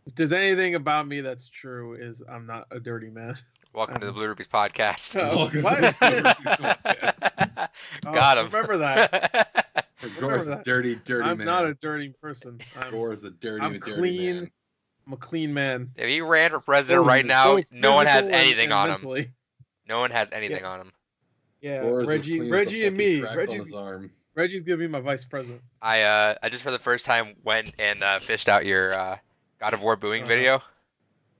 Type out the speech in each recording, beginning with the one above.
If there's anything about me that's true, is I'm not a dirty man. Welcome to the Blue Rubies podcast. Welcome what? to the Blue Rubies podcast. Got him. Remember that. Gore's a dirty I'm man. not a dirty person. Gore's a dirty clean. man. I'm a clean man. If he ran for president right now, no one has anything on him. Mentally. No one has anything on him. Yeah, Gore's Reggie and me. Reggie's gonna be my vice president. I just for the first time went and fished out your God of War booing video.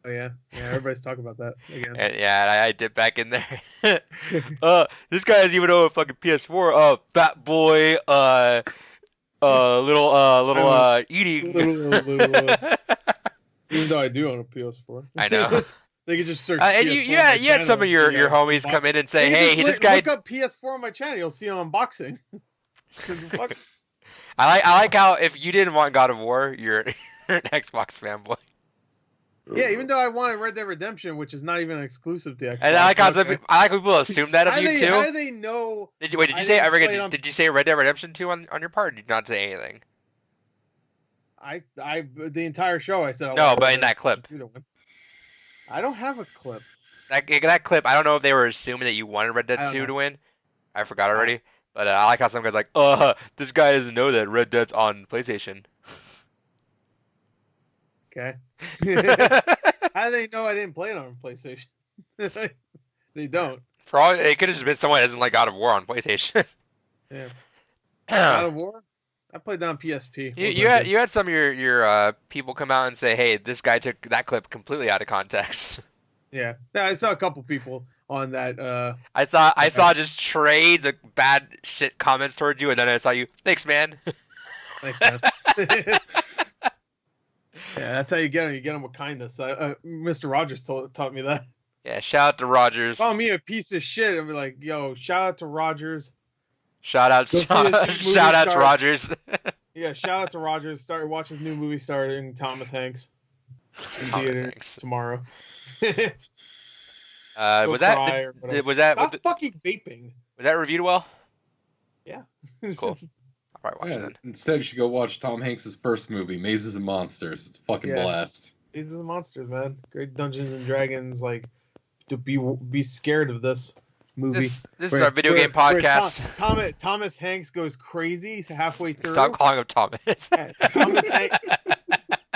Oh yeah, everybody's talking about that again. And I dipped back in there. This guy doesn't even know a fucking PS4. Fat boy. Little eating. Even though I do own a PS4. I know. They could just search. And you had some of your homies come in and say, "Hey, this guy." Look up PS4 on my channel. You'll see an unboxing. I like how if you didn't want God of War, you're an Xbox fanboy. Yeah, even though I wanted Red Dead Redemption, which is not even exclusive to Xbox. And I like how people assume that of you too. How do they know? Did you say Red Dead Redemption 2 on your part? Or did you not say anything? The entire show I said. No, but in that clip. I don't have a clip. That clip, I don't know if they were assuming that you wanted Red Dead 2 to win. I forgot already. But I like how some guy's like, this guy doesn't know that Red Dead's on PlayStation. Okay. How do they know I didn't play it on PlayStation? They don't. For all it could have just been someone that doesn't like God of War on PlayStation. Yeah. God of War? I played that on PSP. You had some of your people come out and say, hey, this guy took that clip completely out of context. Yeah. I saw a couple people on that. I saw just trades of bad shit comments towards you, and then I saw you. Thanks, man. Thanks, man. Yeah, that's how you get them. You get them with kindness. Mr. Rogers taught me that. Yeah, shout out to Rogers. Call me a piece of shit. I'll be like, yo, shout out to Rogers. Shout out to Rogers. Yeah, shout out to Rogers. Watch his new movie starring Thomas Hanks. In theaters tomorrow. Was that fucking vaping? Was that reviewed well? Yeah. Cool. I'll probably watch it then. Instead, you should go watch Tom Hanks' first movie, Mazes and Monsters. It's a fucking blast. Mazes and Monsters, man. Great Dungeons and Dragons. Like, to be scared of this movie. This is our video game podcast. Thomas Hanks goes crazy halfway through. Stop calling him Thomas.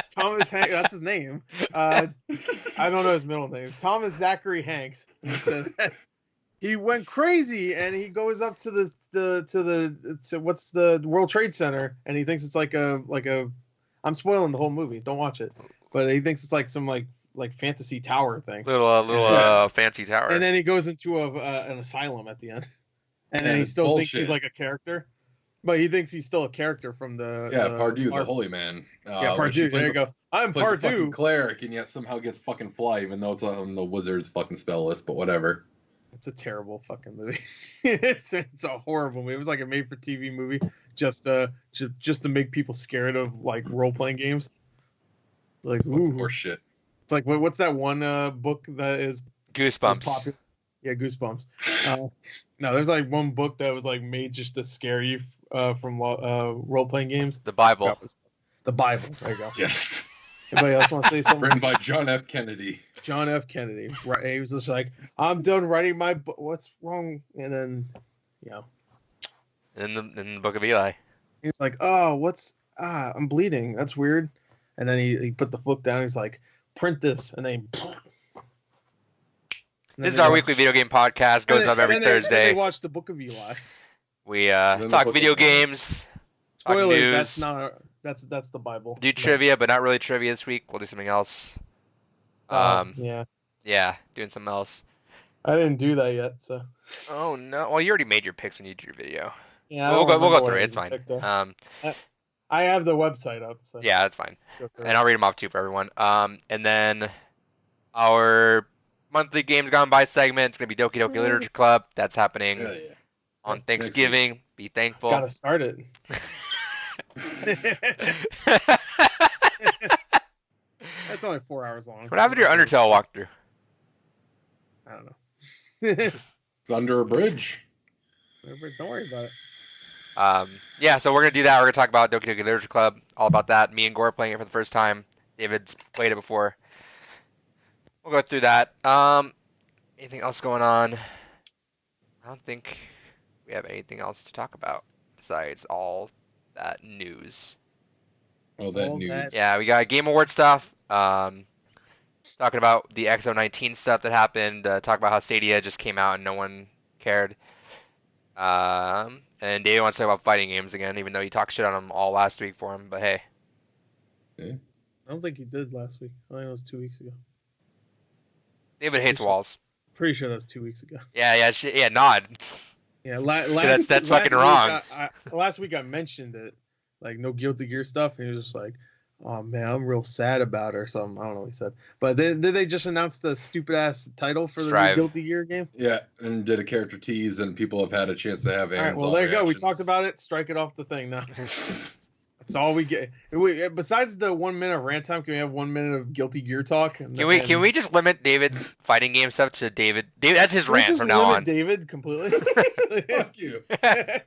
Thomas Hanks, that's his name. I don't know his middle name. Thomas Zachary Hanks. He went crazy, and he goes up to what's the World Trade Center, and he thinks it's like a. I'm spoiling the whole movie. Don't watch it, but he thinks it's like some like fantasy tower thing. Little fancy tower. And then he goes into an asylum at the end, and then he still thinks he's like a character. But he thinks he's still a character from the Pardue, the holy man. Pardue. There you go. I'm Pardue, cleric, and yet somehow gets fucking fly, even though it's on the wizard's fucking spell list. But whatever. It's a terrible fucking movie. It's a horrible movie. It was like a made-for-TV movie, just to make people scared of like role-playing games. Like or shit. It's like what's that one book that is Goosebumps? Popular? Yeah, Goosebumps. No, there's like one book that was like made just to scare you from role-playing games. The Bible. The Bible. There you go. Yes. Anybody else want to say something? Written by John F. Kennedy. John F. Kennedy. Right. He was just like, I'm done writing my book. What's wrong? And then, In the Book of Eli. He was like, oh, I'm bleeding. That's weird. And then he put the book down. He's like, print this. And then this is our weekly video game podcast. Goes up every Thursday. They watch the Book of Eli. We talk video games. Spoilers. That's the Bible. Do trivia, but not really trivia this week. We'll do something else. Yeah, doing something else. I didn't do that yet, so. Oh no! Well, you already made your picks when you did your video. Yeah, we'll go through it. It's fine. I have the website up. So. Yeah, that's fine. And I'll read them off too for everyone. And then our monthly Games Gone By segment. It's gonna be Doki Doki Literature Club. That's happening on Thanksgiving. Be thankful. Gotta start it. That's only 4 hours long. What happened to your Undertale walkthrough? I don't know. It's under a bridge. Don't worry about it. So we're gonna do that. We're gonna talk about Doki Doki Literature Club, all about that. Me and Gore playing it for the first time. David's played it before. We'll go through that. Anything else going on? I don't think we have anything else to talk about besides all that news. All that news. Yeah, we got Game Award stuff. Talking about the XO19 stuff that happened. Talk about how Stadia just came out and no one cared. And Dave wants to talk about fighting games again, even though he talked shit on them all last week for him. But hey. I don't think he did last week. I think it was 2 weeks ago. David hates walls. Pretty sure that was 2 weeks ago. Yeah, nod. Yeah, that's fucking wrong. Last week I mentioned it, like no Guilty Gear stuff, and he was just like, "Oh man, I'm real sad about it," or something. I don't know what he said. But did they just announce the stupid ass title for the new Guilty Gear game? Yeah, and did a character tease, and people have had a chance to have. All right, well there you go. We talked about it. Strike it off the thing now. That's all we get. Besides the 1 minute rant time, can we have 1 minute of Guilty Gear talk? Can we just limit David's fighting game stuff to David? That's his rant from now on. David completely. Fuck you. I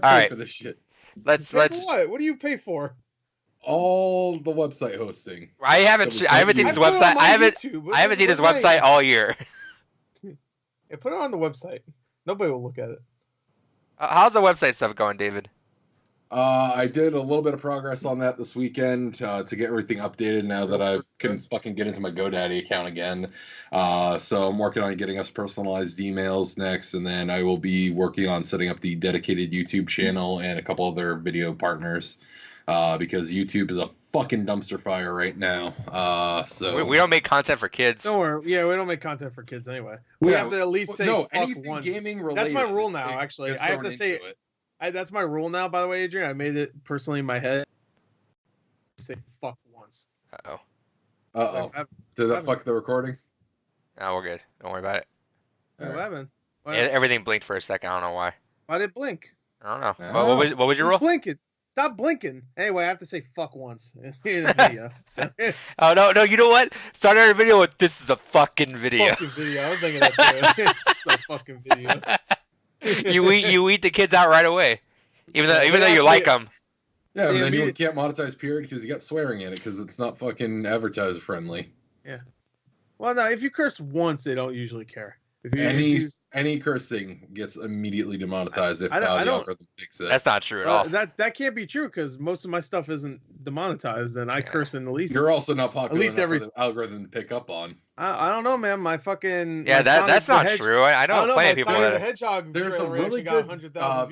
pay for this shit. Let's. What do you pay for? All the website hosting. I haven't seen his website. I haven't seen his website all year. Yeah, put it on the website. Nobody will look at it. How's the website stuff going, David? I did a little bit of progress on that this weekend to get everything updated now that I can fucking get into my GoDaddy account again. So I'm working on getting us personalized emails next, and then I will be working on setting up the dedicated YouTube channel and a couple other video partners because YouTube is a fucking dumpster fire right now. So we don't make content for kids. Don't worry. Yeah, we don't make content for kids anyway. We have to at least say anything one. Gaming related. That's my rule now. Actually, I have to say it. That's my rule now, by the way, Adrian. I made it personally in my head. Say fuck once. Uh-oh. Did that fuck the recording? No, we're good. Don't worry about it. What happened? Everything blinked for a second. I don't know why. Why did it blink? I don't know. What was your rule? Blinking. Stop blinking. Anyway, I have to say fuck once in the video. Oh, no. You know what? Start our video with, this is a fucking video. Fucking video. I was thinking that too. It's a fucking video. you eat the kids out right away, even though you like them. Yeah, but then you can't monetize period because you got swearing in it because it's not fucking advertiser friendly. Yeah. Well, no, if you curse once, they don't usually care. Any cursing gets immediately demonetized if the algorithm picks it. That's not true at all. That can't be true because most of my stuff isn't demonetized, and I curse in at least. You're also not popular enough for the algorithm to pick up on. I don't know, man. My fucking that's not true. I know plenty of people that. The Hedgehog. There's a really good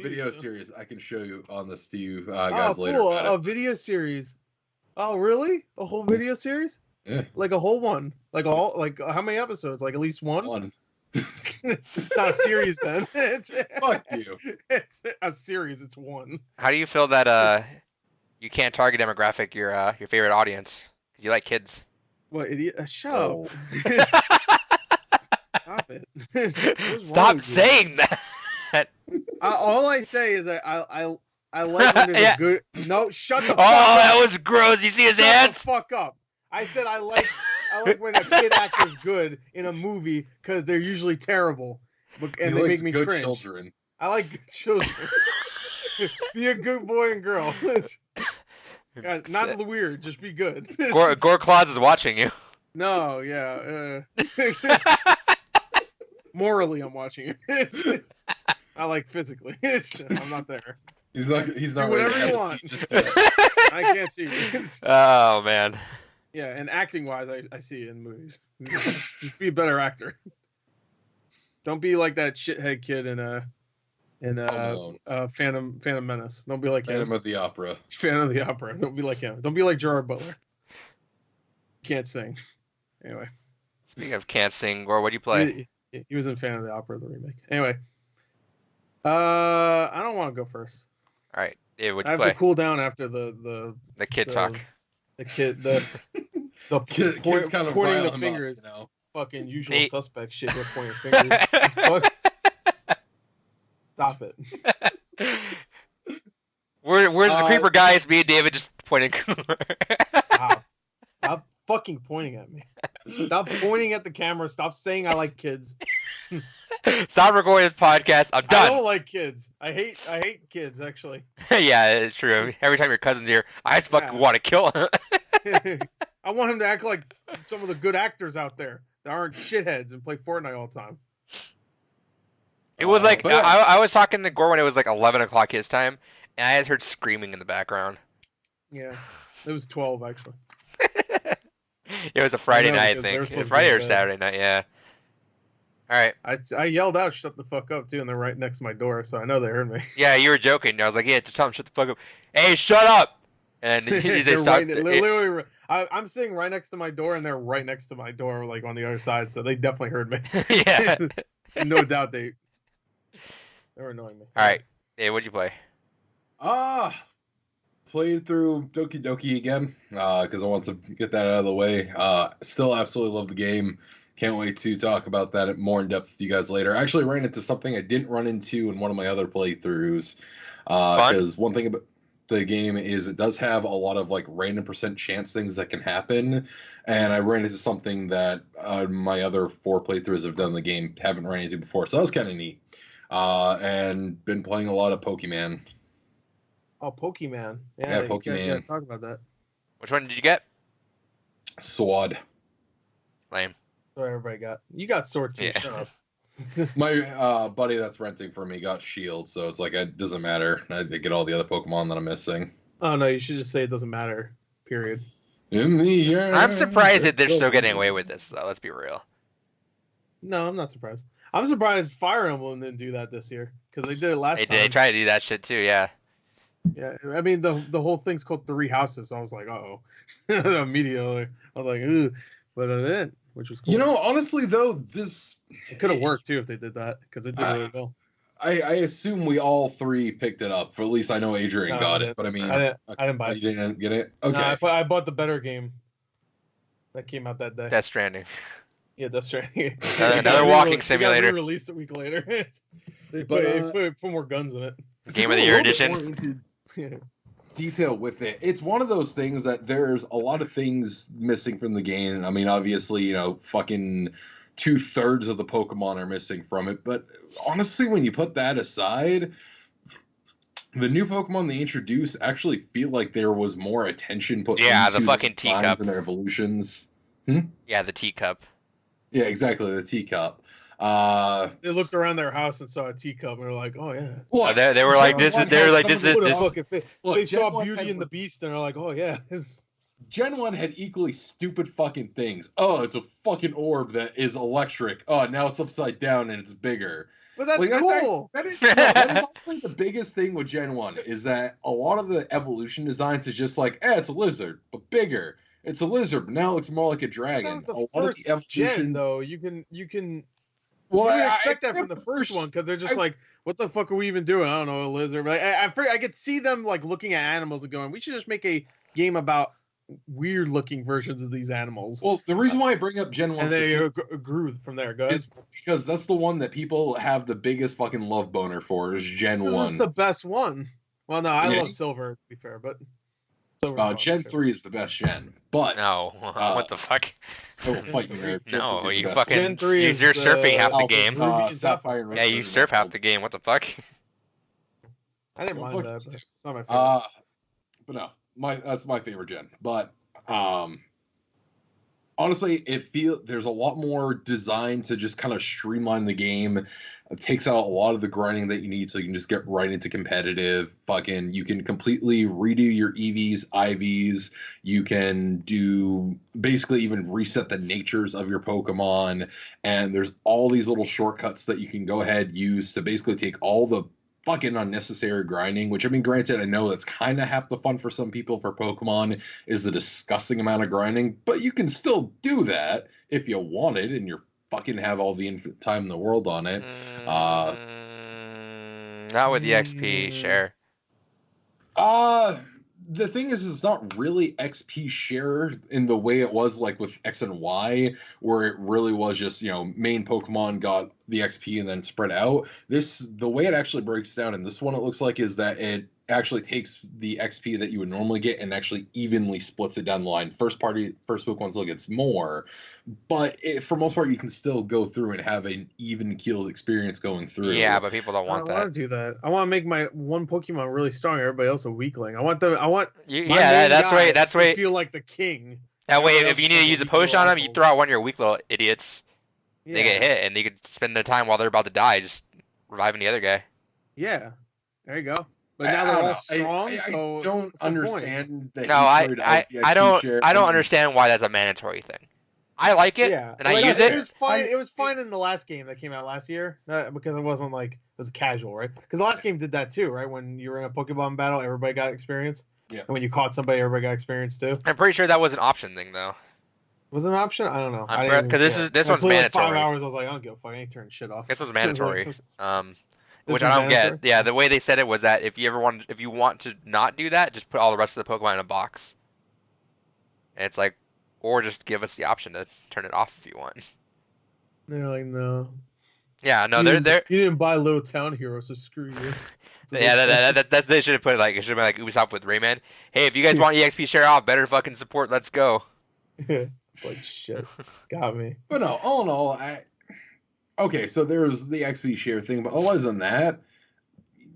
video series I can show you on this to you guys later. Oh, cool. A video series. Oh, really? A whole video series? Yeah. Like a whole one? Like how many episodes? Like at least one? One. It's not a series then. Fuck you. It's a series. It's one. How do you feel that you can't target demographic your favorite audience because you like kids? What idiot? Shut up. Stop it. Stop saying that. All I say is that I like when there's a good. No, shut the fuck up. Oh, that was gross. You see his hands? Shut the fuck up. I said I like when a kid actor's good in a movie because they're usually terrible, and they make me cringe. Children. I like good children. Be a good boy and girl. Not weird, just be good. Gore Claus is watching you. No, yeah. Morally, I'm watching it. I like physically. I'm not there. He's not. Do whatever you want. I can't see you. Oh man. Yeah, and acting wise, I see it in movies. Just be a better actor. Don't be like that shithead kid in Phantom Menace. Don't be like Phantom of the Opera. Phantom of the Opera. Don't be like him. Don't be like Gerard Butler. Can't sing. Anyway. Speaking of can't sing, Gore, what'd you play? He was in Phantom of the Opera, the remake. Anyway. I don't want to go first. All right, Dave, what'd you play? play? I have to cool down after the kid talk. The kid, the kid's kind of pointing the fingers. Fucking usual suspect shit. They're pointing fingers. Stop it. Where's the creeper guys? Me and David just pointing. Stop fucking pointing at me. Stop pointing at the camera. Stop saying I like kids. Stop recording this podcast. I'm done. I don't like kids. I hate kids, actually. Yeah, it's true. Every time your cousin's here, I fucking want to kill him. I want want him to act like some of the good actors out there that aren't shitheads and play Fortnite all the time. It was like but yeah. I was talking to Gore when it was like 11 o'clock his time, and I just heard screaming in the background. Yeah, it was 12 actually. It was a Friday night, I because they were think. supposed to Friday be or in bed. Saturday night, yeah. All right. I yelled out, "Shut the fuck up!" too, and they're right next to my door, so I know they heard me. Yeah, you were joking. I was like, yeah, just tell them shut the fuck up. Hey, shut up! And they They're stopped. literally, I'm sitting right next to my door, and they're right next to my door, like on the other side, so they definitely heard me. Yeah. No doubt they were annoying me. All right. Hey, what'd you play? Played through Doki Doki again because I want to get that out of the way. Still absolutely love the game. Can't wait to talk about that more in depth with you guys later. I actually ran into something I didn't run into in one of my other playthroughs. Because one thing about the game is it does have a lot of like random % chance things that can happen. And I ran into something that my other 4 playthroughs have done in the game haven't ran into before. So that was kind of neat. And been playing a lot of Pokemon. Oh, Pokemon. Yeah, Pokemon. Yeah, talk about that. Which one did you get? Sword. Lame. So everybody got. You got Sword too. Yeah. Shut up. My buddy that's renting for me got Shield, so it's like it doesn't matter. I get all the other Pokemon that I'm missing. Oh no, you should just say it doesn't matter. Period. I'm surprised that they're still getting away with this, though. Let's be real. No, I'm not surprised. I'm surprised Fire Emblem didn't do that this year because they did it last time. They tried to do that shit too, yeah. Yeah, I mean the whole thing's called 3 Houses, so I was like, oh, immediately I was like, ooh, but it didn't, which was cool. You know, honestly though, this it could have worked too if they did that because it did really well. I assume we all 3 picked it up. For at least I know Adrian got it, but I mean, I didn't buy it. You didn't get it? Okay. No, I bought the better game that came out that day. Death Stranding. Yeah, Death Stranding. Another walking simulator. Released a week later. They put more guns in it. Game of the Year edition. Detail with it. It's one of those things that there's a lot of things missing from the game. I mean, obviously, you know, fucking 2/3 of the Pokemon are missing from it. But honestly, when you put that aside, the new Pokemon they introduced actually feel like there was more attention put into the fucking teacup and their evolutions. Yeah, the teacup. Yeah, exactly, the teacup. They looked around their house and saw a teacup and they're like, "Oh yeah." Well, they were like, "This is." They were like, "This is." They saw Beauty and the Beast and they're like, "Oh yeah." Gen 1 had equally stupid fucking things. Oh, it's a fucking orb that is electric. Oh, now it's upside down and it's bigger. But that's cool. That is actually the biggest thing with Gen 1 is that a lot of the evolution designs is just like, it's a lizard, but bigger. It's a lizard, but now it looks more like a dragon. That was the first gen, though. You can. Well, I expect that from the first one because they're just like, "What the fuck are we even doing?" I don't know, a lizard. But I could see them like looking at animals and going, "We should just make a game about weird-looking versions of these animals." Well, the reason why I bring up Gen 1 and they grew from there. Go ahead. Is because that's the one that people have the biggest fucking love boner for. Is Gen 1? This is the best one. Well, no, I love Silver to be fair, but. Gen 3 is the best gen, but no, what the fuck? No, you fucking Gen 3 you're surfing half the game. Yeah, you surf half the game. What the fuck? I didn't mind that, but it's not my favorite. But no, that's my favorite gen. But honestly, there's a lot more design to just kind of streamline the game. It takes out a lot of the grinding that you need so you can just get right into competitive. You can completely redo your EVs, IVs. You can basically even reset the natures of your Pokemon. And there's all these little shortcuts that you can go ahead use to basically take all the fucking unnecessary grinding, which I mean, granted, I know that's kind of half the fun for some people for Pokemon is the disgusting amount of grinding, but you can still do that if you want it and you're fucking have all the infinite time in the world on it. Not with the XP share. The thing is, it's not really XP share in the way it was like with X and Y, where it really was just, main Pokemon got the XP and then spread out. The way it actually breaks down in this one, it looks like, is that it actually takes the XP that you would normally get and actually evenly splits it down the line. First Pokemon still gets more, but for most part, you can still go through and have an even keeled experience going through. Yeah, but people don't want that. I want to do that. I want to make my one Pokemon really strong, everybody else a weakling. That's right. To feel like the king. That way, Everybody if else you is need to fucking use a weak little potion on them, you assholes. throw out one of your weak little idiots. They get hit, and you could spend their time while they're about to die just reviving the other guy. Yeah, there you go. But now they're all strong, so I don't what's the point? understand the No, hatred of the XP share. I don't understand why that's a mandatory thing. I like it, and I use it. It was fine. It was fine in the last game that came out last year, because it wasn't like it was casual, right? Because the last game did that too, right? When you were in a Pokemon battle, everybody got experience. Yeah. And when you caught somebody, everybody got experience too. I'm pretty sure that was an option thing, though. Was it an option? I don't know. Because this one's played mandatory. Like 5 hours. I was like, I don't give a fuck. I ain't turning shit off. This was mandatory. Which I don't mandatory? get. Yeah, the way they said it was that if you want to not do that, just put all the rest of the Pokemon in a box. And it's like, or just give us the option to turn it off if you want. They're like, no. Yeah, no, You they're. didn't buy Little Town Hero, so screw you. Yeah, that's they should have put it like it should have been like Ubisoft with Rayman. Hey, if you guys want EXP share off, better fucking support. Let's go. It's like shit. Got me. But no, all in all, okay, so there's the XP share thing, but otherwise than that,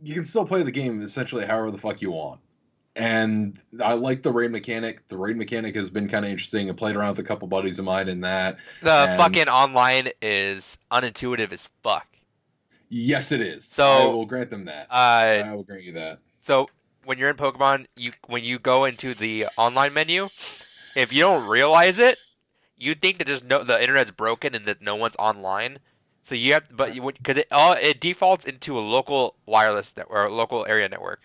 you can still play the game essentially however the fuck you want. And I like the raid mechanic. The raid mechanic has been kind of interesting. I played around with a couple buddies of mine in that. The fucking online is unintuitive as fuck. Yes, it is. So I will grant them that. I will grant you that. So when you're in Pokemon, when you go into the online menu, if you don't realize it, you think that the internet's broken and that no one's online. So you have, because it defaults into a local wireless or local area network.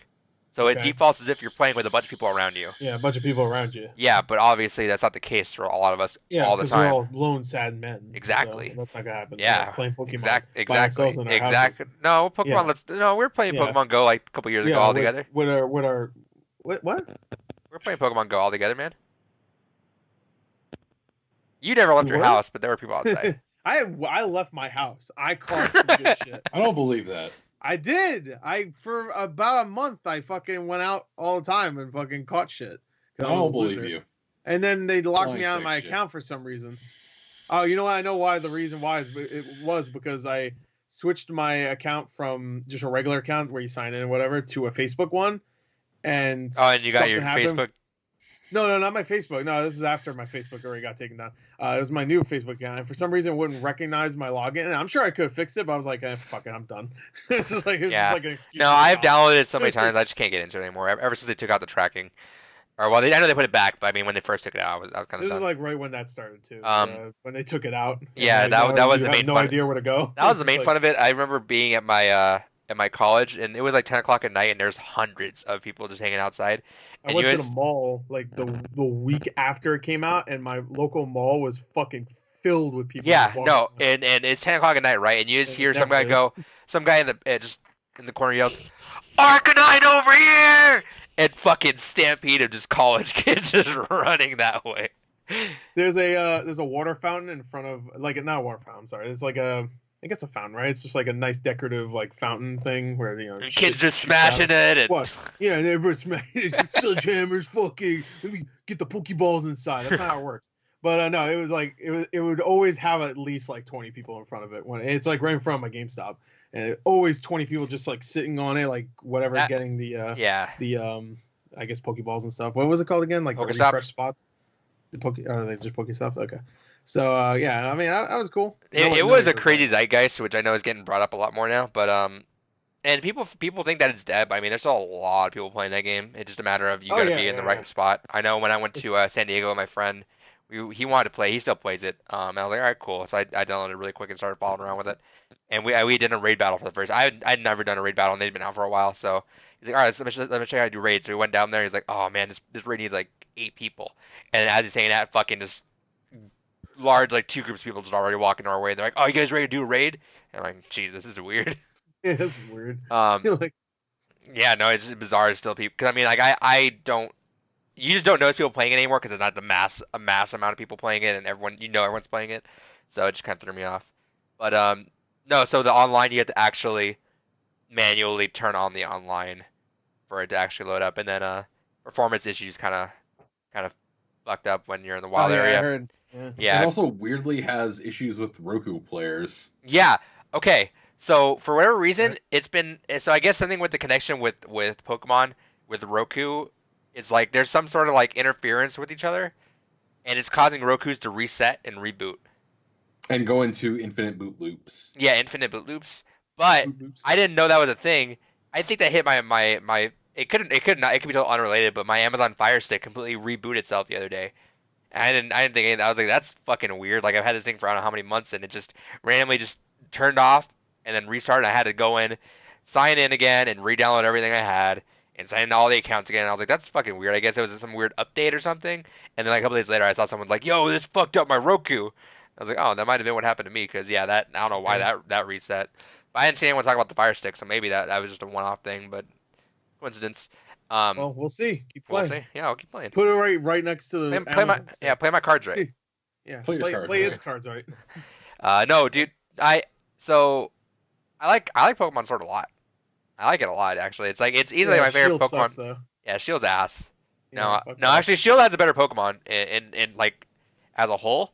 So it defaults as if you're playing with a bunch of people around you. Yeah, a bunch of people around you. Yeah, but obviously that's not the case for a lot of us all the time. We're all lone, sad men. Exactly. So that's not gonna happen. Yeah. We're playing Pokemon Exactly. Houses. No, Pokemon. No, we were playing Pokemon Go like a couple years ago all together. What? We were playing Pokemon Go all together, man. You never left your house, but there were people outside. I left my house. I caught some good shit. I don't believe that. I did. For about a month, I fucking went out all the time and fucking caught shit. I don't believe you. And then they locked me out of my account for some reason. Oh, you know what? I know why. The reason why is it was because I switched my account from just a regular account where you sign in or whatever to a Facebook one. And you got your Facebook. No, not my Facebook. No, this is after my Facebook already got taken down. It was my new Facebook account, and for some reason it wouldn't recognize my login. And I'm sure I could have fixed it, but I was like, fuck it, I'm done. It's just like, just like an excuse. No, I've downloaded it so many times, I just can't get into it anymore. Ever since they took out the tracking. Or, well, I know they put it back, but I mean, when they first took it out, I was kind of done. This is like right when that started, too. When they took it out. Yeah, that was the main fun. No idea where to go. That was the main fun of it. I remember being at my college, and it was like 10 o'clock at night, and there's hundreds of people just hanging outside. I went to the mall like the week after it came out, and my local mall was fucking filled with people. Yeah, no, and it's 10 o'clock at night, right? And you just hear some guy in the corner yells, "Arcanine over here!" And fucking stampede of just college kids just running that way. There's a water fountain in front of, like, not a water fountain, I'm sorry. It's like I guess a fountain, right? It's just like a nice decorative like fountain thing where kids just smashing it. And... What? Yeah, everybody's smashing sledgehammers. Fucking, let me get the Pokeballs inside. That's not how it works. But no, it was like it would always have at least like 20 people in front of it when it's like right in front of my GameStop, and always 20 people just like sitting on it, like whatever's getting the I guess Pokeballs and stuff. What was it called again? Like the refresh spots. Are they just Pokestops? Okay. So yeah, I mean, that was cool. It was a crazy zeitgeist, which I know is getting brought up a lot more now. But and people think that it's dead. But I mean, there's still a lot of people playing that game. It's just a matter of you got to be in the right spot. I know when I went to San Diego with my friend, he wanted to play. He still plays it. And I was like, all right, cool. So I downloaded it really quick and started following around with it. And we did a raid battle for the first. I'd never done a raid battle, and they'd been out for a while. So he's like, all right, let me show you how to do raids. So we went down there. He's like, oh man, this raid needs like 8 people. And as he's saying that, fucking just large, like 2 groups of people just already walking our way. They're like, oh, you guys ready to do a raid? And I'm like, geez, this is weird. Yeah, this is weird. Yeah, no, it's just bizarre still people. Because I mean, like I don't. You just don't notice people playing it anymore because it's not a mass amount of people playing it, and everyone's playing it. So it just kind of threw me off. But no, so the online, you have to actually manually turn on the online for it to actually load up, and then performance issues kind of fucked up when you're in the wild area. I heard. Yeah. It also weirdly has issues with Roku players. Yeah. Okay. So for whatever reason, it's been I guess something with the connection with Pokemon with Roku is like there's some sort of like interference with each other, and it's causing Roku's to reset and reboot. And go into infinite boot loops. Yeah, infinite boot loops. But I didn't know that was a thing. I think that hit my it could be totally unrelated, but my Amazon Fire Stick completely rebooted itself the other day. And I didn't think anything. I was like, that's fucking weird. Like I've had this thing for I don't know how many months, and it just randomly just turned off and then restarted. I had to go in, sign in again, and re-download everything I had and sign in all the accounts again. And I was like, that's fucking weird. I guess it was some weird update or something. And then like a couple days later, I saw someone like, yo, this fucked up my Roku. I was like, oh, that might have been what happened to me because I don't know why that reset. But I didn't see anyone talk about the Fire Stick, so maybe that was just a one-off thing, but coincidence. Well, we'll see. Keep playing. We'll see. Yeah, I'll keep playing. Put it right next to the play my cards right. Yeah, play its cards right. No, dude. I like Pokemon Sword a lot. I like it a lot actually. It's easily my favorite Shield Pokemon. Sucks, though. Yeah, Shield's ass. Yeah, No, actually, Shield has a better Pokemon in like as a whole.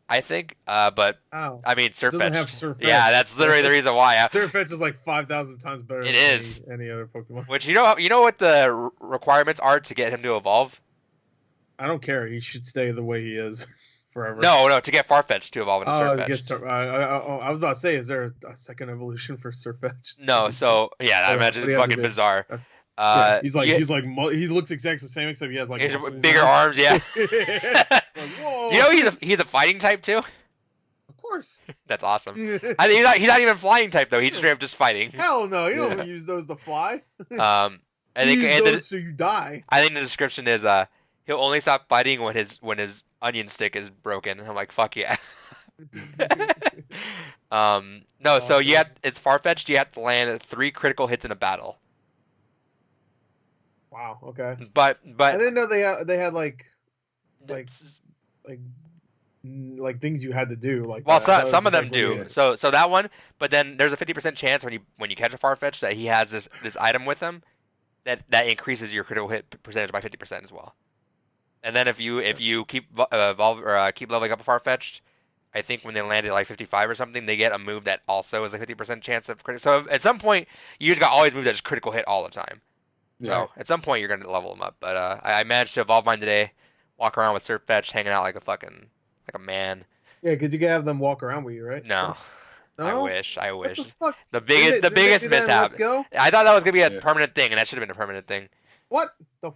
I think, but I mean, Surfetch'd. Doesn't have Surfetch'd. Yeah, that's literally the reason why. Surfetch'd is like 5,000 times better than any other Pokemon. Which you know what the requirements are to get him to evolve? I don't care. He should stay the way he is forever. No, to get Farfetch'd to evolve into Surfetch'd. I was about to say, is there a second evolution for Surfetch'd? No, so yeah, I imagine it's fucking bizarre. He looks exactly the same except he has like bigger arms. Yeah. Like, whoa. You know he's a fighting type too. Of course. That's awesome. I think he's not even flying type though. He's just fighting. Hell no, you don't use those to fly. I think use those so you die. I think the description is he'll only stop fighting when his onion stick is broken. I'm like, fuck yeah. No, so it's Farfetch'd. You have to land 3 critical hits in a battle. Wow. Okay. But I didn't know they had like things you had to do. Like, well, some of them do. So that one, but then there's a 50% chance when you catch a Farfetch'd that he has this item with him that increases your critical hit percentage by 50% as well. And then if you keep keep leveling up a Farfetch'd, I think when they land at like 55 or something, they get a move that also is a 50% chance of critical. So at some point, you just got always move that just critical hit all the time. So at some point you're gonna level them up. But I managed to evolve mine today, walk around with Surfetch'd, hanging out like a man. Yeah, because you can have them walk around with you, right? No. I wish. What the fuck? The biggest mishap. I thought that was gonna be a permanent thing, and that should have been a permanent thing. What the?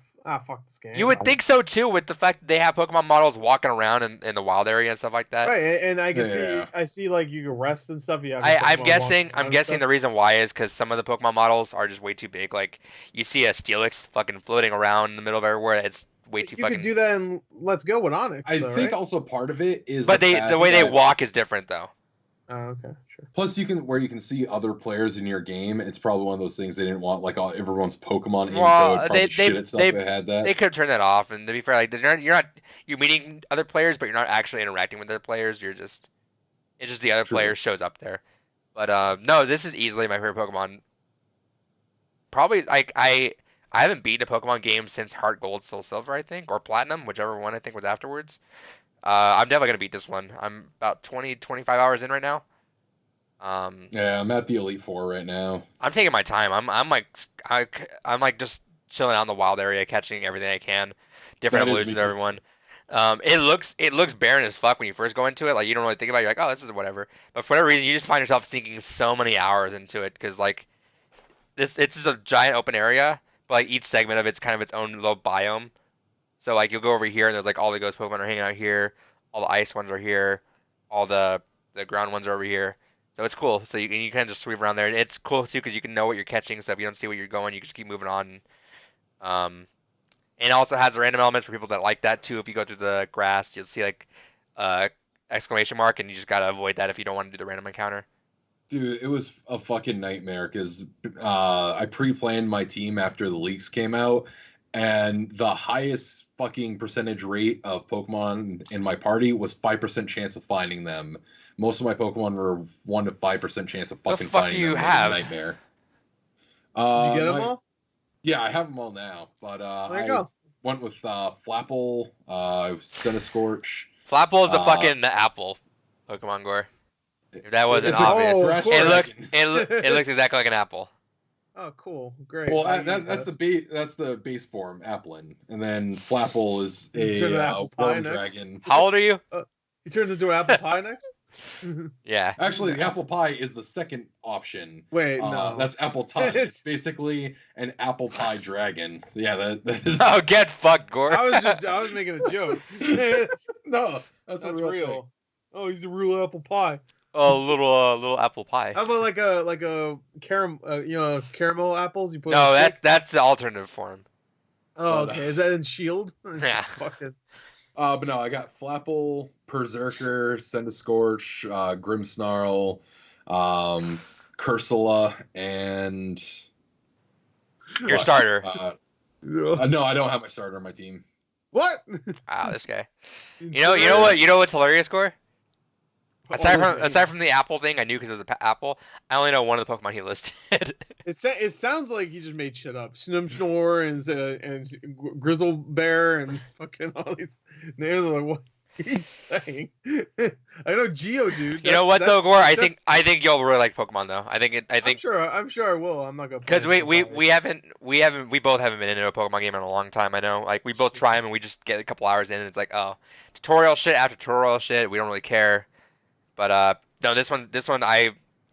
Fuck this game. You would think so too, with the fact that they have Pokemon models walking around in the wild area and stuff like that. Right, and I can I see like you can rest and stuff. Yeah. I'm guessing the reason why is because some of the Pokemon models are just way too big. Like you see a Steelix fucking floating around in the middle of everywhere. It's way too fucking. You could do that in Let's Go with Onix. I think also part of it is. But the way they walk is different though. Oh, okay, sure. Plus, you can see other players in your game. It's probably one of those things they didn't want, like everyone's Pokemon intro. They had that. They could have turned that off. And to be fair, like you're meeting other players, but you're not actually interacting with other players. It's just the other player shows up there. But no, this is easily my favorite Pokemon. Probably like I haven't beaten a Pokemon game since Heart Gold, Soul Silver, I think, or Platinum, whichever one I think was afterwards. I'm definitely gonna beat this one. I'm about 25 hours in right now. Yeah, I'm at the Elite Four right now. I'm taking my time. I'm like just chilling out in the wild area, catching everything I can, different evolutions of everyone. It looks barren as fuck when you first go into it. Like you don't really think about it. You're like, oh, this is whatever. But for whatever reason, you just find yourself sinking so many hours into it because like it's just a giant open area, but like each segment of it's kind of its own little biome. So like you'll go over here and there's like all the ghost Pokemon are hanging out here, all the ice ones are here, all the ground ones are over here. So it's cool. So you kind of just sweep around there, and it's cool too because you can know what you're catching. So if you don't see where you're going, you can just keep moving on. And it also has random elements for people that like that too. If you go through the grass, you'll see like exclamation mark, and you just gotta avoid that if you don't want to do the random encounter. Dude, it was a fucking nightmare because I pre-planned my team after the leaks came out, and the highest fucking percentage rate of Pokemon in my party was 5% chance of finding them. Most of my Pokemon were 1 to 5% chance of fucking finding them. What the fuck do you have? Nightmare. Did you get them all? Yeah, I have them all now. But there you go. Went with Flapple, Centiskorch. Flapple is the fucking apple Pokemon Gore. If that wasn't obvious, it looks exactly like an apple. Oh, cool, great. Well, that's the base form, Applin, and then Flapple is a worm dragon. How old are you? He turns into an apple pie next. Yeah. Actually, the apple pie is the second option. Wait, no. That's apple pie. It's basically an apple pie dragon. Yeah, that is. Oh, get fucked, Gore. I was making a joke. No, that's a real. Thing. Oh, he's a real apple pie. Oh, little apple pie. How about like a caramel, caramel apples? You put. No, that's the alternative form. Oh, okay. Is that in Shield? Yeah. But no, I got Flapple, Berserker, Sendascorch, Grimmsnarl, Cursula, and your starter. No, I don't have my starter on my team. What? Wow, this guy. You know what's hilarious, Gore? Aside from the apple thing, I knew because it was an apple. I only know one of the Pokemon he listed. It sounds like he just made shit up. Snumsnore and Grizzle Bear and fucking all these names. Like, what he's saying? I know Geodude. You know what though, Gore? I think you'll really like Pokemon though. I'm sure I will. I'm not gonna. Because we both haven't been into a Pokemon game in a long time. I know. Like we both try them and we just get a couple hours in and it's like, oh, tutorial shit after tutorial shit. We don't really care. But no, this one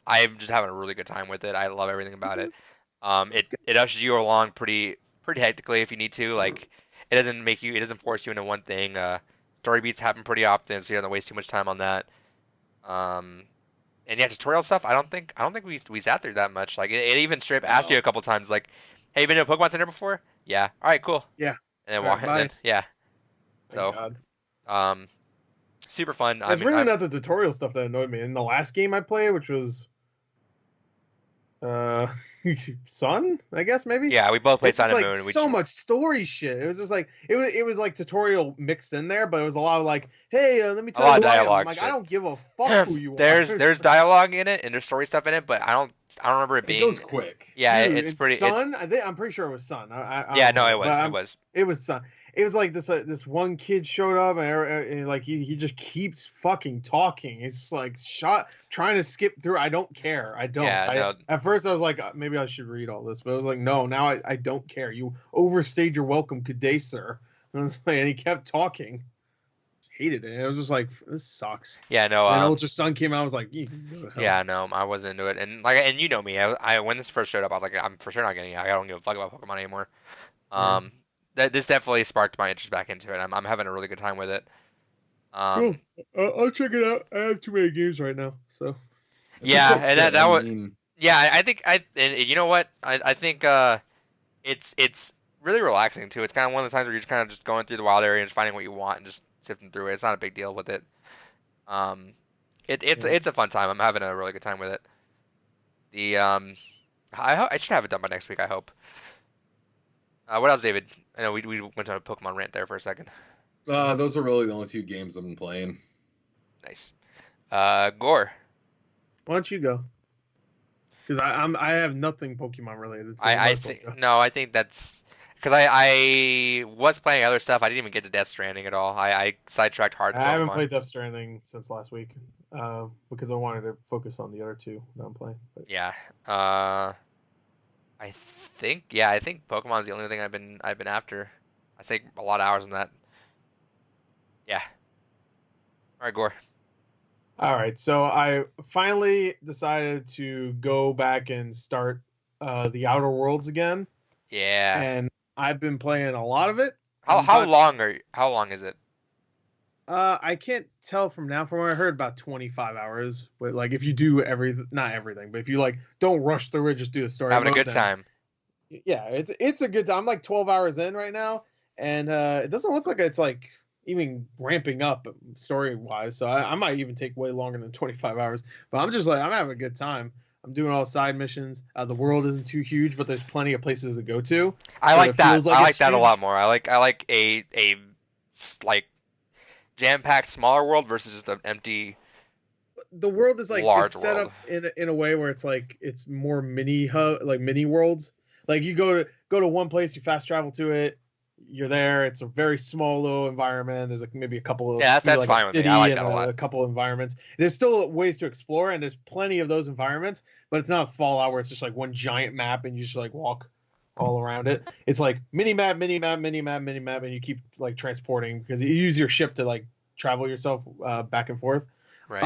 I'm just having a really good time with it. I love everything about it. It ushers you along pretty hectically if you need to. Like it doesn't force you into one thing. Story beats happen pretty often, so you don't waste too much time on that. And yeah, tutorial stuff. I don't think we sat through that much. Like it even straight up asked you a couple times, like, "Hey, you been to a Pokemon Center before?" Yeah. All right, cool. Yeah. And then walk. And then, yeah. Thank God. Super fun. It's really not the tutorial stuff that annoyed me. In the last game I played, which was Sun, I guess maybe. Yeah, we both played Sun and like Moon. So much story shit. It was just like it was like tutorial mixed in there, but it was a lot of like, hey, let me tell you who I am. I'm like, I don't give a fuck who you are. There's dialogue in it and there's story stuff in it, but I don't remember it being. It goes quick. Yeah, Dude, it's pretty. Sun. I'm pretty sure it was Sun. Yeah, no, it was. It was Sun. It was like this one kid showed up and like he just keeps fucking talking. It's just like trying to skip through. I don't care. I don't. Yeah, At first I was like, maybe I should read all this, but I was like, no. Now I don't care. You overstayed your welcome. Good day, sir. And he kept talking. Hated it. It was just like, this sucks. Yeah, no. And Ultra Sun came out. I was like, yeah, no, I wasn't into it. And you know me. I when this first showed up, I was like, I'm for sure not getting it. I don't give a fuck about Pokemon anymore. This definitely sparked my interest back into it. I'm having a really good time with it. Cool. I'll check it out. I have too many games right now, so. Yeah, and that was. Yeah, I think and you know what? I think it's really relaxing too. It's kind of one of the times where you're just kind of just going through the wild area and just finding what you want and just sifting through it. It's not a big deal with it. It's a fun time. I'm having a really good time with it. I should have it done by next week. I hope. What else, David? I know we went on a Pokemon rant there for a second. Those are really the only two games I've been playing. Nice. Gore. Why don't you go? Because I have nothing Pokemon related. So I think that's because I was playing other stuff. I didn't even get to Death Stranding at all. I sidetracked hard. I haven't played Death Stranding since last week because I wanted to focus on the other two that I'm playing. But. Yeah. I think Pokemon's the only thing I've been after. I think a lot of hours on that. Yeah. All right, Gore. All right, so I finally decided to go back and start the Outer Worlds again. Yeah. And I've been playing a lot of it. How long is it? I can't tell from now. From what I heard, about 25 hours. But like, if you do not everything, but if you like, don't rush through it, just do the story. Having a good time. Yeah, it's a good time. I'm like 12 hours in right now, and it doesn't look like it's like even ramping up story wise. So I might even take way longer than 25 hours. But I'm just like, I'm having a good time. I'm doing all side missions. The world isn't too huge, but there's plenty of places to go to. I like that. I like that a lot more. I like a like jam-packed smaller world versus just an empty. The world is like large it's set world. up in a way where it's like it's more mini worlds. Like you go to one place, you fast travel to it, you're there. It's a very small little environment. There's like maybe a couple of that's like fine a with me. city I like and that a lot. a couple of environments. There's still ways to explore, and there's plenty of those environments. But it's not Fallout where it's just like one giant map and you just like walk all around it. It's like mini map, mini map, mini map, mini map, and you keep like transporting because you use your ship to like travel yourself back and forth. Right.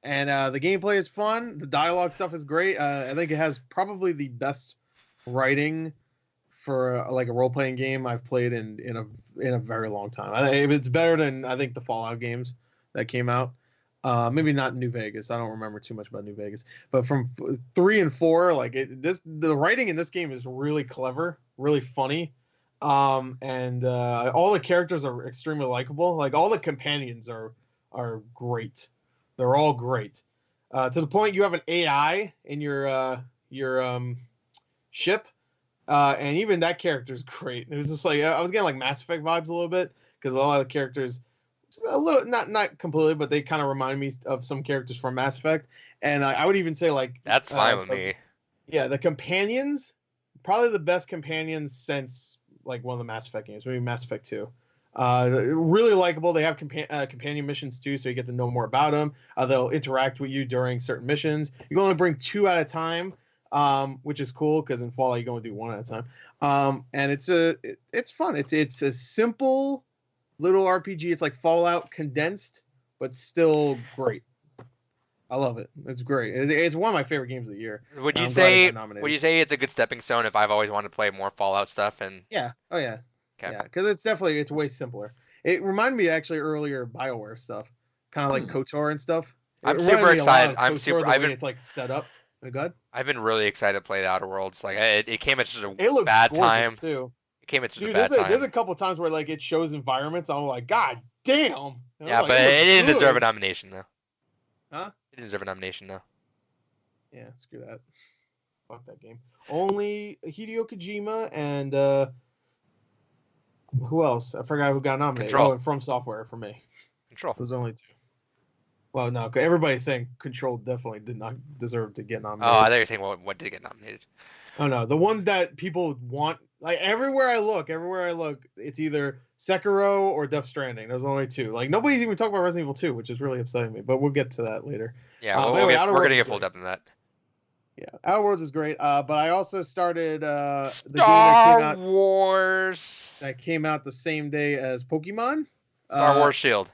And the gameplay is fun. The dialogue stuff is great. I think it has probably the best writing for like a role playing game I've played in a very long time. It's better than I think the Fallout games that came out. Maybe not New Vegas. I don't remember too much about New Vegas, but from 3 and 4, like the writing in this game is really clever, really funny, and all the characters are extremely likable. Like all the companions are great. They're all great, to the point you have an AI in your ship, and even that character is great. It was just like I was getting like Mass Effect vibes a little bit because a lot of the characters, a little not completely, but they kind of remind me of some characters from Mass Effect. And I would even say like that's fine with me. Yeah, the companions, probably the best companions since like one of the Mass Effect games, maybe Mass Effect 2. Really likable. They have companion missions too, so you get to know more about them. They'll interact with you during certain missions. You can only bring 2 at a time, which is cool because in Fallout you can only do 1 at a time. And it's fun. It's a simple little RPG. It's like Fallout condensed, but still great. I love it. It's great. It's one of my favorite games of the year. Would you say it's a good stepping stone if I've always wanted to play more Fallout stuff? And yeah, oh yeah. Okay. Yeah, because it's way simpler. It reminded me actually earlier BioWare stuff, kind of like KOTOR and stuff. I'm super excited. It's like set up. Good. I've been really excited to play the Outer Worlds. Like it came at just a it looks bad time. Too. It came at just a bad time. There's a couple times where like it shows environments. I'm like, God damn. Yeah, but it didn't deserve a nomination though. Huh? It didn't deserve a nomination though. Yeah, screw that. Fuck that game. Only Hideo Kojima and who else? I forgot who got nominated. Control. Oh, and From Software for me. Control. It was only 2. Well, no, everybody's saying Control definitely did not deserve to get nominated. Oh, I thought you were saying what did get nominated. Oh no, the ones that people want, like everywhere I look, it's either Sekiro or Death Stranding. There's only 2. Like nobody's even talking about Resident Evil 2, which is really upsetting me. But we'll get to that later. Yeah, we're gonna get full depth in that. Yeah, Outer Worlds is great. But I also started the Star Wars that came out the same day as Pokemon. Star Wars Shield.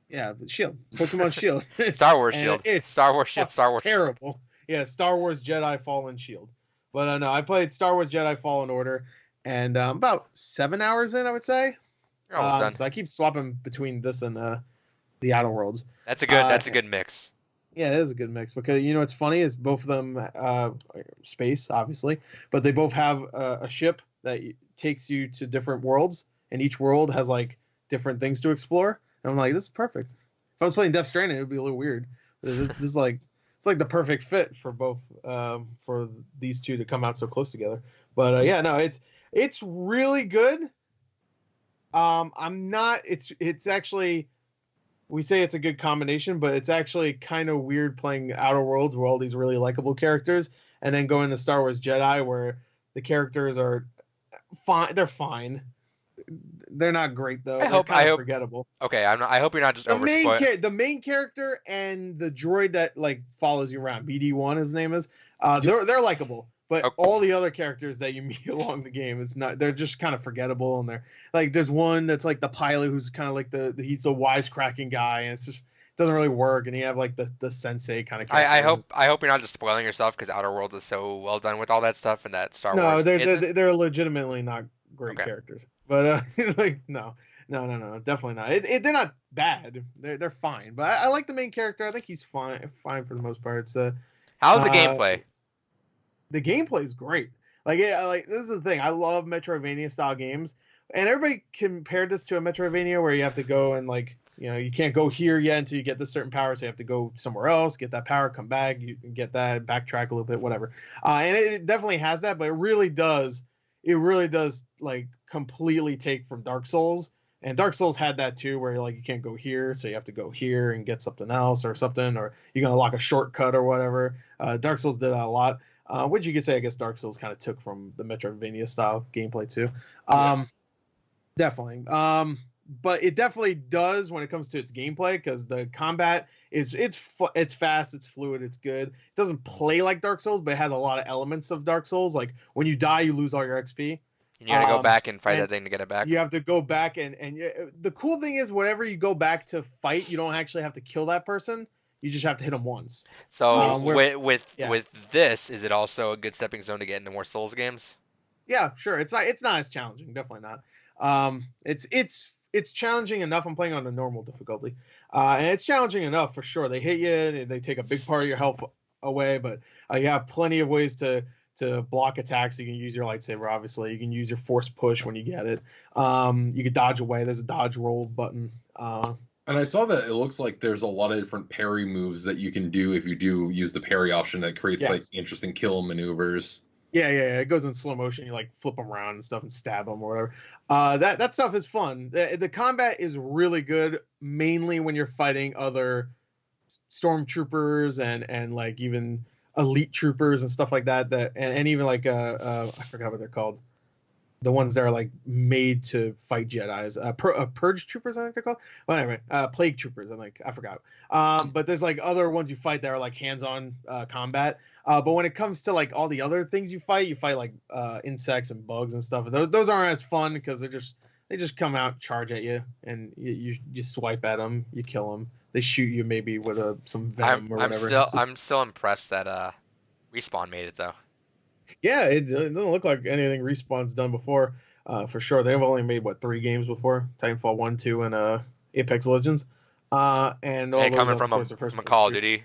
Yeah, Shield. Pokemon Shield. Star Wars Shield. It's Star Wars Shield. Star Wars. Terrible. Yeah, Star Wars Jedi Fallen Shield. But no, I played Star Wars Jedi Fallen Order, and about 7 hours in, I would say. You're almost done. So I keep swapping between this and the Outer Worlds. That's a good mix. Yeah, it is a good mix because you know what's funny is both of them space obviously, but they both have a ship that takes you to different worlds, and each world has like different things to explore. And I'm like, this is perfect. If I was playing Death Stranding, it would be a little weird. This is like it's like the perfect fit for both for these two to come out so close together. But yeah, no, it's really good. I'm not. It's actually. We say it's a good combination, but it's actually kind of weird playing Outer Worlds with all these really likable characters, and then going to Star Wars Jedi where the characters are fine. They're fine. They're not great though. I hope forgettable. Okay, I hope you're not just the main character and the droid that like follows you around. BD1, his name is. They're likable. But all the other characters that you meet along the game, it's not. They're just kind of forgettable, and they're like there's one that's like the pilot who's kind of like he's the wisecracking guy, and it's just doesn't really work. And you have like the sensei kind of. I hope you're not just spoiling yourself because Outer Worlds is so well done with all that stuff and that Star Wars. No, they're legitimately not great characters, but like no, definitely not. They're not bad. They're fine, but I like the main character. I think he's fine for the most part. It's how's the gameplay? The gameplay is great. Like this is the thing. I love Metroidvania style games, and everybody compared this to a Metroidvania where you have to go and like you can't go here yet until you get this certain power, so you have to go somewhere else, get that power, come back, you can get that, backtrack a little bit, whatever. And it definitely has that, but it really does like completely take from Dark Souls. And Dark Souls had that too, where like you can't go here, so you have to go here and get something else or something, or you're gonna lock a shortcut or whatever. Dark Souls did that a lot. Which you could say, I guess Dark Souls kind of took from the Metroidvania style gameplay too. Definitely. But it definitely does when it comes to its gameplay, because the combat is it's fast, it's fluid, it's good. It doesn't play like Dark Souls, but it has a lot of elements of Dark Souls. Like when you die, you lose all your XP. And you gotta go back and fight that thing to get it back. You have to go back and the cool thing is, whenever you go back to fight, you don't actually have to kill that person. You just have to hit them once. So with this, is it also a good stepping stone to get into more Souls games? Yeah, sure. It's not as challenging. Definitely not. It's challenging enough. I'm playing on the normal difficulty, and it's challenging enough for sure. They hit you and they take a big part of your health away, but you have plenty of ways to block attacks. You can use your lightsaber, obviously. You can use your force push when you get it. You can dodge away. There's a dodge roll button. And I saw that it looks like there's a lot of different parry moves that you can do if you do use the parry option that creates like interesting kill maneuvers. Yeah. It goes in slow motion. You like flip them around and stuff and stab them or whatever. That stuff is fun. The combat is really good, mainly when you're fighting other stormtroopers and like even elite troopers and stuff like that. And even like I forgot what they're called. The ones that are like made to fight Jedis, purge troopers, I think they're called. Well, anyway, plague troopers, I forgot. But there's like other ones you fight that are like hands-on combat. But when it comes to like all the other things you fight like insects and bugs and stuff. Those aren't as fun because they just come out, charge at you, and you swipe at them, you kill them. They shoot you maybe with some venom or whatever. I'm still impressed that Respawn made it though. Yeah, it doesn't look like anything Respawn's done before, for sure. They've only made 3 games before: Titanfall 1, 2, and Apex Legends. And all those, coming from a Call of Duty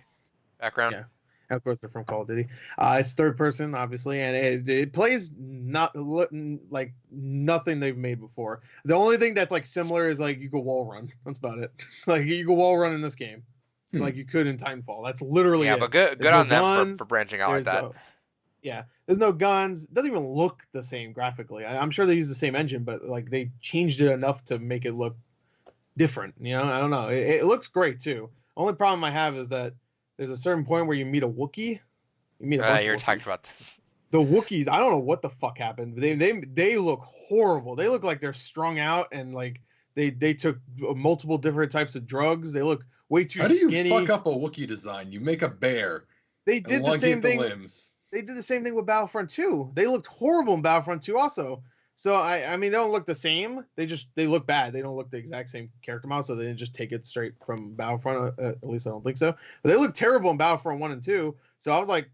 background. Yeah, and of course they're from Call of Duty. It's third person, obviously, and it plays not like nothing they've made before. The only thing that's like similar is like you go wall run. That's about it. Like you go wall run in this game, like you could in Titanfall. That's literally it. But good on them for branching out like that. Yeah, there's no guns. It doesn't even look the same graphically. I'm sure they use the same engine, but like they changed it enough to make it look different. I don't know. It looks great too. Only problem I have is that there's a certain point where you meet a Wookiee. You meet a bunch of Wookiees. Talking about this. The Wookiees. I don't know what the fuck happened. They look horrible. They look like they're strung out and like they took multiple different types of drugs. They look way too skinny. How do you fuck up a Wookiee design? You make a bear. They did the same thing. They did the same thing with Battlefront 2. They looked horrible in Battlefront 2 also. So I mean, they don't look the same. They look bad. They don't look the exact same character model. So they didn't just take it straight from Battlefront. At least I don't think so. But they look terrible in Battlefront 1 and 2. So I was like,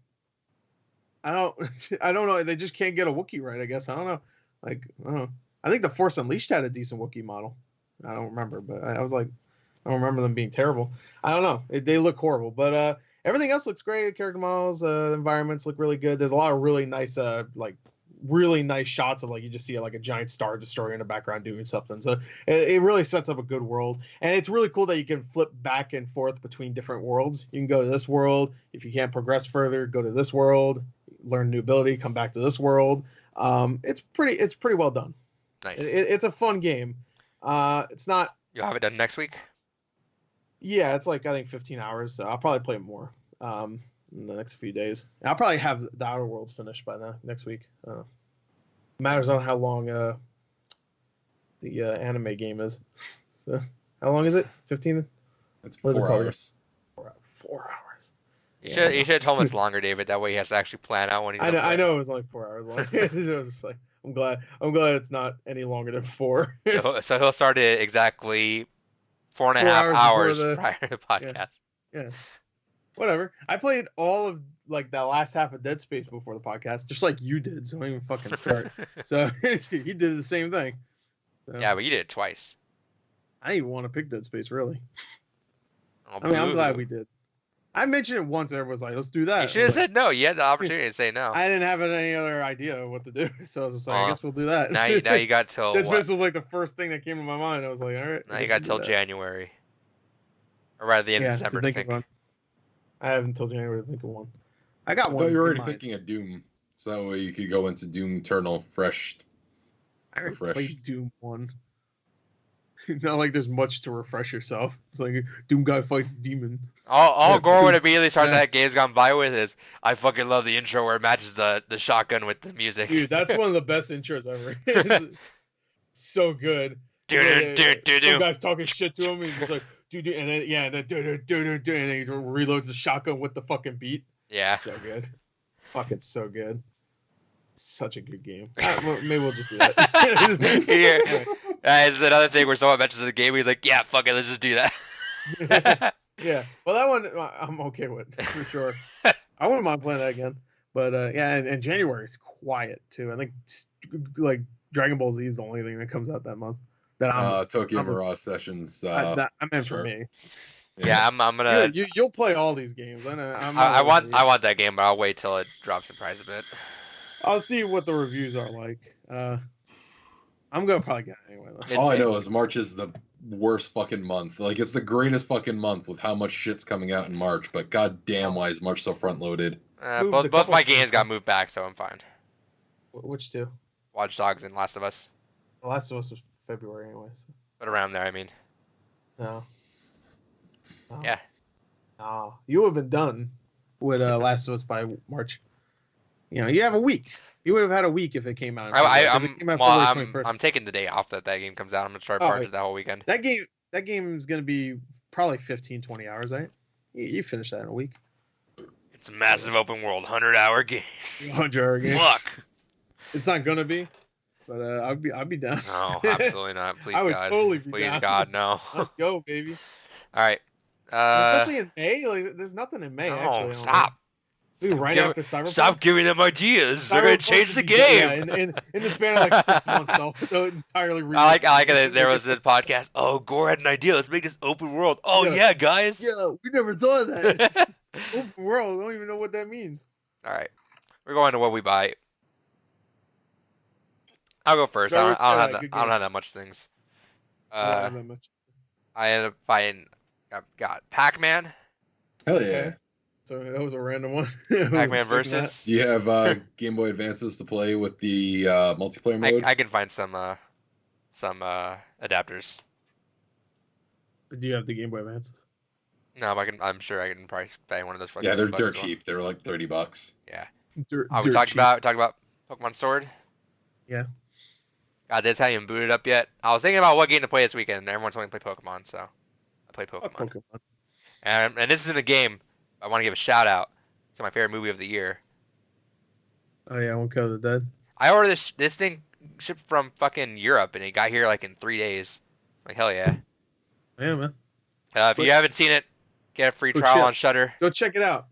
I don't know. They just can't get a Wookiee right. I guess I don't know. Like I don't know. I think the Force Unleashed had a decent Wookiee model. I don't remember, but I was like, I don't remember them being terrible. I don't know. They look horrible, but everything else looks great. Character models, environments look really good. There's a lot of really nice, really nice shots of like you just see like a giant star destroyer in the background doing something. So it really sets up a good world, and it's really cool that you can flip back and forth between different worlds. You can go to this world if you can't progress further. Go to this world, learn a new ability, come back to this world. It's pretty well done. Nice. It's a fun game. It's not. You'll have it done next week. Yeah, it's like I think 15 hours, so I'll probably play more in the next few days. And I'll probably have the Outer Worlds finished by next week. Matters on how long the anime game is. So how long is it? 15? It's 4 hours. 4 hours. You should have told him it's longer, David. That way he has to actually plan out when he's. I know it was only 4 hours long. It was just like I'm glad it's not any longer than 4. So he'll start it exactly 4.5 hours prior to the podcast. Yeah. Whatever. I played all of like that last half of Dead Space before the podcast, just like you did. So I didn't even fucking start. So he did the same thing. So, yeah, but you did it twice. I didn't even want to pick Dead Space really. Oh, I mean, I'm glad we did. I mentioned it once, and everyone was like, "Let's do that." You should have said no. You had the opportunity to say no. I didn't have any other idea what to do, so I was just like, "I guess we'll do that." Now you got till. Dead Space was like the first thing that came to my mind. I was like, "All right." Now you got till January, or rather the end of December to think. I have until January to think of one. I got one. I thought you were already thinking of Doom, so that way you could go into Doom Eternal fresh. I already played Doom 1. Not like there's much to refresh yourself. It's like Doom guy fights demon. All Gore would immediately start that game's gone by with is, I fucking love the intro where it matches the shotgun with the music. Dude, that's one of the best intros ever. So good. Some guy's talking shit to him, and he's like, dude, and then and then and then he reloads the shotgun with the fucking beat. Yeah. So good. Fucking so good. Such a good game. Well, maybe we'll just do that. It's another thing where someone mentions the game, he's like, yeah, fuck it, let's just do that. Yeah. Well, that one I'm okay with for sure. I wouldn't mind playing that again. But and January is quiet too. I think like Dragon Ball Z is the only thing that comes out that month. That Tokyo Mirage Sessions. I meant for me. Yeah, I'm gonna. You'll play all these games. I know. I want that game, but I'll wait till it drops in price a bit. I'll see what the reviews are like. I'm gonna probably get it anyway. All I know is March is the worst fucking month. Like, it's the greatest fucking month with how much shit's coming out in March. But goddamn, why is March so front loaded? Both my games got moved back, so I'm fine. Which two? Watch Dogs and Last of Us. The Last of Us was February anyway. So. But around there, I mean. No. Yeah. No, you would have been done with Last of Us by March. You know, you have a week. You would have had a week if it came out. I'm taking the day off that game comes out. I'm gonna start March that whole weekend. That game is gonna be probably 15, 20 hours, right? You finish that in a week. It's a massive open world, 100-hour game. 100-hour game. Fuck. It's not gonna be, but I'd be down. No, absolutely not. Please, I would God. totally be Please, down. God, no. Let's go, baby. All right. Especially in May, like there's nothing in May. Actually, stop. After Cyberpunk. Stop giving them ideas. They're gonna change the game. Yeah, in the span of like 6 months, they'll entirely. I like it. There was a podcast. Oh, Gore had an idea. Let's make this open world. Oh yeah, guys. Yeah, we never thought of that. Open world. I don't even know what that means. All right, we're going to what we buy. I'll go first. I don't have that much things. I ended up buying. I got Pac-Man. Hell yeah. So that was a random one. Pac-Man Versus. Do you have Game Boy Advances to play with the multiplayer mode? I can find some adapters. Do you have the Game Boy Advances? No, but I'm sure I can probably find one of those. Yeah, they're dirt cheap. They were like $30. Yeah. We talking about Pokemon Sword. Yeah. God, this haven't even booted up yet. I was thinking about what game to play this weekend. Everyone's wanting to play Pokemon, so I play Pokemon. And this isn't a game. I want to give a shout out to my favorite movie of the year. Oh yeah, One Cut of the Dead. I ordered this thing shipped from fucking Europe, and it got here like in 3 days. Like hell yeah. Yeah, man. If you haven't seen it, get a free trial on Shudder. Go check it out.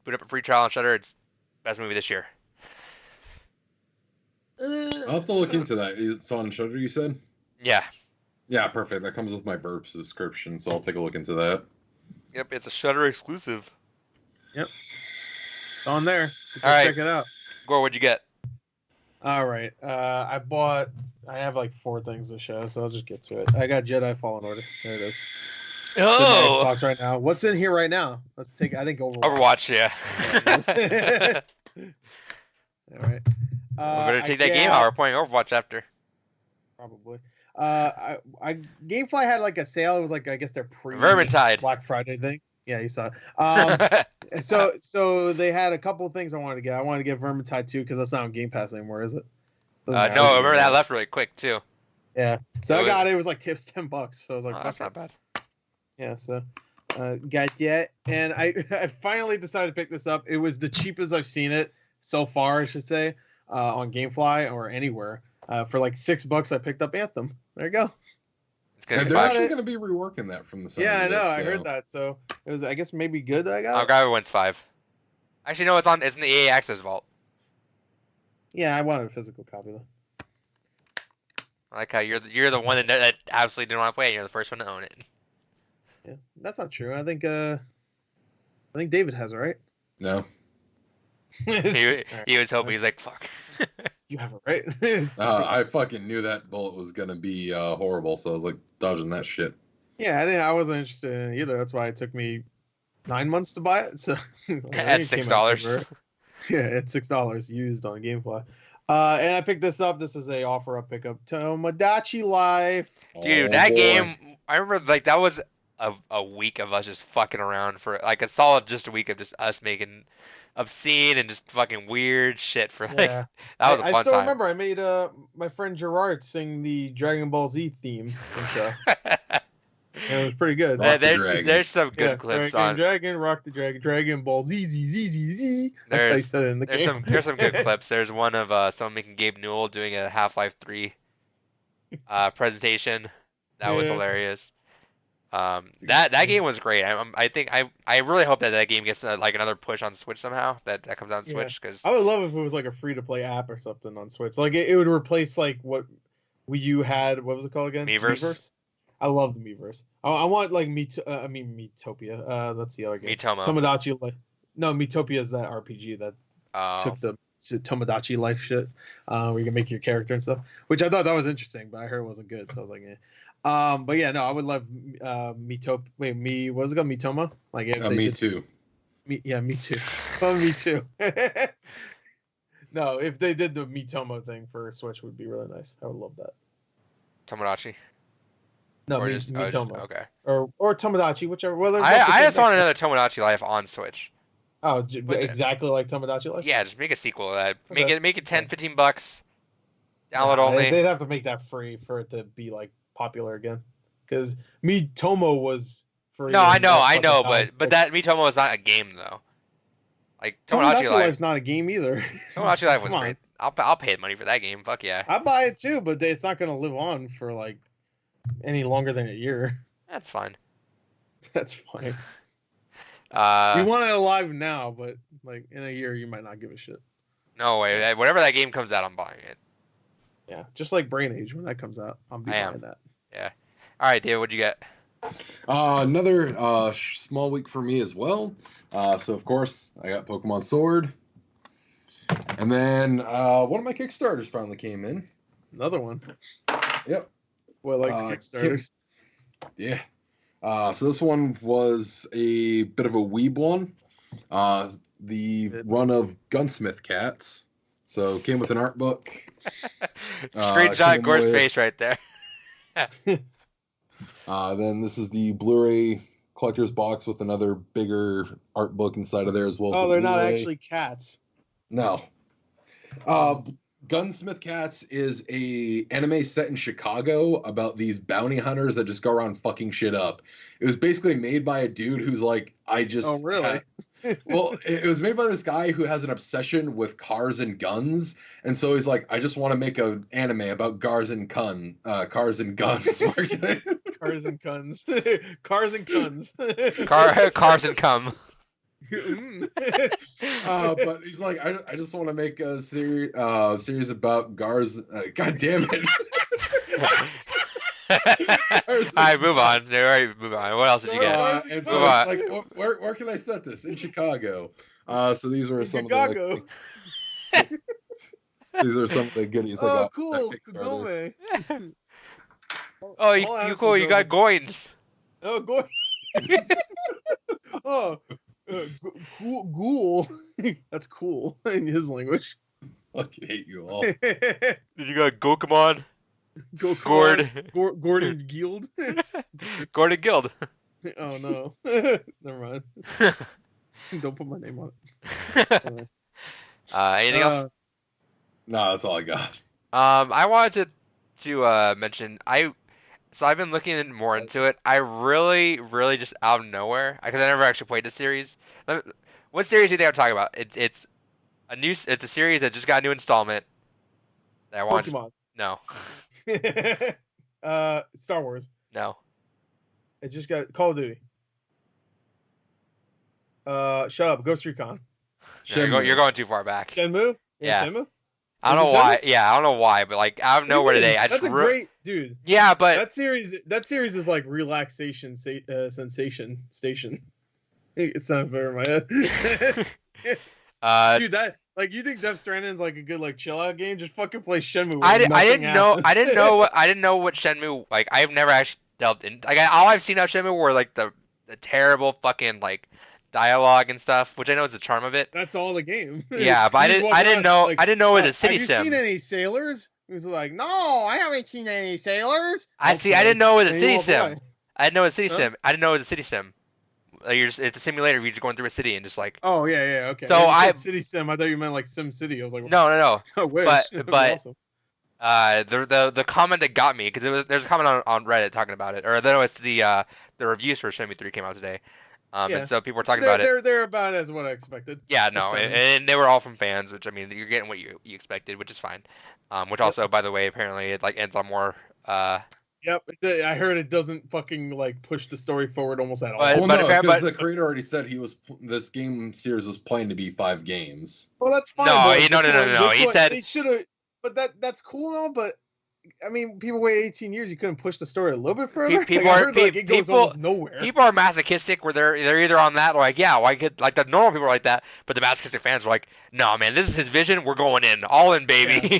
Boot up a free trial on Shudder. It's the best movie this year. I'll have to look into that. It's on Shudder, you said? Yeah. Yeah, perfect. That comes with my Verb subscription, so I'll take a look into that. Yep, it's a Shudder exclusive. Yep. It's on there. All right. Check it out. Gore, what'd you get? All right. I have like 4 things to show, so I'll just get to it. I got Jedi Fallen Order. There it is. Oh! Xbox right now. What's in here right now? Let's take. I think Overwatch, yeah. All right. We better take that game out. We're playing Overwatch after. Probably. GameFly had like a sale. It was like, I guess their Vermintide Black Friday thing. Yeah, you saw it. So they had a couple of things I wanted to get. I wanted to get Vermintide 2 because that's not on Game Pass anymore, is it? No, I remember that left really quick too. Yeah. So I got it. It was like tips $10. So I was like, that's not bad. Yeah. So got that, and I finally decided to pick this up. It was the cheapest I've seen it so far, I should say, on GameFly or anywhere. For like $6, I picked up Anthem. There you go. They're actually going to be reworking that from the side. Yeah, I know. I heard that. So it was, I guess, maybe good that I got. I'll grab it when it's $5. Actually, no, it's in the EA Access Vault. Yeah, I wanted a physical copy though. I like how you're the one that absolutely didn't want to play it. You're the first one to own it. Yeah, that's not true. I think David has it, right? No. he was hoping. He's like, fuck. You have it, right? I fucking knew that bullet was gonna be horrible, so I was like dodging that shit. Yeah, I wasn't interested in it either. That's why it took me 9 months to buy it. So at $6. Yeah, at $6 used on GameFly. And I picked this up. This is a offer-up pickup. Tomodachi Life. Dude, that game. I remember like that was a week of us just fucking around for like a solid just a week of just us making obscene and just fucking weird shit for like Yeah. that was a fun I still time. remember I made my friend Gerard sing the Dragon Ball Z theme intro. And it was pretty good. There's some good clips on Dragon, Rock the Dragon, Dragon Ball Z Z Z Z Z. That's how he said it in the game. There's some good clips. There's one of someone making Gabe Newell doing a Half-Life 3 presentation. That was hilarious. That game was great. I really hope that game gets like another push on Switch somehow. That comes out on Switch because I would love if it was like a free to play app or something on Switch. Like it would replace like what Wii U had. What was it called again? Miiverse. I love the Miiverse. I want like Miitopia. That's the other game. Miitomo. Tomodachi. No, Miitopia is that RPG that took the Tomodachi life shit, where you can make your character and stuff. Which I thought that was interesting, but I heard it wasn't good, so I was like, eh. But yeah, no, I would love Miitopia. Wait, what was it called? Miitomo? Like me too. Me too. Oh, me too. No, if they did the Miitomo thing for Switch, would be really nice. I would love that. Tomodachi. No, Miitomo. Okay. Or Tomodachi, whichever. I just want another Tomodachi Life on Switch. Oh, exactly like Tomodachi Life? Yeah, just make a sequel of that. Okay. Make it $10-15. Download only. They'd have to make that free for it to be like popular again. Because Miitomo was free. No, I know, but that Miitomo is not a game though. Like Tomodachi Life's not a game either. Tomodachi Life was great. I'll pay money for that game. Fuck yeah. I buy it too, but it's not gonna live on for like any longer than a year. That's fine. That's fine. We want it alive now, but like in a year, you might not give a shit. No way. Whenever that game comes out, I'm buying it. Yeah, just like Brain Age when that comes out, I'll be buying that. Yeah. All right, David, what'd you get? Another small week for me as well. So of course I got Pokemon Sword, and then one of my Kickstarters finally came in. Another one. Yep. What likes Kickstarters? Yeah. So this one was a bit of a weeb one. The run of Gunsmith Cats. So came with an art book. Screenshot Gore's face right there. Then this is the Blu-ray collector's box with another bigger art book inside of there as well. Oh, they're not actually cats. No. Gunsmith Cats is a anime set in Chicago about these bounty hunters that just go around fucking shit up. It was basically made by a dude who's like, Oh, really? Well, it was made by this guy who has an obsession with cars and guns, and so he's like, I just want to make an anime about cars and guns. Cars and guns. Cars and guns. Cars and guns. Cars and cum. But he's like, I just want to make a series about cars. God damn it! All right, move on. All right, move on. What else did you get? And so like, where can I set this? In Chicago. So these were some Chicago. of the. These are some of the goodies. Oh, cool. Kagome. Oh, you cool. You got coins. Oh, coins. Oh. Ghoul. That's cool in his language. I fucking hate you all. Did you got Gokumon? Gordon Guild. Gordon Guild. Oh no. Never mind. Don't put my name on it. Anything else? No, that's all I got. I wanted to mention So I've been looking more into it. I really just out of nowhere, because I never actually played the series. What series do you think I'm talking about? It's a series that just got a new installment. That I want. Pokemon. No. Star Wars. No. It just got Call of Duty. Shut up. Ghost Recon. No, you're going too far back. Shenmue. Yeah. Shenmue? I don't know why. Yeah, I don't know why, but like out of nowhere today, that's a great dude. Yeah, but that series is like relaxation sensation station. It's not very in my head. Dude, that like you think Death Stranding's like a good like chill out game? Just fucking play Shenmue. I didn't know what Shenmue like. I've never actually delved in. Like all I've seen of Shenmue were like the terrible fucking like dialogue and stuff, which I know is the charm of it. That's all the game. Yeah, but I didn't know it was a city sim. Have you seen any sailors? He was like, no, I haven't seen any sailors. I didn't know it was a city sim. I didn't know it was a city sim. I didn't know it was a city sim. it's a simulator. You're just going through a city and just like. Oh yeah, okay. So City Sim. I thought you meant like Sim City. I was like, no. I wish. But awesome. The comment that got me because there's a comment on Reddit talking about it, or no, it's the reviews for Shenmue 3 came out today. And so people were talking about it. They're about as what I expected. Yeah, no, and they were all from fans, which I mean, you're getting what you expected, which is fine. Which also, by the way, apparently it like ends on more. Yep, I heard it doesn't fucking like push the story forward almost at all. Well, no, because the creator already said this game series was planned to be 5 games. Well, that's fine. No. He said they should have, but that's cool and all. But I mean, people wait 18 years. You couldn't push the story a little bit further. It goes almost nowhere. People are masochistic where they're either on that or like, yeah, why could like the normal people are like that, but the masochistic fans are like, no, man, this is his vision. We're going in, all in, baby. Yeah.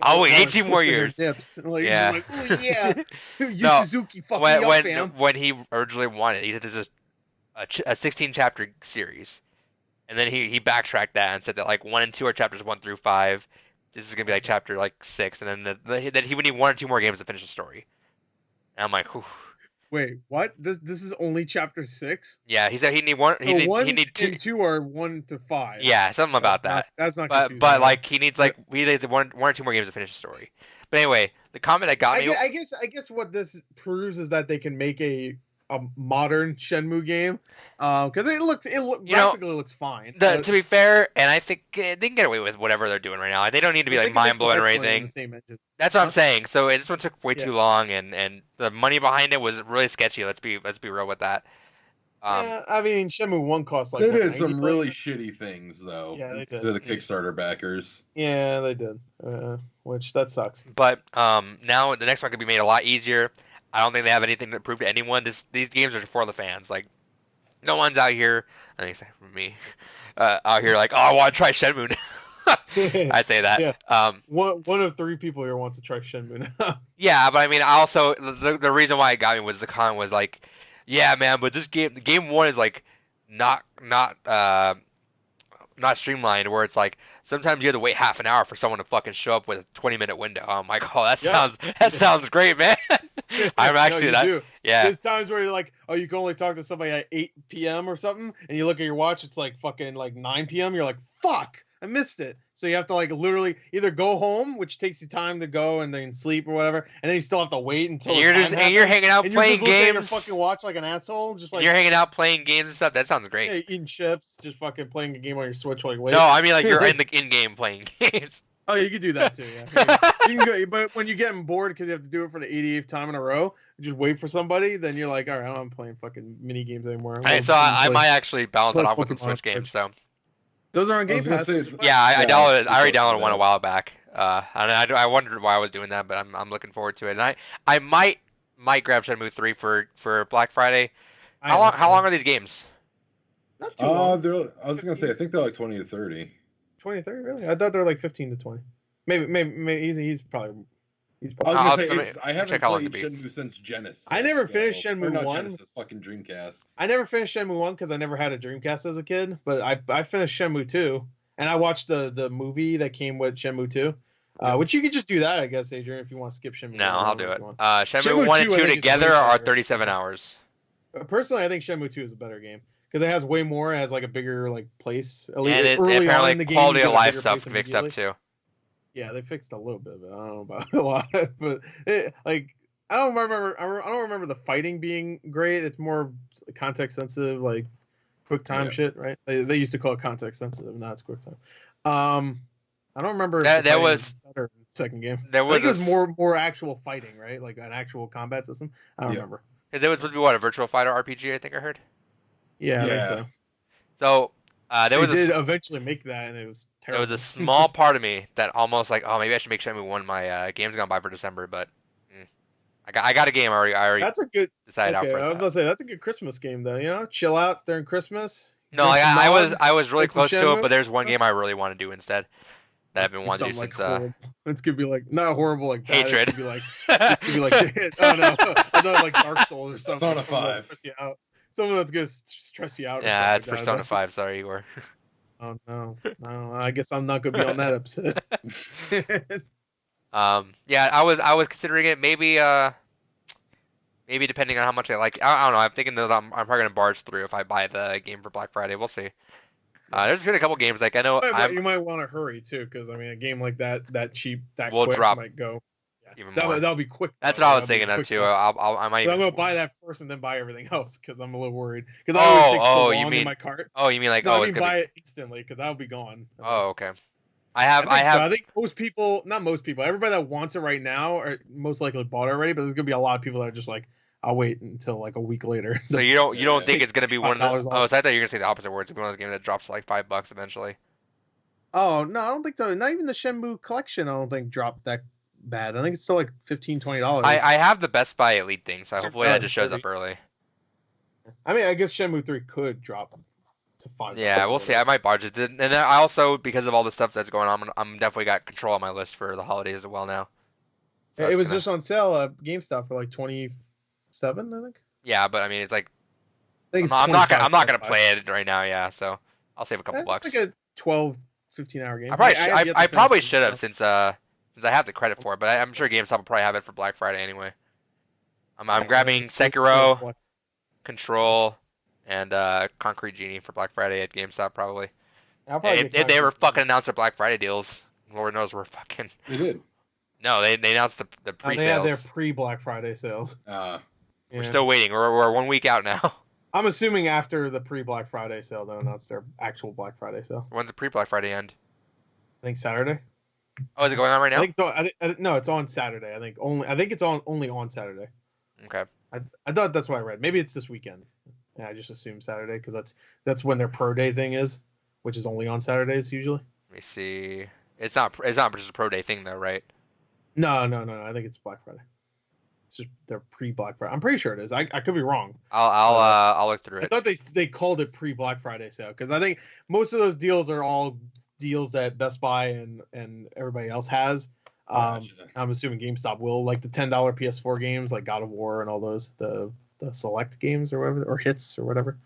I'll wait 18 more years. Like, yeah. Like, oh, yeah. No, Suzuki fucking up, fam. When he originally wanted, he said this is a 16 chapter series, and then he backtracked that and said that like 1 and 2 are chapters 1 through 5. This is gonna be like chapter like 6, and then that he would need 1 or 2 more games to finish the story. And I'm like, whew. Wait, what? This is only chapter 6? Yeah, he said he need 1. He need 2. And 2 are 1 to 5. Yeah, something about that. That's not. But like he needs like one or 2 more games to finish the story. But anyway, the comment that got me. I guess what this proves is that they can make a modern Shenmue game, because graphically looks fine. To be fair, and I think they can get away with whatever they're doing right now. They don't need to be like mind blowing or anything. That's what I'm saying. So this one took way too long, and the money behind it was really sketchy. Let's be real with that. I mean, Shenmue 1 cost like. They did some really shitty things though. Yeah, they did. To the Kickstarter backers. Yeah, they did. Which that sucks. But now the next one could be made a lot easier. I don't think they have anything to prove to anyone. These games are for the fans. Like, no one's out here. I think except for me, out here like, oh, I want to try Shenmue. I say that. Yeah. One of 3 people here wants to try Shenmue now. Yeah, but I mean, also the reason why it got me was the comment was like, yeah, man, but this game 1 is like not streamlined, where it's like sometimes you have to wait half an hour for someone to fucking show up with a 20-minute window. I'm like, oh, that sounds great, man. I'm actually do. Yeah. There's times where you're like, oh, you can only talk to somebody at 8 p.m. or something, and you look at your watch, it's like fucking like 9 p.m. You're like, fuck, I missed it. So you have to like literally either go home, which takes you time to go and then sleep or whatever, and then you still have to wait until you're hanging out and playing games. At your fucking watch like an asshole, just like you're hanging out playing games and stuff. That sounds great. Yeah, eating chips, just fucking playing a game on your Switch like wait. No, I mean like you're in game playing games. Oh, you could do that too. Yeah, you can go, but when you get bored because you have to do it for the 88th time in a row, just wait for somebody. Then you're like, all right, I'm playing fucking mini games anymore. Alright, so I might actually balance it off with some Switch games. So those are on Game Pass. Yeah, I downloaded. I already downloaded one a while back. I wondered why I was doing that, but I'm looking forward to it. And I might grab Shenmue 3 for Black Friday. How long are these games? Not too long. I was gonna say I think they're like 20 to 30. 20 to 30, really? I thought they were like 15 to 20. Maybe he's probably. I haven't played Shenmue since Genesis. I never finished Shenmue 1. Genesis, fucking Dreamcast. I never finished Shenmue 1 because I never had a Dreamcast as a kid. But I finished Shenmue 2, and I watched the movie that came with Shenmue 2. Which you could just do that, I guess, Adrian, if you want to skip Shenmue. No, I'll do it. Shenmue 1 and 2 together are 37 hours. Personally, I think Shenmue 2 is a better game. Because it has way more. It has like a bigger like place. At least and apparently quality of life stuff fixed up too. Yeah, they fixed a little bit of it. I don't know about a lot, but I don't remember the fighting being great. It's more context sensitive, like quick time shit, right? They used to call it context sensitive. Now it's quick time. I don't remember. That was better in the second game. There was, I think it was more actual fighting, right? Like an actual combat system. I don't remember. Because it was supposed to be a virtual fighter RPG. I think I heard. Yeah, I think so. So they did eventually make that, and it was terrible. There was a small part of me that almost like, oh, maybe I should make Shenmue 1 my game's gone by for December, but I got a game already. That's a good. Decided out for I was about to say that's a good Christmas game, though. You know, chill out during Christmas. No, I was really close to it, but there's one game I really want to do instead that I've been wanting to do since. It's gonna be like not horrible like bad. Hatred. It could be like oh no, I thought like Dark Souls or something. Persona 5. Something that's gonna stress you out. Yeah, it's Persona 5. Sorry, Igor. Oh no, I guess I'm not gonna be on that episode. Yeah, I was considering it. Maybe Maybe depending on how much I like. I don't know. I'm thinking that I'm probably gonna barge through if I buy the game for Black Friday. We'll see. There's been a couple games like I know you might want to hurry too, because I mean a game like that cheap, that will quick drop might go. even more. That'll be quick. That's what I was thinking of too. I might. I'm gonna buy that first and then buy everything else because I'm a little worried. Because you mean in my cart? Oh, you mean like I mean buy it instantly because that'll be gone. Oh, okay. I think most people, not most people, everybody that wants it right now are most likely bought it already. But there's gonna be a lot of people that are just like, I'll wait until like a week later. So you don't think it's gonna be one of those? Oh, so I thought you were gonna say the opposite words. It's one of those games that drops like $5 eventually. Oh no, I don't think so. Not even the Shenmue collection. I don't think dropped that bad. I think it's still like $15-$20. I have the Best Buy Elite thing, so hopefully that just shows up early. I mean, I guess Shenmue 3 could drop to $5. Yeah, we'll see. I might barge it. And then I also, because of all the stuff that's going on, I'm definitely got control on my list for the holidays as well now. So it was just on sale at GameStop for like $27, I think. Yeah, but I mean, it's like I'm not gonna play it right now. Yeah, so I'll save a couple bucks. Like a 12-15 hour game. I probably should have since I have the credit for it, but I'm sure GameStop will probably have it for Black Friday anyway. I'm grabbing Sekiro, Control, and Concrete Genie for Black Friday at GameStop probably. If they ever fucking announced their Black Friday deals, Lord knows we're fucking. They did. No, they announced the pre-sales. They had their pre-Black Friday sales. We're still waiting. We're 1 week out now. I'm assuming after the pre-Black Friday sale, they'll announce their actual Black Friday sale. When's the pre-Black Friday end? I think Saturday. Oh, is it going on right now? I think so. No, it's on Saturday. I think it's only on Saturday. Okay. I thought that's what I read. Maybe it's this weekend. Yeah, I just assumed Saturday because that's when their Pro Day thing is, which is only on Saturdays usually. Let me see. It's not just a Pro Day thing though, right? No. I think it's Black Friday. It's just their pre-Black Friday. I'm pretty sure it is. I could be wrong. I'll look through it. I thought they called it pre-Black Friday sale because I think most of those deals are all deals that Best Buy and everybody else has. I'm assuming GameStop will, like the $10 PS4 games like God of War and all those, the select games or whatever, or hits or whatever,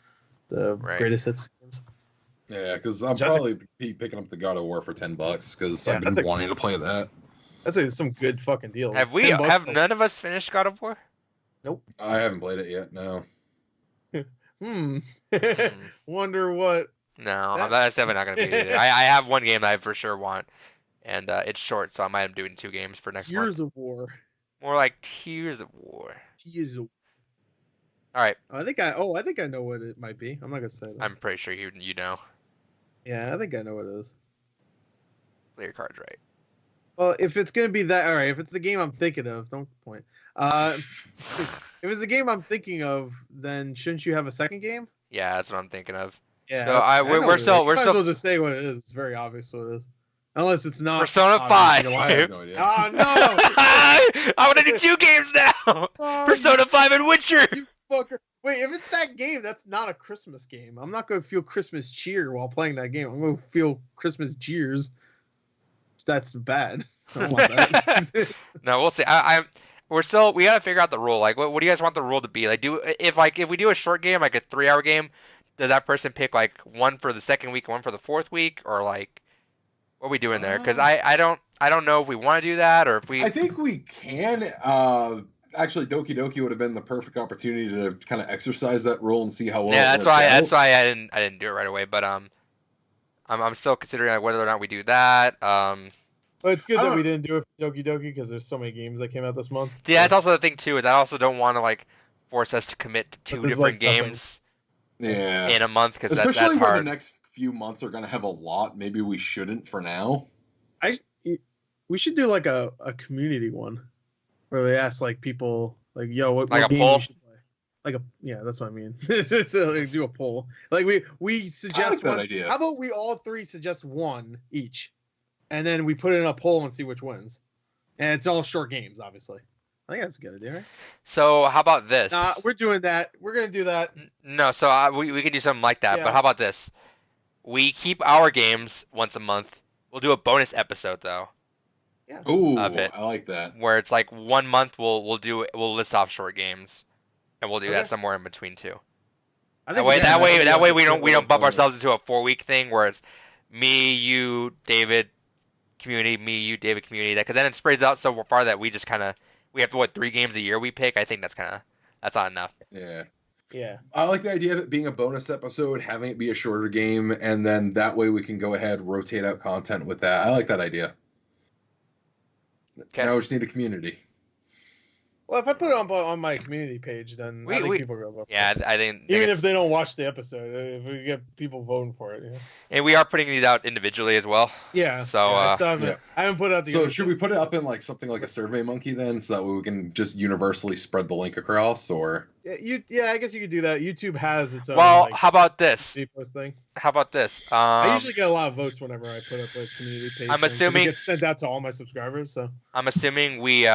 the greatest hits games. Yeah, because I'll probably be picking up the God of War for $10 because I've been wanting to play that. That's some good fucking deals. Have none of us finished God of War? Nope. I haven't played it yet. No. Wonder what. No, that's definitely not gonna be it. I have one game that I for sure want, and it's short, so I might be doing 2 games for next month. Tears of War. More like Tears of War. Tears of War. All right. I think I know what it might be. I'm not gonna say that. I'm pretty sure you know. Yeah, I think I know what it is. Play your cards right. Well, if it's gonna be that, all right. If it's the game I'm thinking of, don't point. If it's the game I'm thinking of, then shouldn't you have a second game? Yeah, that's what I'm thinking of. Yeah. So we're still. Might as well just say what it is. It's very obvious what it is. Unless it's not. Persona 5. I have no idea. Oh no! I want to do 2 games now. Persona 5 and Witcher. You fucker. Wait, if it's that game, that's not a Christmas game. I'm not gonna feel Christmas cheer while playing that game. I'm gonna feel Christmas jeers. That's bad. I don't want that. No, we'll see. We gotta figure out the rule. Like, what do you guys want the rule to be? Like, if we do a short game, like a 3-hour game, does that person pick like one for the second week, one for the 4th week, or like what are we doing there? Because I don't know if we want to do that or if we. I think we can. Actually, Doki Doki would have been the perfect opportunity to kind of exercise that rule and see how well. Yeah, that's why I didn't do it right away. But I'm still considering like, whether or not we do that. Well, it's good that we didn't do it for Doki Doki because there's so many games that came out this month. Yeah, that's also the thing too. Is I also don't want to like force us to commit to 2 different games. Yeah. In a month because that's hard. Especially when the next few months are going to have a lot. Maybe we shouldn't for now. We should do like a community one where we ask like people like, yo, what like game a poll? you should play. Yeah, that's what I mean. So, like, do a poll. Like we suggest that one. idea. How about we all 3 suggest one each, and then we put it in a poll and see which wins. And it's all short games, obviously. I think that's a good idea, right? So how about this? We're doing that. We're gonna do that. No, so we can do something like that. Yeah. But how about this? We keep our games once a month. We'll do a bonus episode though. Yeah. Ooh, I like that. Where it's like 1 month we'll list off short games, and we'll do that somewhere in between too. That way we don't bump ourselves into a 4-week thing where it's me, you, David, community, me, you, David, community. Because then it spreads out so far that we just kind of. We have to 3 games a year we pick. I think that's kind That's not enough. Yeah. Yeah. I like the idea of it being a bonus episode, having it be a shorter game, and then that way we can go ahead, rotate out content with that. I like that idea. Okay. Now we just need a community. Well, if I put it on my community page, then I think people are gonna vote. Yeah, I think even if they don't watch the episode, if we get people voting for it. Yeah. And we are putting these out individually as well. Yeah. So I haven't put it out. So should we put it up in like something like a Survey Monkey then, so that way we can just universally spread the link across, or? Yeah, I guess you could do that. YouTube has its own. Well, how about this? Thing. How about this? I usually get a lot of votes whenever I put up a community page. I'm assuming it gets sent out to all my subscribers. So I'm assuming we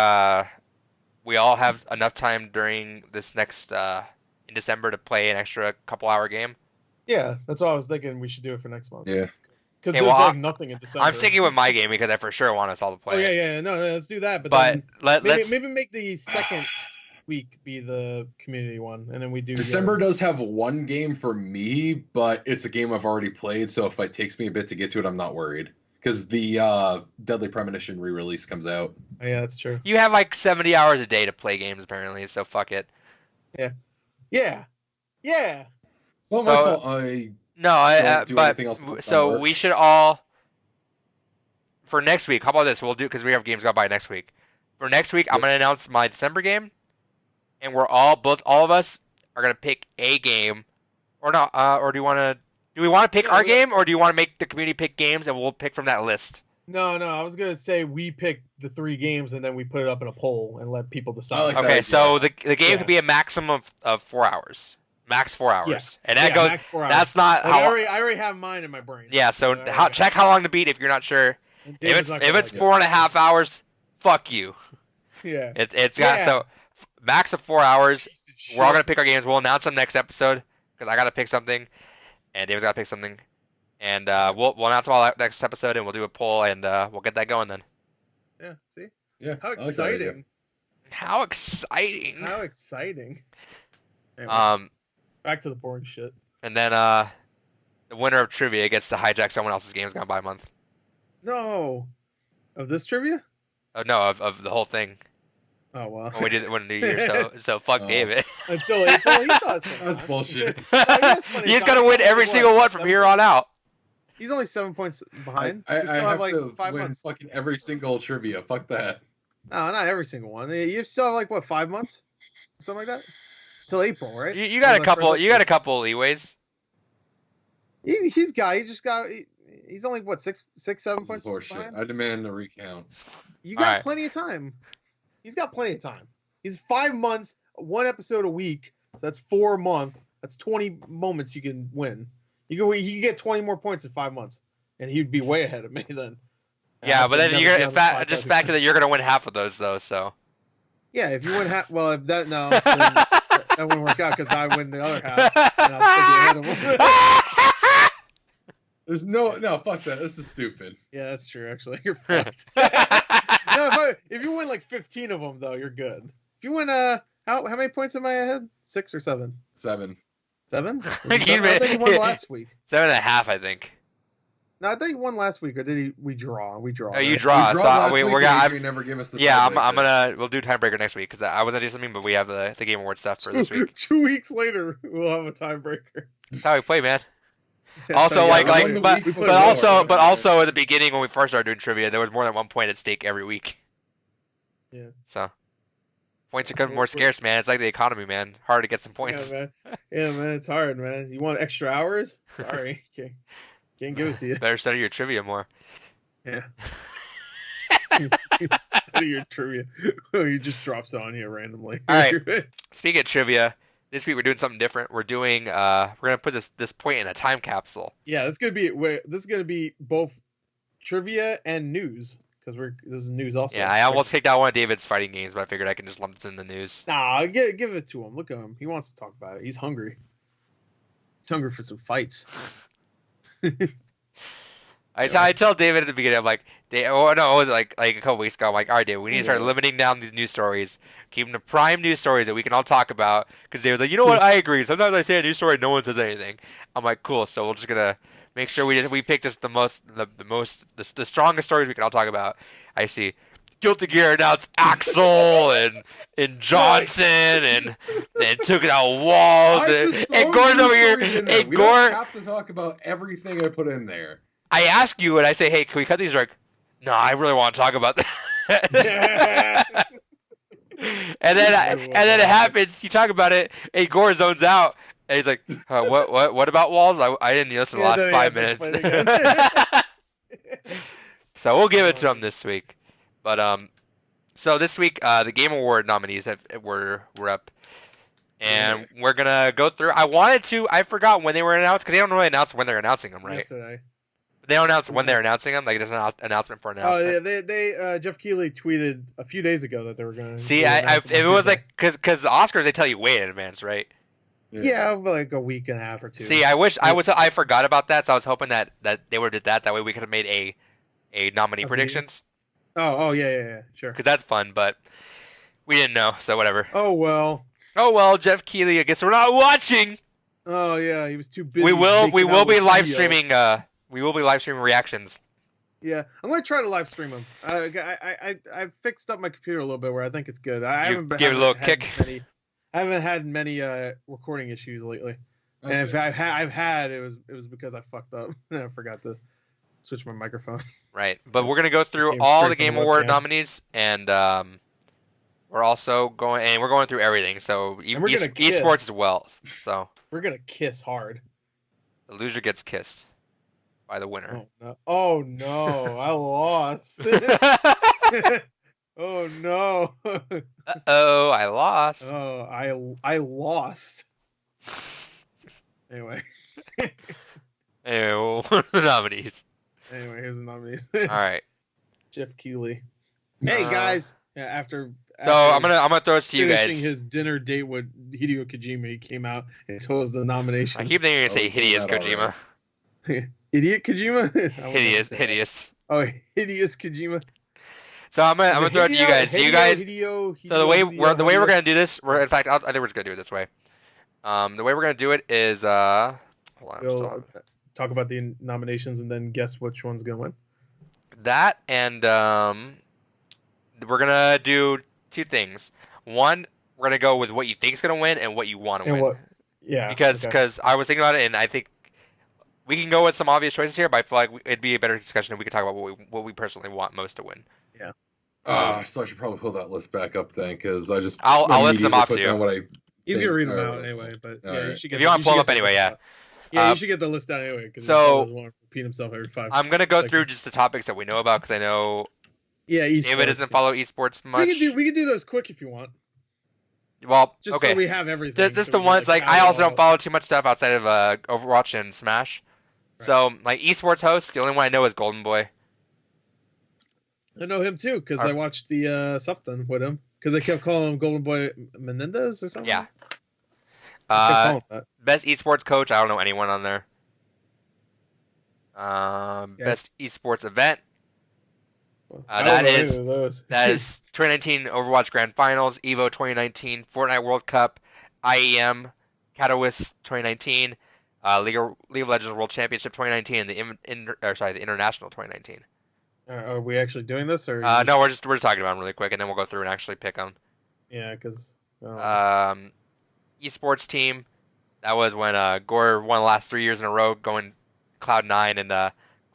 all have enough time during this next in December to play an extra couple-hour game. Yeah, that's what I was thinking. We should do it for next month. Yeah. Because there's nothing in December. I'm sticking with my game because I for sure want us all to play. Oh yeah. No, let's do that. But then maybe make the second week be the community one, and then we do. December does have one game for me, but it's a game I've already played, so if it takes me a bit to get to it, I'm not worried. Because the Deadly Premonition re-release comes out. Oh, yeah, that's true. You have like 70 hours a day to play games apparently, so fuck it. Yeah. Well, my fault. I don't do anything else so we should all for next week. How about this? We'll do because we have games gone by next week. For next week, I'm gonna announce my December game, and all of us are gonna pick a game, or not? Or do we want to pick our game, or do you want to make the community pick games and we'll pick from that list? No. I was gonna say we pick the 3 games and then we put it up in a poll and let people decide. Okay, so the game could be a maximum of 4 hours. Max 4 hours. Yeah. And that goes. Max 4 hours. That's not like how. I already have mine in my brain. Yeah. So check how long to beat if you're not sure. If it's 4.5 hours, fuck you. Yeah. It's got so max of 4 hours. We're all gonna pick our games. We'll announce them next episode because I gotta pick something, and David's gotta pick something, and we'll announce them all next episode, and we'll do a poll, and we'll get that going then. Yeah. See. Yeah. How exciting! How exciting! How exciting! Anyway, back to the boring shit. And then the winner of trivia gets to hijack someone else's games gone by month. No. Of this trivia? Oh no, of the whole thing. Oh wow. When we did New Year, so fuck David. Until April, he thought that's bullshit. He's gonna win every single one from here on out. He's only 7 points behind. I still have like to 5 win months. fucking every single trivia. Fuck that. No, not every single one. You still have like what 5 months, something like that, till April, right? You got a couple. You got a couple leeways. He's only what 6, 7 points behind. I demand a recount. You got plenty of time. He's got plenty of time. He's 5 months, 1 episode a week. So that's 4 a month. That's 20 moments you can win. He can get 20 more points in 5 months, and he'd be way ahead of me then. Yeah, but then you're gonna just factor that you're gonna win half of those though. So. Yeah, if you win half, well, if that no, that wouldn't work out because I win the other half, and I'll still be ahead of him. There's no, fuck that. This is stupid. Yeah, that's true. Actually, you're fucked. If you win like 15 of them, though, you're good. If you win, how many points am I ahead? 6 or 7? 7. 7? I think he won last week. 7.5, I think. No, I think he won last week, or did we draw? We draw. Oh, you draw. So we're gonna. Never give us the we'll do tiebreaker next week because I was gonna do something, but we have the Game Award stuff for this week. 2 weeks later, we'll have a tiebreaker. That's how we play, man. Also, but also at the beginning when we first started doing trivia, there was more than 1 point at stake every week. Yeah. So points are becoming more scarce, man. It's like the economy, man. Hard to get some points. Yeah, man. It's hard, man. You want extra hours? Sorry, can't give it to you. Better study your trivia more. Yeah. Study your trivia. You just drops on you randomly. All right. Speaking of trivia. This week we're doing something different. We're doing we're gonna put this point in a time capsule. Yeah, this is gonna be both trivia and news because this is news also. Yeah, I almost picked out one of David's fighting games, but I figured I can just lump this in the news. Nah, give it to him. Look at him. He wants to talk about it. He's hungry. He's hungry for some fights. I tell David at the beginning, I'm like, like a couple weeks ago, I'm like, all right, David, we need to start limiting down these news stories, keep them to prime news stories that we can all talk about. Because David's like, you know what, I agree. Sometimes I say a news story, no one says anything. I'm like, cool. So we're just gonna make sure we pick just the strongest stories we can all talk about. I see. Guilty Gear announced Axel and Johnson and took it out walls and Gore's over here. And we Gore, don't have to talk about everything I put in there. I ask you and I say, hey, can we cut these? You're like, no, I really want to talk about that. and then it happens. You talk about it, and Gore zones out, and he's like, "What about walls? I didn't listen the last 5 minutes." So we'll give it to him this week. But so this week the Game Award nominees were up, and we're gonna go through. I forgot when they were announced because they don't really announce when they're announcing them, right? Yesterday. They don't announce when they're announcing them. Like there's an announcement for announcement. Oh yeah, they Jeff Keighley tweeted a few days ago that they were going to. See, if it was like because the Oscars they tell you way in advance, right? Yeah, like a week and a half or two. See, I forgot about that, so I was hoping that they would have did that. That way we could have made a nominee predictions. Oh yeah, sure. Because that's fun, but we didn't know, so whatever. Oh well, Jeff Keighley. I guess we're not watching. Oh yeah, he was too busy. We will be live streaming. We will be live streaming reactions. Yeah, I'm going to try to live stream them. I fixed up my computer a little bit where I think it's good. I haven't had many recording issues lately. Okay. And if I've had it was because I fucked up and I forgot to switch my microphone. Right, but we're gonna go through all the Game Award nominees, and we're going through everything. So esports as well. So we're gonna kiss hard. The loser gets kissed by the winner. Oh no, I lost. Oh no. Uh-oh, I lost. Oh, I lost. Anyway. Anyway, the nominees. Anyway, here's the nominees. All right. Jeff Keighley. Hey guys. Yeah, after I'm gonna throw this to you guys. Finishing his dinner date with Hideo Kojima, he came out and told us the nomination. I keep thinking you're gonna say hideous Kojima. Idiot Kojima? Hideous. Oh, hideous Kojima. So I'm gonna throw it to you guys. So the way we're gonna do this, I think we're just gonna do it this way. The way we're gonna do it is hold on. Talk about the nominations and then guess which one's gonna win. That and we're gonna do two things. One, we're gonna go with what you think is gonna win and what you want to win. Because I was thinking about it, and I think we can go with some obvious choices here, but I feel like it'd be a better discussion if we could talk about what we personally want most to win. Yeah. So I should probably pull that list back up then, because I'll list them off to you. He's gonna read them out anyway, but you should get. If you want to pull them up anyway, yeah. Yeah, you should get the list down anyway, because he doesn't want to repeat himself every 5 I'm gonna go through just the topics that we know about, because I know. Yeah, esports. David doesn't follow esports much. We can do those quick if you want. Well, just okay. So we have everything. Just the ones like I also don't follow too much stuff outside of Overwatch and Smash. Right. So like esports host, the only one I know is Golden Boy. I know him too because I watched the something with him because they kept calling him Golden Boy Menendez or something. Yeah. Best esports coach. I don't know anyone on there. Best esports event. That is 2019 Overwatch Grand Finals, EVO 2019, Fortnite World Cup, IEM, Katowice 2019, League of Legends World Championship 2019, and the International 2019. Are we actually doing this, or no? We're just talking about them really quick, and then we'll go through and actually pick them. Yeah, because esports team. That was when Gore won the last 3 years in a row, going Cloud9, and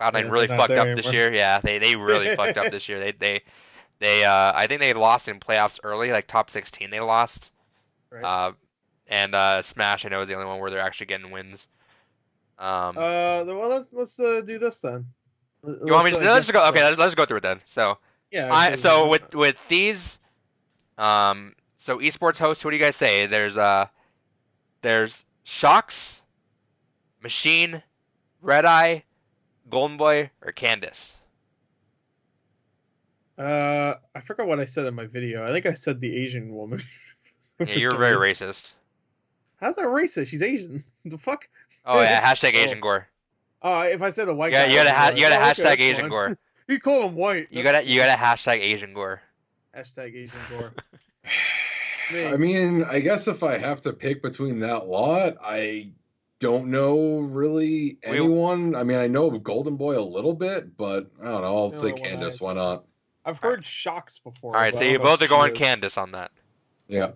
Cloud9 really fucked up this year. Yeah, they really fucked up this year. They I think they lost in playoffs early, like top 16 they lost. Right. And Smash I know is the only one where they're actually getting wins. Well, let's do this then. You want me to? Let's go. Okay, let's go through it then. So yeah. So with these, so esports hosts, what do you guys say? There's Shocks, Machine, Red Eye, Golden Boy, or Candace. I forgot what I said in my video. I think I said the Asian woman. Yeah, you're very racist. How's that racist? She's Asian. The fuck? Oh yeah, hashtag Asian Gore. If I said a white guy, you gotta hashtag Asian Gore. You call him white. You gotta hashtag Asian Gore. Hashtag Asian Gore. I mean, I guess if I have to pick between that lot, I don't know really anyone. I mean, I know Golden Boy a little bit, but I don't know. I'll say Candace. Why not? I've heard Shocks before. All right, but so I you don't know both if are going she is. Candace on that. Yeah.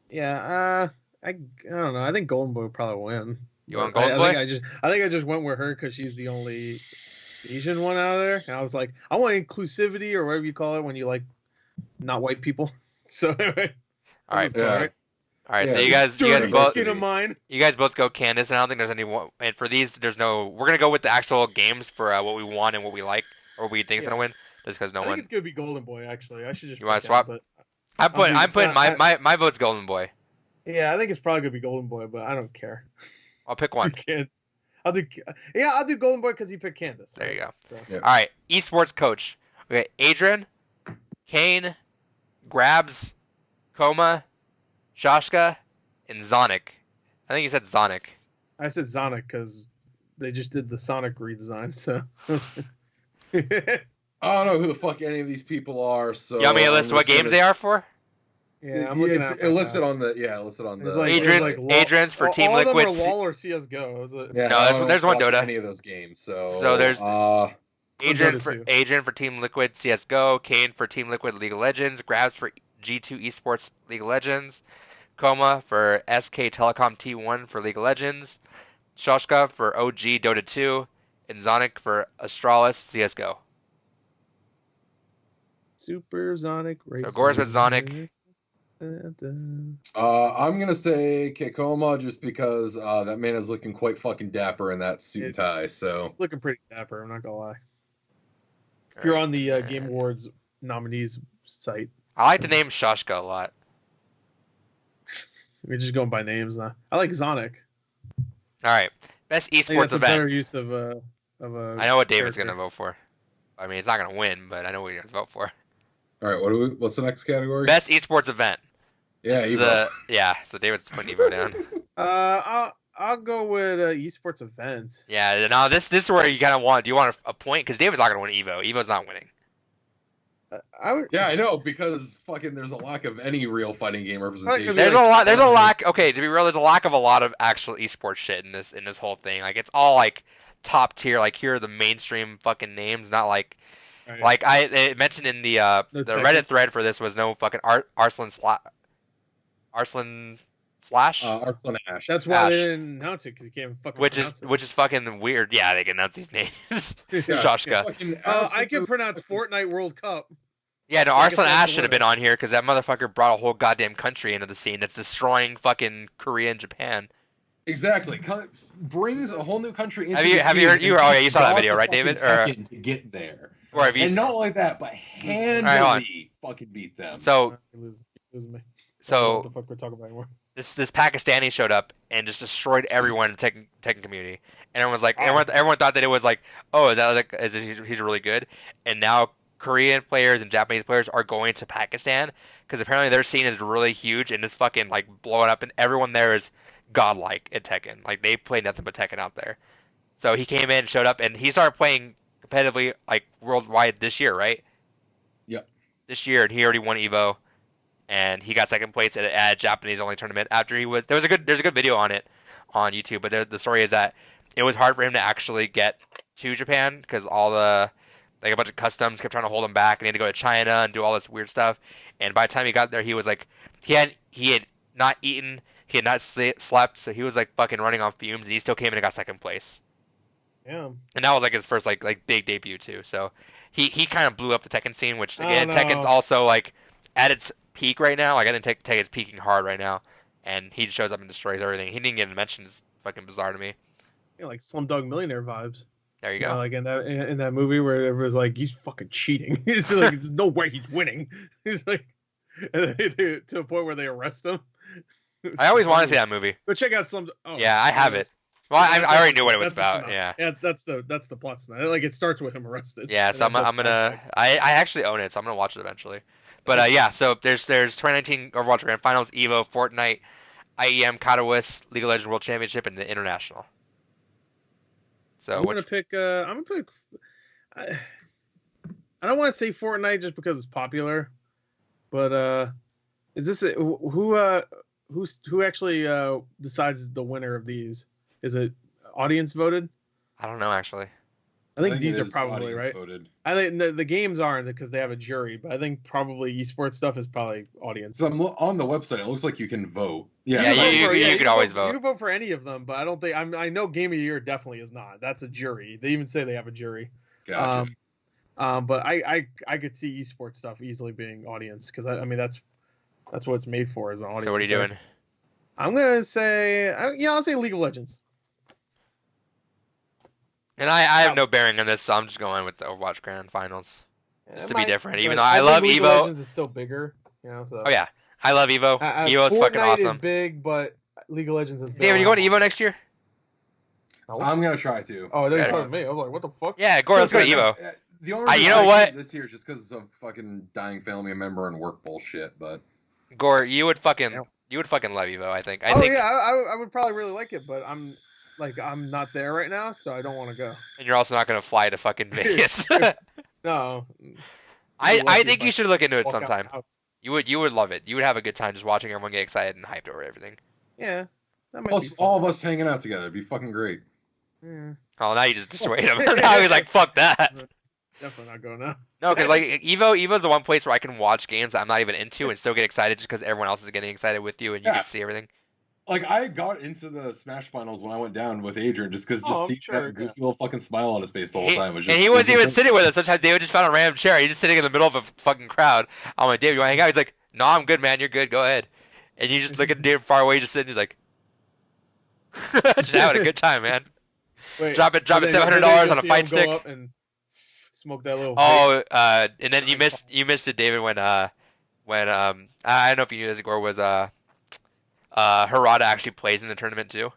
Yeah. I don't know. I think Golden Boy will probably win. You want But Golden Boy? I think I just went with her because she's the only Asian one out of there, and I was like, I want inclusivity or whatever you call it when you like not white people. So anyway, All right. Yeah. All right, Yeah, so you just guys both skin of mine. you guys both go Candace, and I don't think there's any one. And for these, there's no. We're gonna go with the actual games for what we want and what we like or what we think's gonna win, just because no I think one. it's gonna be Golden Boy. Actually, I should just. You wanna pick out, swap? but I'm putting my vote's Golden Boy. yeah, I think it's probably gonna be Golden Boy, but I don't care. I'll pick one. I'll do Golden Boy because he picked Candace. There you go. So. Yeah. All right, esports coach. We got Adrian, Kane, Grabs, Coma, Shashka, and Zonic. I think you said Zonic. I said Sonic because they just did the Sonic redesign. So. I don't know who the fuck any of these people are. So You want me to list what games they are for? Yeah, I'm looking at it listed on the Adrian's for Team all Liquid. All of them are LOL or CS:GO. No, there's one Dota. Any of those games. So there's Adrian Dota for Team Liquid CS:GO, Kane for Team Liquid League of Legends, Grabs for G2 Esports League of Legends, Coma for SK Telecom T1 for League of Legends, Shoshka for OG Dota 2, and Zonic for Astralis CS:GO. Super Sonic Racing. So Gore's with Zonic. I'm gonna say Kekoma just because that man is looking quite fucking dapper in that suit and tie. So Looking pretty dapper, I'm not gonna lie. If you're on the Game Awards nominees site, I like the name Shoshka a lot. we're just going by names now. I like Sonic. All right, best I think esports that's a better event. use of a. I know what David's character. gonna vote for. I mean, it's not gonna win, but I know what he's gonna vote for. all right, what's the next category? Best esports event. Yeah, This is Evo. So David's putting Evo down. I'll go with esports event. Yeah, now this is where you kind of want. Do you want a point? Because David's not gonna win Evo. Evo's not winning. I would. Yeah, I know because fucking there's a lack of any real fighting game representation. There's There's a lack. Okay, to be real, there's a lack of a lot of actual esports shit in this whole thing. Like it's all like top tier. Like here are the mainstream fucking names, not like. Right. Like it mentioned in the Reddit thread for this was no fucking Arslan Slash. Arslan Ash. That's why Ash. they didn't announce it because you can't fucking. which pronounce is fucking weird. Yeah, they can announce these names. Yeah, Shoshka. fucking I can pronounce Fortnite World Cup. Yeah, no, I guess Arslan that's Ash the should have winner. been on here because that motherfucker brought a whole goddamn country into the scene that's destroying fucking Korea and Japan. Exactly. Brings a whole new country into Have you the heard? scene You and you saw that got video, the right, fucking David? Or second to get there. or have you? And not only that, but handily Alright, fucking beat them. So You're losing me. I don't know so what the fuck we're talking about anymore. this Pakistani showed up and just destroyed everyone in the Tekken community. And everyone's like, everyone thought that it was like, oh, is that like, he's really good? And now Korean players and Japanese players are going to Pakistan because apparently their scene is really huge and it's fucking like blowing up, and everyone there is godlike at Tekken. Like they play nothing but Tekken out there. So he came in, showed up, and he started playing competitively like worldwide this year, right? Yep. This year, and he already won Evo, and he got second place at a Japanese only tournament. After there's a good video on it on YouTube, but the story is that it was hard for him to actually get to Japan because all the like a bunch of customs kept trying to hold him back, and he had to go to China and do all this weird stuff. And by the time he got there, he was like, he had not eaten, he had not slept, so he was like fucking running on fumes, and he still came in and got second place. Yeah. And that was like his first like big debut too. So he kind of blew up the Tekken scene, which again, Oh, no. Tekken's also like at its peak right now. Like I think Tekken's peaking hard right now, and he shows up and destroys everything. He didn't get mentioned. It's fucking bizarre to me. Yeah, like Slumdog Millionaire vibes. There you You know, go. like in that movie where it was like he's fucking cheating. It's like there's no way he's winning. He's like to a point where they arrest him. I always want to see that movie. But check out some. Oh, Yeah, I have it. Well, I already knew what it was that's about. Yeah. Yeah, that's the plot tonight. Like it starts with him arrested. Yeah, so I'm gonna I actually own it, so I'm gonna watch it eventually. But yeah, so there's 2019 Overwatch Grand Finals, Evo, Fortnite, IEM, Katowice, League of Legends World Championship, and the International. So I'm gonna pick. I don't want to say Fortnite just because it's popular, but is this who actually decides the winner of these? Is it audience voted? I don't know actually. I think these it are is probably audience right. voted. I think the games aren't because they have a jury, but I think probably esports stuff is probably audience. So on the website, it looks like you can vote. Yeah, you can always vote. You can vote for any of them, but I don't think I know Game of the Year definitely is not. That's a jury. They even say they have a jury. Gotcha. But I could see esports stuff easily being audience because I mean that's what it's made for as an audience. So what are you doing? I'm gonna say I'll say League of Legends. And I have no bearing on this, so I'm just going with the Overwatch Grand Finals. Just to be different, even though I I love League Evo. Of Legends is still bigger, you know. So. Oh yeah, I love Evo. Evo is fucking Fortnite awesome. is big, but League of Legends is big. David, you going to Evo next year? No. I'm gonna try to. Oh, they're talking to me. I was like, what the fuck? Yeah, Gore, let's go to Evo. The only reason you know what? this year is just because it's a fucking dying family member and work bullshit. But Gore, you would fucking love Evo. I think. Yeah, I would probably really like it, but I'm not there right now, so I don't want to go. And you're also not gonna fly to fucking Vegas. No. I think you should look into it sometime. You would love it. You would have a good time just watching everyone get excited and hyped over everything. Yeah. Plus, all of us hanging out together. It'd be fucking great. Yeah. Oh, now you just dissuade him. Now he's like, fuck that. Definitely not going now. No, because like Evo's the one place where I can watch games I'm not even into and still get excited just because everyone else is getting excited with you and you can see everything. Like, I got into the Smash Finals when I went down with Adrian just because seeing that goofy little fucking smile on his face the whole time was just... And he wasn't even sitting with us. Sometimes David just found a random chair. He's just sitting in the middle of a fucking crowd. I'm like, David, you want to hang out? He's like, no, I'm good, man. You're good. Go ahead. And you just look at David far away, just sitting. He's like, just having a good time, man. Wait, drop it $700 on a fight stick. Up and smoke that little... and then you missed it, David, when I don't know if you knew this, Gore, was... Harada actually plays in the tournament too.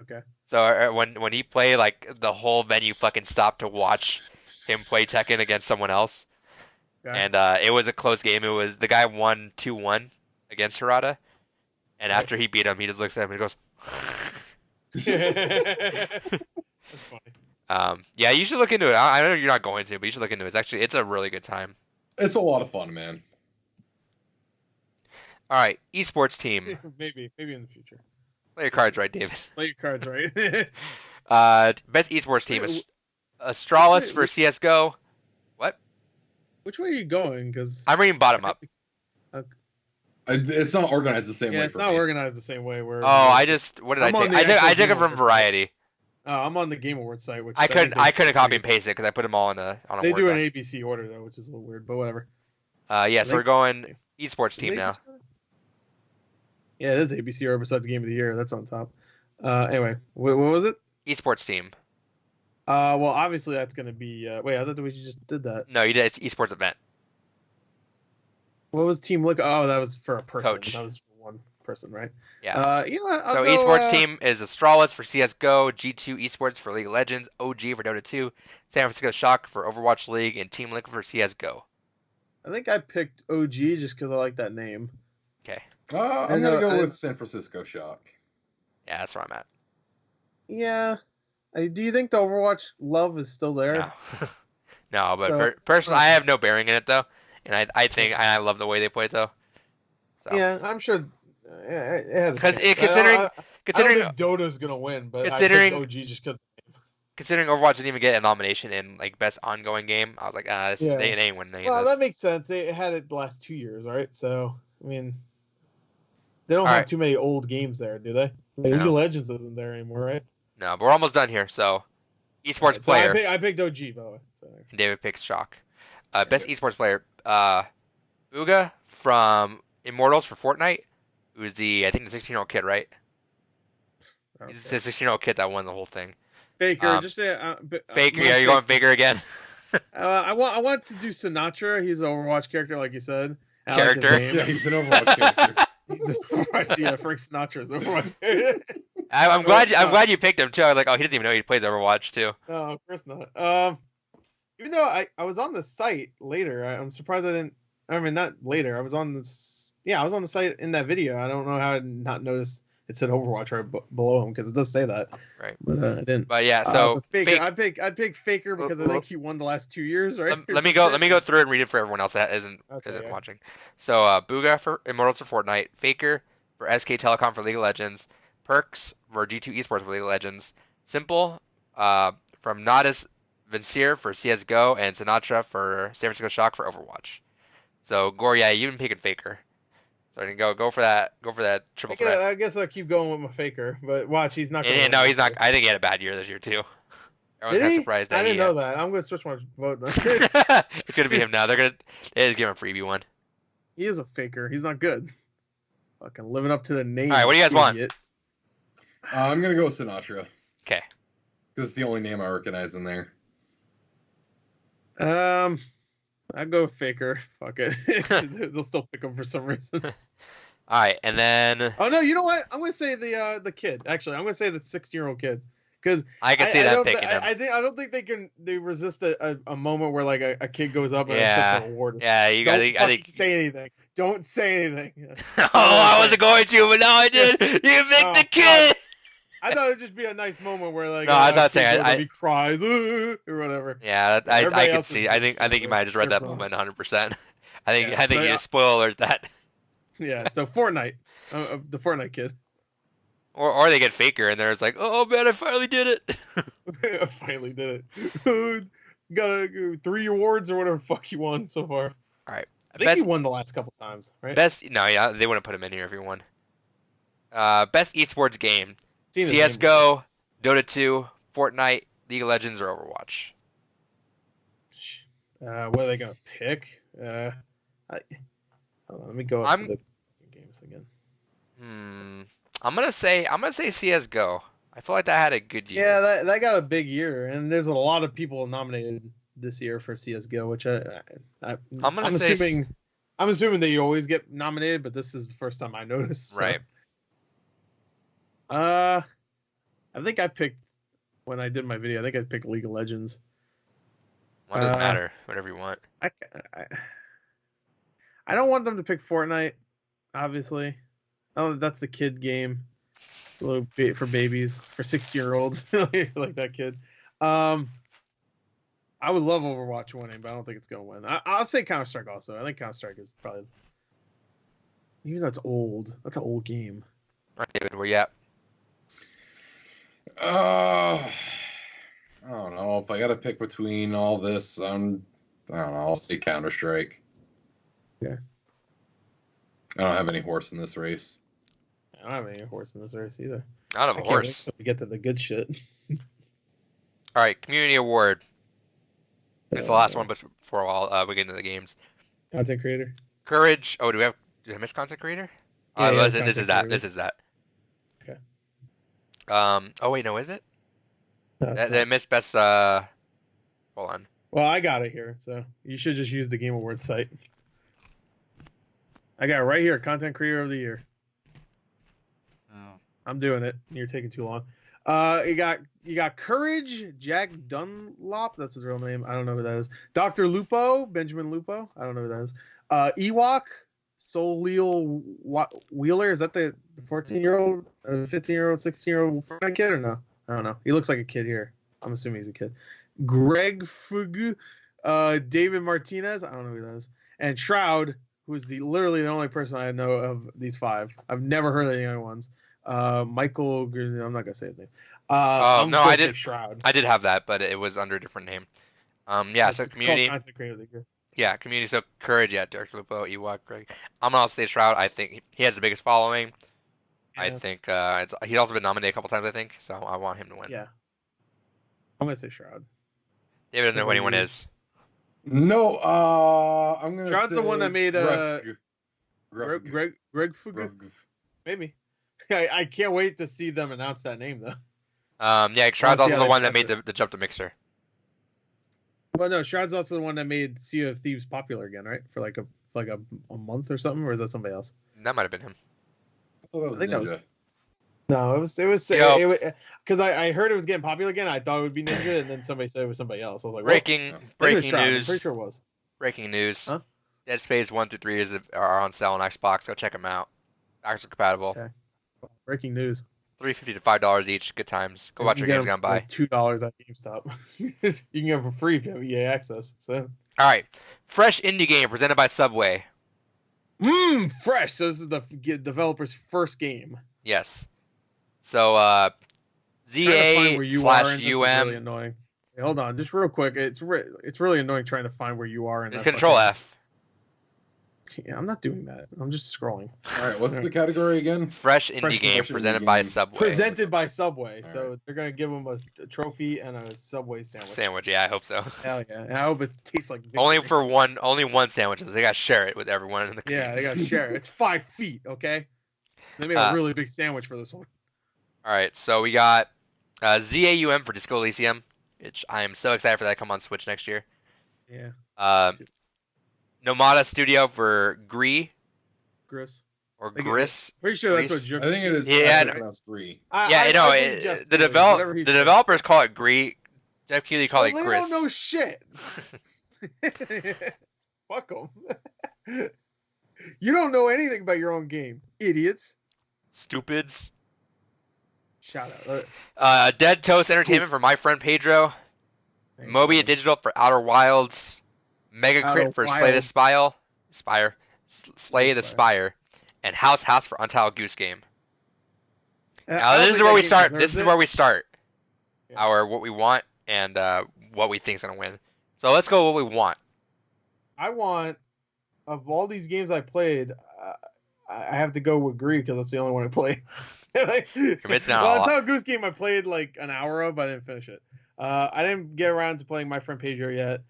Okay. So when he played, like the whole venue fucking stopped to watch him play Tekken against someone else. Okay. And it was a close game. It was the guy won 2-1 against Harada, and after he beat him, he just looks at him and goes. That's funny. Yeah, you should look into it. I know you're not going to, but you should look into it. It's a really good time. It's a lot of fun, man. All right, esports team. Maybe in the future. Play your cards right, David. Play your cards right. Best esports team is Astralis for CS:GO. What? Which way are you going? Because I'm reading bottom up. Okay. It's not organized the same way. Yeah, it's not organized the same way. What did I take? I took it from Variety. Oh, I'm on the Game Awards site, which I couldn't copy and paste it because I put them all on a. They do an ABC order though, which is a little weird, but whatever. Yeah, so we're going esports team now. Yeah, it is ABC order besides Game of the Year. That's on top. Anyway, what was it? Esports team. Well, obviously that's gonna be. Wait, I thought we just did that. No, you did. It's esports event. What was team look? Oh, that was for a person. Coach. That was for one person, right? Yeah. So esports team is Astralis for CS:GO, G2 Esports for League of Legends, OG for Dota 2, San Francisco Shock for Overwatch League, and Team Liquid for CS:GO. I think I picked OG just because I like that name. Okay. I'm gonna go with San Francisco Shock. Yeah, that's where I'm at. Yeah. Do you think the Overwatch love is still there? No. No, but personally, I have no bearing in it though, and I think I love the way they play it though. So. Yeah, I'm sure it has. Because considering I don't think Dota's gonna win, but considering I picked OG just because. Considering Overwatch didn't even get a nomination in like best ongoing game, I was like, they ain't winning any of this. Well, that makes sense. They had it the last 2 years, right? So I mean, they don't have too many old games there, do they? League of Legends isn't there anymore, right? No, but we're almost done here. So, esports player. So I picked OG, by the way. So. And David picks Shock. Best esports player. Booga from Immortals for Fortnite, who's the 16-year-old kid, right? Okay. He's the 16-year-old kid that won the whole thing. Faker, Faker. Yeah, you're going Faker again. I want to do Sinatra. He's an Overwatch character, like you said. Character. Yeah, he's an Overwatch character. Yeah, Frank Sinatra's Overwatch. I'm glad you picked him too. I was like, oh, he doesn't even know he plays Overwatch too. No, of course not. Even though I was on the site later, I'm surprised I didn't. I mean, not later. I was on this. Yeah, I was on the site in that video. I don't know how I did not notice it said Overwatch right below him because it does say that. Right. But I didn't. But yeah, so Faker. I'd pick Faker because I think he won the last 2 years, right? Let me go through it and read it for everyone else that isn't watching. So Booga for Immortals for Fortnite, Faker for SK Telecom for League of Legends, Perks for G2 Esports for League of Legends, Simple from Nodus Vincier for CS:GO, and Sinatra for San Francisco Shock for Overwatch. So Gore, yeah, you've been picking Faker. So I can go for that triple threat. I guess I'll keep going with my Faker, but watch, he's not. And no, he's not. I think he had a bad year this year too. Everyone's kind of surprised that I didn't know that. I'm gonna switch my vote. It's gonna be him now. They just give him a freebie one. He is a faker. He's not good. Fucking living up to the name. All right, what do you guys want? I'm gonna go with Sinatra. Okay. Because it's the only name I recognize in there. I'd go with Faker. Fuck it. They'll still pick him for some reason. All right, and then. Oh no! You know what? I'm gonna say the kid. Actually, I'm gonna say the 16-year-old kid. Because I can see that picking him. I don't think they resist a moment where like a kid goes up and accepts an award. Yeah, I think say anything. Don't say anything. I wasn't going to, but now I did. You picked the kid. I thought it'd just be a nice moment where like no, I was not saying he cries or whatever. Yeah, I can see. I think you might have just read that moment 100%. I think you spoil alert that. Yeah. So Fortnite, the Fortnite kid. Or they get Faker and they're just like, oh man, I finally did it. I finally did it. Got 3 awards or whatever fuck he won so far. All right. I think he won the last couple times, right? They wouldn't put him in here if he won. Best esports game. CS:GO, Dota 2, Fortnite, League of Legends, or Overwatch. What are they gonna pick? Hold on, let me go up to the games again. I'm gonna say CS:GO. I feel like that had a good year. Yeah, that got a big year, and there's a lot of people nominated this year for CS:GO, which I'm assuming that you always get nominated, but this is the first time I noticed. So. Right. I think I picked when I did my video. I think I picked League of Legends. Well, it doesn't matter. Whatever you want. I don't want them to pick Fortnite, obviously. Oh, that's the kid game. A little bit for babies, for 60-year-olds, like that kid. I would love Overwatch winning, but I don't think it's gonna win. I'll say Counter-Strike also. I think Counter-Strike is probably, even though it's old. That's an old game. All right, David, where you at? I don't know. If I got to pick between all this, I don't know. I'll say Counter-Strike. Yeah. I don't have any horse in this race. I don't have any horse in this race either. I don't have a horse. Can't wait to get to the good shit. All right, Community Award. It's the last one, but before we get into the games. Content creator. Courage. Oh, did I miss content creator? Yeah, this is that. This is that. Okay. Oh wait, no, is it? No, I missed best. Hold on. Well, I got it here, so you should just use the Game Awards site. I got it right here. Content creator of the year. Oh. I'm doing it. You're taking too long. You got Courage, Jack Dunlop. That's his real name. I don't know who that is. Dr. Lupo, Benjamin Lupo. I don't know who that is. Ewok, Solil Wheeler. Is that the 14-year-old, 15-year-old, 16-year-old Fortnite kid or no? I don't know. He looks like a kid here. I'm assuming he's a kid. Greg Fugu, David Martinez. I don't know who that is. And Shroud, who is literally the only person I know of these 5. I've never heard of any other ones. Michael, I'm not gonna say his name. No, I did. Shroud. I did have that, but it was under a different name. Yeah, so community. Yeah, community. So Courage, yeah, Dirk Lupo, Ewok, Greg. I'm gonna say Shroud. I think he has the biggest following. Yeah. I think he's also been nominated a couple times. I think so. I want him to win. Yeah. I'm gonna say Shroud. David doesn't know who anyone is. No, I'm gonna. Shroud's say the one that made Greg Fugu. Maybe. I can't wait to see them announce that name though. Yeah, Shroud's also the one that made the jump to Mixer. Well, no, Shroud's also the one that made Sea of Thieves popular again, right? For like a month or something, or is that somebody else? That might have been him. I thought that was Ninja. No, it was because I heard it was getting popular again. I thought it would be Ninja, and then somebody said it was somebody else. I was like, breaking news. I'm pretty sure it was. Breaking news. Huh? Dead Space 1 through 3 are on sale on Xbox. Go check them out. Actually compatible. Okay. Breaking news. $3.50 to $5 each. Good times. Go watch your games gone by. $2 at GameStop. You can get them for free if you have EA access. So. All right, fresh indie game presented by Subway. Fresh. So this is the developer's first game. Yes. So ZA/UM. Really annoying. Hey, hold on, just real quick. It's really annoying trying to find where you are in It's that Control fucking- F. Yeah, I'm not doing that. I'm just scrolling. All right, what's the category again? Fresh indie Fresh game indie presented game. by Subway. Presented by Subway, All so they're gonna give them a trophy and a Subway sandwich. Sandwich, yeah, I hope so. Hell yeah! And I hope it tastes like victory. Only one sandwich. They gotta share it with everyone in the community. Yeah, they gotta share it. It's 5 feet, okay? They made a really big sandwich for this one. All right, so we got ZAUM for Disco Elysium, which I am so excited for that to come on Switch next year. Yeah, Nomada Studio for Gree Gris. or Like, Gris. Pretty sure that's what Gris. Jeff. I think it is. Yeah, I no. pronounced Bree. Yeah, I know. think Jeff The Keighley, whatever he said. developers call it Gree. Jeff Keighley call Well, it they Gris. don't know shit. Fuck them. You don't know anything about your own game, idiots. Stupids. Shout out. Dead Toast Entertainment for My Friend Pedro. Mobia Digital for Outer Wilds. Mega Outer Crit for Slay the Wilds. Slay the Spire. And House for Untitled Goose Game. I Now don't this is think where that we game start. deserves This is it. where we start. Yeah. Our what we want and what we think's gonna win. So let's go what we want. I want, of all these games I played, I have to go with Gree because that's the only one I played. You're missing out on a lot. Untitled Goose Game I played like an hour of, but I didn't finish it. I didn't get around to playing My Friend Pedro yet,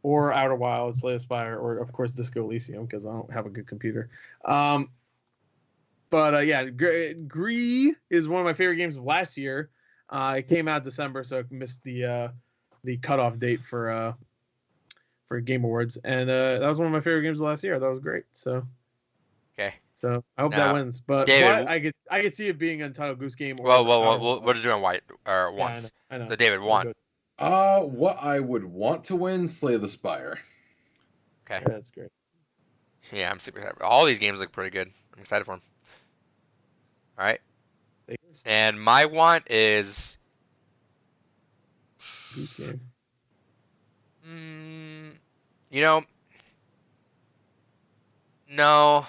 or Outer Wilds, Slay the Spire, or of course Disco Elysium because I don't have a good computer. But yeah, Gree is one of my favorite games of last year. It came out December, so I missed the cutoff date for Game Awards, and that was one of my favorite games of last year. That was great. So Okay. So I hope Now, that wins. But, David, I could see it being Untitled Goose Game. Or Well, we're just doing white or once. I know. So David, one. What I would want to win, Slay the Spire. Okay. Yeah, that's great. Yeah, I'm super excited. All these games look pretty good. I'm excited for them. All right. And my want is Goose Game. You know, no,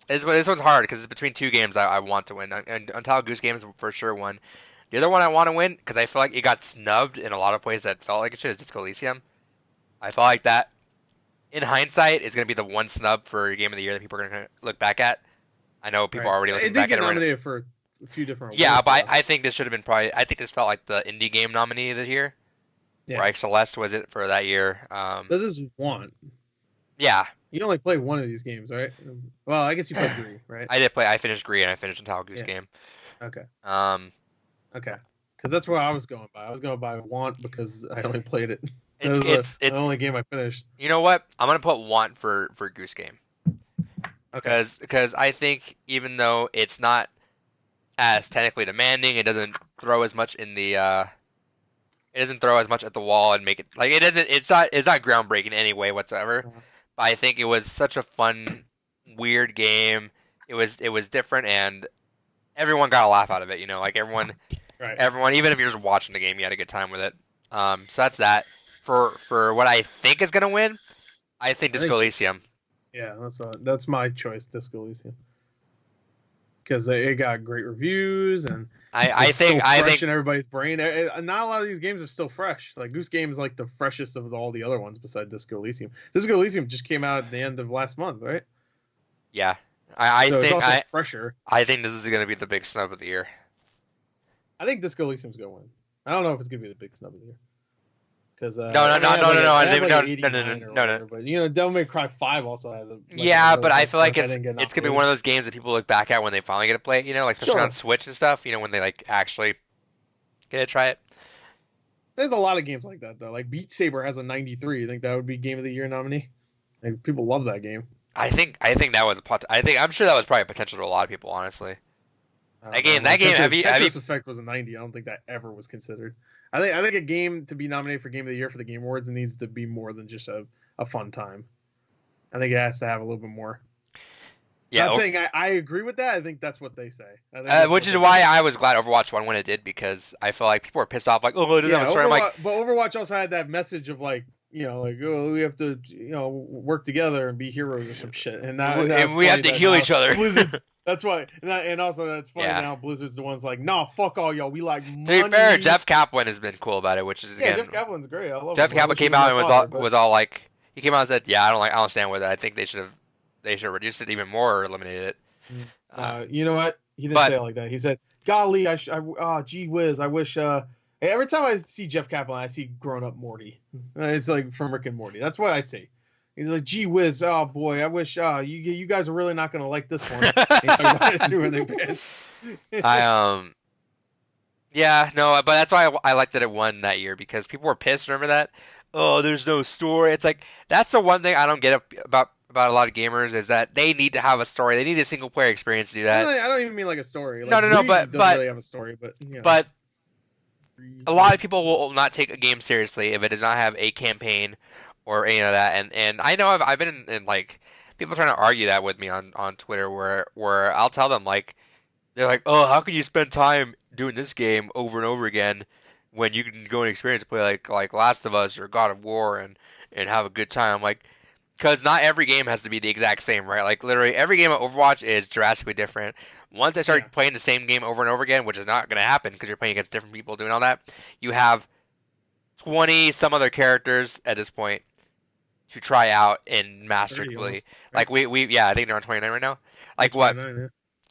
this one's hard because it's between two games I want to win. And Untitled Goose Game is for sure one. The other one I want to win because I feel like it got snubbed in a lot of ways that felt like it should is Disco Elysium. I felt like that, in hindsight, is going to be the one snub for Game of the Year that people are going to look back at. I know people are already looking back at it. It did get right now. nominated for a few different awards. Yeah, but I think this should have been probably. I think this felt like the indie game nominee this year. Yeah. Right, Celeste was it for that year. This is one. Yeah, You only played one of these games, right? Well, I guess you played three, right? I did play. I finished Green and I finished Untitled Goose Game. Okay. Okay. Because that's what I was going by. I was going by Want because I only played it. It's the only game I finished. You know what? I'm gonna put Want for Goose Game. Okay. Because I think even though it's not as technically demanding, it doesn't throw as much in the it doesn't throw as much at the wall and make it like it doesn't. It's not groundbreaking in any way whatsoever. But I think it was such a fun, weird game. It was different and everyone got a laugh out of it. You know, like everyone, even if you're just watching the game, you had a good time with it. So that's that. For what I think is gonna win, I think Disco Elysium. Yeah, that's my choice, Disco Elysium. Because it got great reviews and I think in everybody's brain. Not a lot of these games are still fresh. Like Goose Game is like the freshest of all the other ones besides Disco Elysium. Disco Elysium just came out at the end of last month, right? Yeah, I so think it's also fresher. I think this is gonna be the big snub of the year. I think Disco Elysium's gonna win. I don't know if it's gonna be the big snub of the year. Because no. But you know, Devil May Cry 5 also has but I feel like it's gonna be one of those games that people look back at when they finally get to play it. You know, like especially on Switch and stuff. You know, when they like actually get to try it. There's a lot of games like that though. Like Beat Saber has a 93. You think that would be Game of the Year nominee? Like people love that game. I think that was I'm sure that was probably a potential to a lot of people. Honestly, that game. Tetris Effect was a 90. I don't think that ever was considered. I think a game to be nominated for Game of the Year for the Game Awards needs to be more than just a fun time. I think it has to have a little bit more. Yeah, I'm saying I agree with that. I think that's what they say. Which is why I was glad Overwatch won when it did because I feel like people were pissed off like, oh, it doesn't have a story. But Overwatch also had that message of like oh, we have to work together and be heroes or some shit. And we have to heal each other. Blizzard's, that's why, and also that's funny Yeah. now. Blizzard's the ones like, no, fuck all y'all. We like money. To be fair, Jeff Kaplan has been cool about it, which is again. Jeff Kaplan's great. I love Jeff him. I Kaplan wish he came out and my was father, was all like, he came out and said, yeah, I don't stand with it. I think they should have reduced it even more or eliminated it. You know what? He didn't say it like that. He said, golly, gee whiz, I wish. Every time I see Jeff Kaplan, I see grown up Morty. It's like from Rick and Morty. That's what I see. He's like, gee whiz, oh boy, I wish you guys are really not gonna like this one. Yeah, no, but that's why I liked that it won that year, because people were pissed. Remember that? Oh, there's no story. It's like, that's the one thing I don't get about a lot of gamers, is that they need to have a story. They need a single player experience to do that. I don't even mean like a story. Like, No, but doesn't really have a story, but but a lot of people will not take a game seriously if it does not have a campaign or any of that. And I know I've been in like people trying to argue that with me on Twitter, where I'll tell them, like, they're like, oh, how can you spend time doing this game over and over again when you can go and experience play like Last of Us or God of War and have a good time? I'm like, because not every game has to be the exact same, right? Like, literally every game of Overwatch is drastically different. Once I start playing the same game over and over again, which is not going to happen because you're playing against different people doing all that, you have 20 some other characters at this point to try out and master quickly. Like we I think they're on 29 right now. Like what?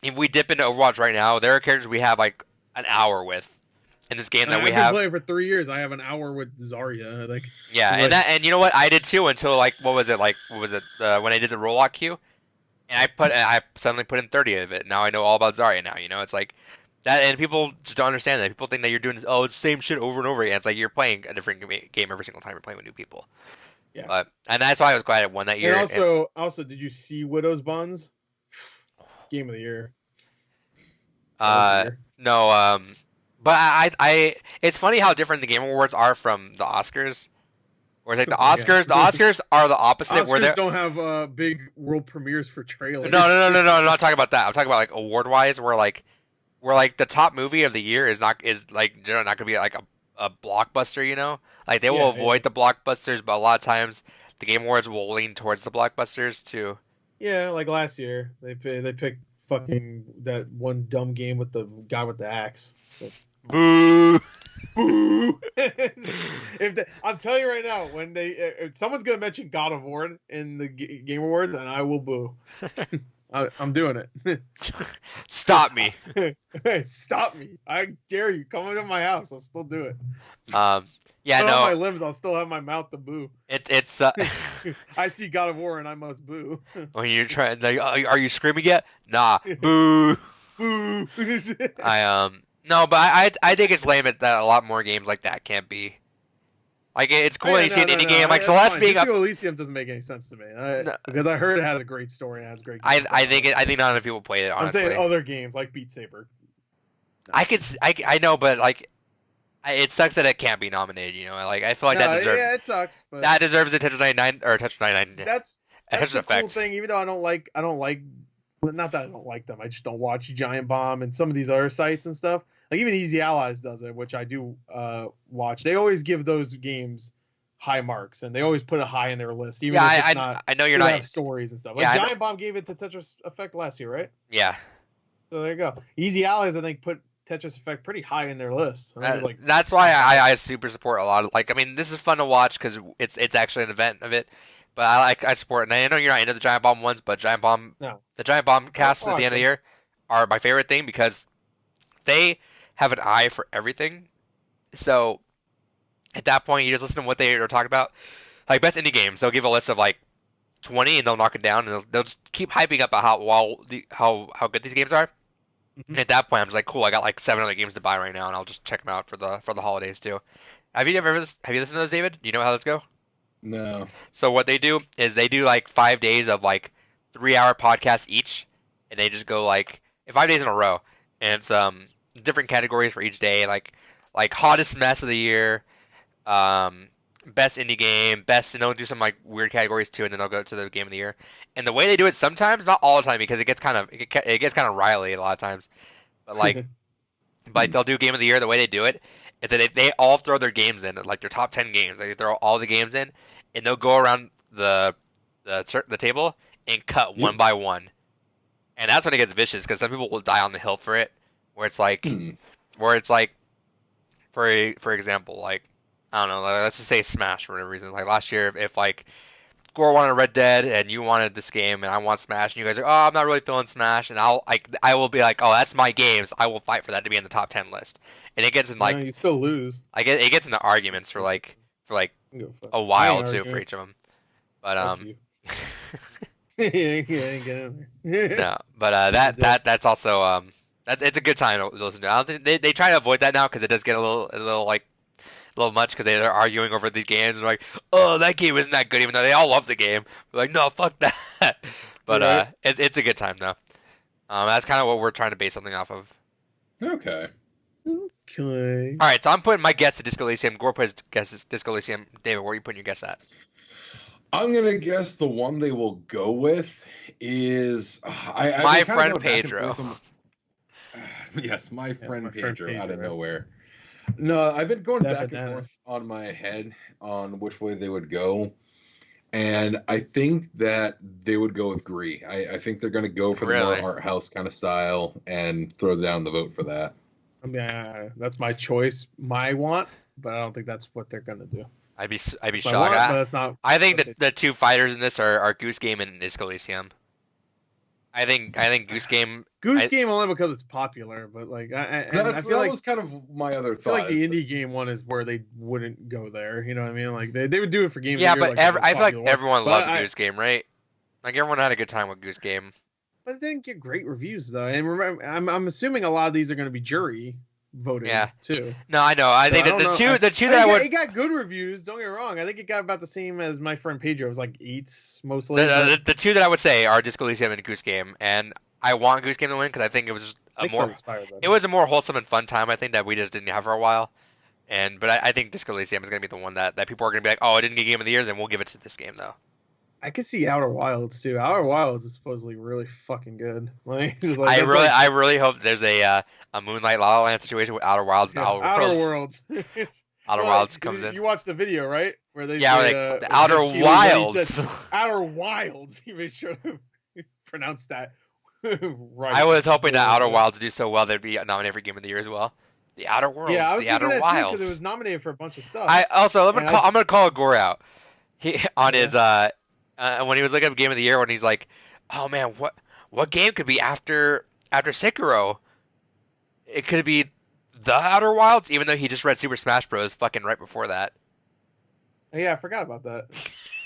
If we dip into Overwatch right now, there are characters we have like an hour with in this game that we have. I've been playing for 3 years. I have an hour with Zarya. Like, and you know what? I did too until like when I did the roll-out queue. And I suddenly put in 30 of it. Now I know all about Zarya now. It's like that, and people just don't understand that. People think that you're doing it's the same shit over and over again. It's like you're playing a different game every single time you're playing with new people. Yeah. And that's why I was glad it won that year. And also, did you see Widow's Buns? Game of the year. No. But I it's funny how different the Game Awards are from the Oscars. Whereas like the Oscars are the opposite. Oscars where they don't have big world premieres for trailers. No. I'm not talking about that. I'm talking about like award wise, where the top movie of the year is not gonna be like a blockbuster. Like they will avoid the blockbusters, but a lot of times the Game Awards will lean towards the blockbusters too. Yeah, like last year they picked fucking that one dumb game with the guy with the axe. So. Boo. Boo! I'm telling you right now, when if someone's gonna mention God of War in the Game Awards, then I will boo. I'm doing it. Stop me! Stop me! I dare you. Come into my house. I'll still do it. Yeah, no. My limbs. I'll still have my mouth to boo. It's. I see God of War and I must boo. When you're trying, like, are you screaming yet? Nah. Boo. Boo. No, but I think it's lame that a lot more games like that can't be. Like, it's cool that you see an indie game like Celeste being up. Elysium doesn't make any sense to me because I heard it has a great story and has great. I think not enough people played it. Honestly, I'm saying other games like Beat Saber. No. I know, but like, it sucks that it can't be nominated. Like I feel like that deserves. Yeah, it sucks. But that deserves a Tetris 99 or Tetris 99. That's the cool thing. Even though I don't like. Not that I don't like them. I just don't watch Giant Bomb and some of these other sites and stuff. Like even Easy Allies does it, which I do watch. They always give those games high marks, and they always put it high in their list. Even if it's not, I know you're not stories and stuff. Like Giant Bomb gave it to Tetris Effect last year, right? Yeah. So there you go. Easy Allies, I think, put Tetris Effect pretty high in their list. That's why I super support a lot of this is fun to watch because it's actually an event of it. But I support it. And I know you're not into the Giant Bomb ones, but the Giant Bomb casts at the end of the year are my favorite thing because they have an eye for everything. So at that point, you just listen to what they are talking about. Like best indie games, they'll give a list of like 20 and they'll knock it down and they'll just keep hyping up how good these games are. Mm-hmm. And at that point, I'm just like, cool, I got like 7 other games to buy right now, and I'll just check them out for the holidays too. Have you listened to those, David? Do you know how those go? No. So what they do is they do like 5 days of like 3-hour podcasts each, and they just go like 5 days in a row, and it's different categories for each day, like hottest mess of the year, best indie game, best, and they'll do some like weird categories too, and then they'll go to the game of the year. And the way they do it sometimes, not all the time, because it gets kind of riley a lot of times, but like But they'll do Game of the Year. The way they do it is that they all throw their games in, like their top 10 games. They throw all the games in, and they'll go around the table and cut one by one. And that's when it gets vicious because some people will die on the hill for it. Where it's like, for example, like I don't know, let's just say Smash for whatever reason. Like last year, if like Gore wanted Red Dead and you wanted this game and I want Smash, and you guys are, oh, I'm not really feeling Smash, and I will be like, oh, that's my games. I will fight for that to be in the top 10 list. And it gets in like you still lose. It gets into arguments for like a while too for each of them. But no, but that's also it's a good time to listen to. I don't think they try to avoid that now because it does get a little much because they're arguing over these games and like, oh, that game isn't that good, even though they all love the game. We're like, no, fuck that. But it's a good time though. That's kind of what we're trying to base something off of. Okay. All right, so I'm putting my guess at Disco Elysium. Gore puts guess at Disco Elysium. David, where are you putting your guess at? I'm gonna guess the one they will go with is My Friend Pedro. Yes, My Friend Pedro out of nowhere. No, I've been going back and forth on my head on which way they would go, and I think that they would go with Gree. I think they're gonna go for the more art house kind of style and throw down the vote for that. I mean, that's my choice, my want, but I don't think that's what they're gonna do. I'd be shocked. But that's not. I think that the two fighters in this are Goose Game and Disco Elysium. I think Goose Game. Game only because it's popular, but like I feel like was kind of my other thought. I feel like the indie game one is where they wouldn't go there. You know what I mean? Like they would do it for Game of the Year. But I feel like everyone loved Goose Game, right? Like everyone had a good time with Goose Game. But it didn't get great reviews though, and remember, I'm assuming a lot of these are going to be jury voted too. No, I know. I think the two that it got good reviews. Don't get me wrong. I think it got about the same as My Friend Pedro. It was like 8s mostly. The two that I would say are Disco Elysium and Goose Game, and I want Goose Game to win because I think it was a more wholesome and fun time. I think that we just didn't have for a while. But I think Disco Elysium is going to be the one that people are going to be like, oh, I didn't get Game of the Year, then we'll give it to this game though. I could see Outer Wilds too. Outer Wilds is supposedly really fucking good. I really hope there's a Moonlight La La Land situation with Outer Wilds and Outer Worlds. Outer Wilds comes in. You watched the video, right? Where they the Outer Wilds. Outer Wilds. You made sure to pronounce that right. I was hoping that Outer Wilds would do so well they'd be nominated for Game of the Year as well. The Outer Worlds. Yeah, I was the Outer that Wilds. Because it was nominated for a bunch of stuff. I'm gonna call Gore out. He on his when he was looking at Game of the Year when he's like, oh man, what game could be after Sekiro? It could be the Outer Wilds, even though he just read Super Smash Bros. Fucking right before that. Yeah, I forgot about that.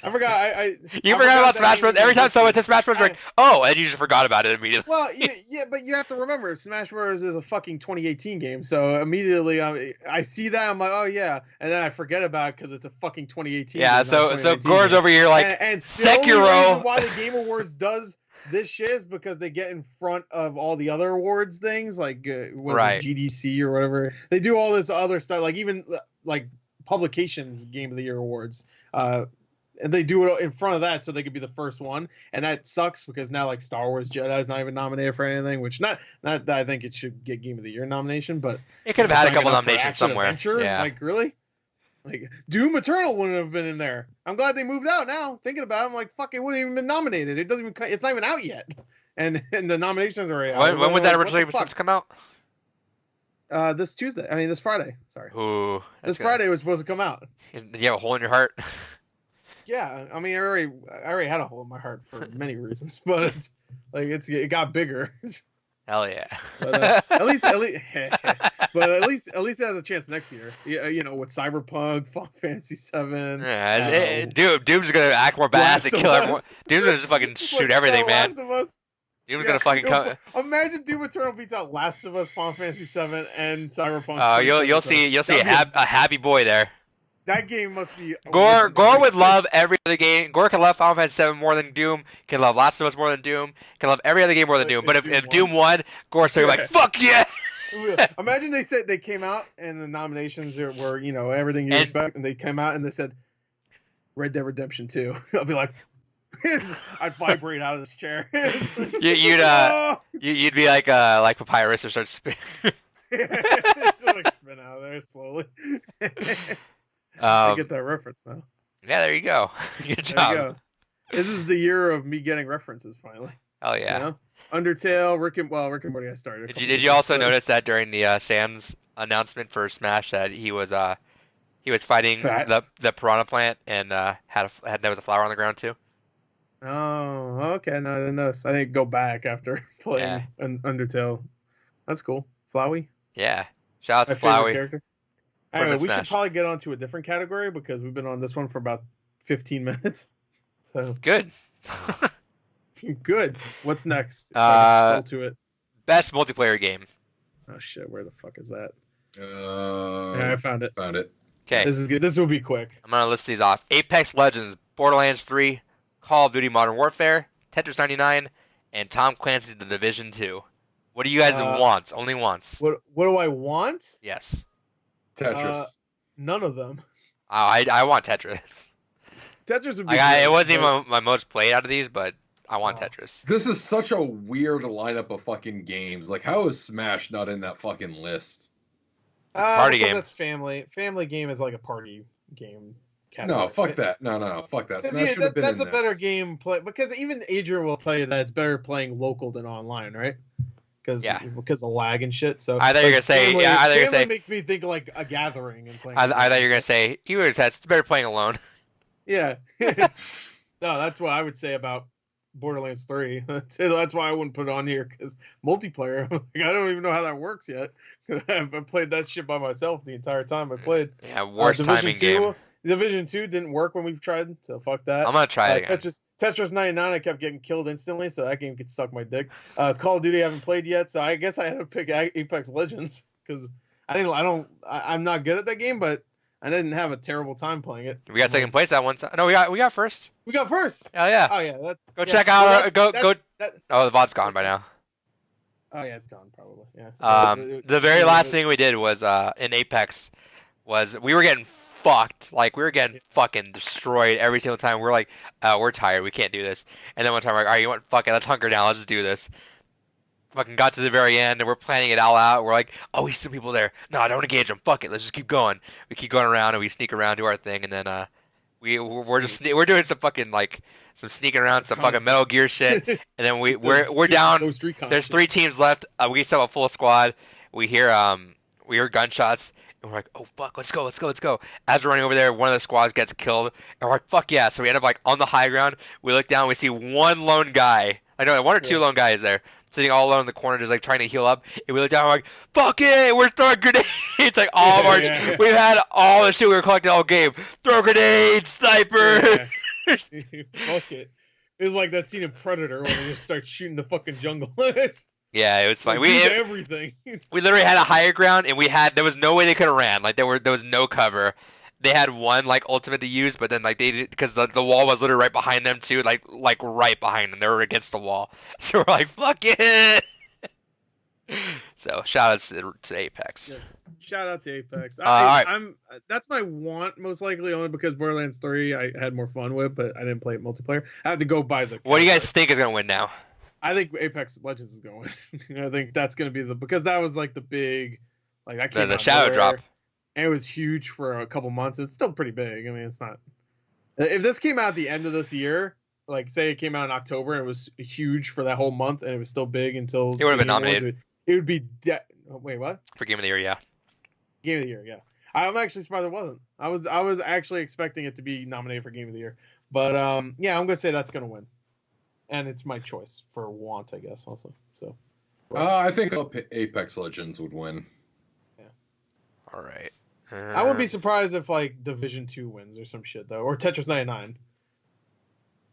I forgot. You forgot about Smash Bros. Every time someone says Smash Bros, you're like, oh, and you just forgot about it immediately. Well, yeah, but you have to remember, Smash Bros. Is a fucking 2018 game, so immediately I see that, I'm like, oh yeah, and then I forget about it because it's a fucking 2018. Yeah, so Gore's over here like, and Sekiro. The only reason why the Game Awards does this shit is because they get in front of all the other awards things, like GDC or whatever. They do all this other stuff, like even like Publications Game of the Year awards. And they do it in front of that so they could be the first one, and that sucks because now like Star Wars Jedi is not even nominated for anything, which not that I think it should get Game of the Year nomination, but it could have had a couple nominations somewhere. Adventure? Yeah, like really, like Doom Eternal wouldn't have been in there. I'm glad they moved out now. Thinking about it, I'm like, fuck, it wouldn't even been nominated. It doesn't even. It's not even out yet, and the nominations are out. When was that originally supposed to come out? This Tuesday. I mean, this Friday. Sorry. Ooh, this Friday was supposed to come out. Did you have a hole in your heart? Yeah, I mean, I already had a hole in my heart for many reasons, but it's like it got bigger. Hell yeah! But, at least it has a chance next year. Yeah, you know, with Cyberpunk, Final Fantasy 7. Yeah, Doom's gonna act more badass and kill everyone. Doom's gonna just fucking shoot everything, man. Last of Us. Doom's gonna fucking come. Imagine Doom Eternal beats out Last of Us, Final Fantasy 7, and Cyberpunk. Oh, you'll see a happy boy there. That game must be. Gore would love every other game. Gore can love Final Fantasy 7 more than Doom. Can love Last of Us more than Doom. Can love every other game more than Doom. But if Doom won, Gore's still like, fuck yeah! Imagine they said they came out and the nominations were everything you expect, and they came out and they said Red Dead Redemption 2. I'll be like, I'd vibrate out of this chair. You'd be like Papyrus or start spinning. It's like spin out of there slowly. I get that reference now. Yeah, there you go. Good There job. you go. This is the year of me getting references finally. Oh yeah. You know? Undertale, Rick and Morty. I started. Did you also notice that during the Sam's announcement for Smash that he was fighting Fat. the piranha plant and had there was a flower on the ground too? Oh, okay. No, I didn't notice. I didn't go back after playing Undertale. That's cool. Flowey. Yeah. Shout out My to favorite Flowey. character. Put him Anyway, in we should Smash. probably get on to a different category because we've been on this one for about 15 minutes. So Good. good. What's next? If I can scroll to it. Best multiplayer game. Oh shit, where the fuck is that? Yeah, Yeah, I found it. Okay. This is good. This will be quick. I'm gonna list these off: Apex Legends, Borderlands 3, Call of Duty Modern Warfare, Tetris 99, and Tom Clancy's The Division 2. What do you guys want? Only once. What do I want? Yes. Tetris. None of them. I want Tetris. Tetris would be. It wasn't but- even my most played out of these, but I want Oh. Tetris. This is such a weird lineup of fucking games. Like, how is Smash not in that fucking list? It's a party because game. That's family. Family game is like a party game. No, fuck that. No, fuck that. Because, Smash yeah, should have been that's in a better this. game play because even Adrian will tell you that it's better playing local than online, right? Because of lag and shit. So I thought you were gonna say family, I thought you were gonna family say makes me think like a gathering and playing. I thought you were gonna say you would have said it's better playing alone. Yeah. No, that's what I would say about Borderlands 3. That's why I wouldn't put it on here because multiplayer. I don't even know how that works yet. I've played that shit by myself the entire time I played. Yeah, worst Division timing 2, game. Division 2 didn't work when we've tried, so fuck that. I'm gonna try it again. Tetris 99, I kept getting killed instantly, so that game could suck my dick. Call of Duty, I haven't played yet, so I guess I had to pick Apex Legends because I'm not good at that game, but I didn't have a terrible time playing it. We got second place that one time. No, we got first. We got first. Hell yeah. Oh yeah, Go check out. Go. That, Oh, the VOD's gone by now. oh yeah, it's gone probably. Yeah. The very last thing we did was in Apex was we were getting fucked. Like we were getting fucking destroyed every single time. We're like, we're tired. We can't do this. And then one time we're like, all right, you want fuck it? Let's hunker down. Let's just do this. Fucking got to the very end and we're planning it all out. We're like, oh, we see some people there. No, don't engage them. Fuck it. Let's just keep going. We keep going around and we sneak around, do our thing, and then we're doing some fucking like some sneaking around, some fucking Metal Gear shit, and then we're down. There's 3 teams left. We still have a full squad. We hear gunshots, and we're like, oh fuck, let's go. As we're running over there, one of the squads gets killed, and we're like, fuck yeah. So we end up like on the high ground. We look down, we see one lone guy. I know one or two lone guys there, sitting all alone in the corner, just like trying to heal up. And we look down, and we're like, fuck it, we're throwing grenades. It's like all of our, we've had all the shit we were collecting all game. Throw grenades, sniper. Fuck it. It was like that scene in Predator when they just start shooting the fucking jungle. Yeah, it was fine. We did everything. We literally had a higher ground, and there was no way they could have ran. Like there was no cover. They had one like ultimate to use, but then like they did because the wall was literally right behind them too, like right behind them. They were against the wall, so we're like, fuck it. So shout out to Apex. Yeah. Shout out to Apex. All right. That's my want most likely only because Borderlands 3 I had more fun with, but I didn't play it multiplayer. I have to go by the. What do you guys think is gonna win now? I think Apex Legends is going. I think that's gonna be because that was like the big, like I came The out shadow nowhere, drop. and it was huge for a couple months. It's still pretty big. I mean, it's not. If this came out at the end of this year, like say it came out in October and it was huge for that whole month and it was still big until It would have been nominated. It would be. Wait, what? For Game of the Year, yeah. Game of the Year, yeah. I'm actually surprised it wasn't. I was actually expecting it to be nominated for Game of the Year, but yeah, I'm gonna say that's gonna win, and it's my choice for want, I guess, also. So. I think Apex Legends would win. Yeah. All right. I wouldn't be surprised if like Division 2 wins or some shit though, or Tetris 99.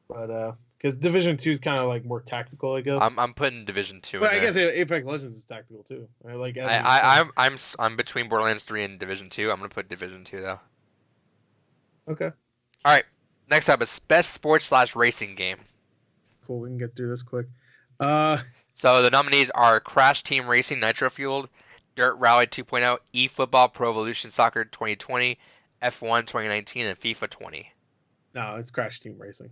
But because Division 2 is kind of like more tactical, I guess. I'm putting Division 2 But in I there. guess Apex Legends is tactical too. Like I'm between Borderlands 3 and Division 2. I'm gonna put Division 2 though. Okay. All right. Next up is best sports / racing game. Cool. We can get through this quick. So the nominees are Crash Team Racing Nitro Fueled, Dirt Rally 2.0, eFootball Pro Evolution Soccer 2020, F1 2019, and FIFA 20. No, it's Crash Team Racing.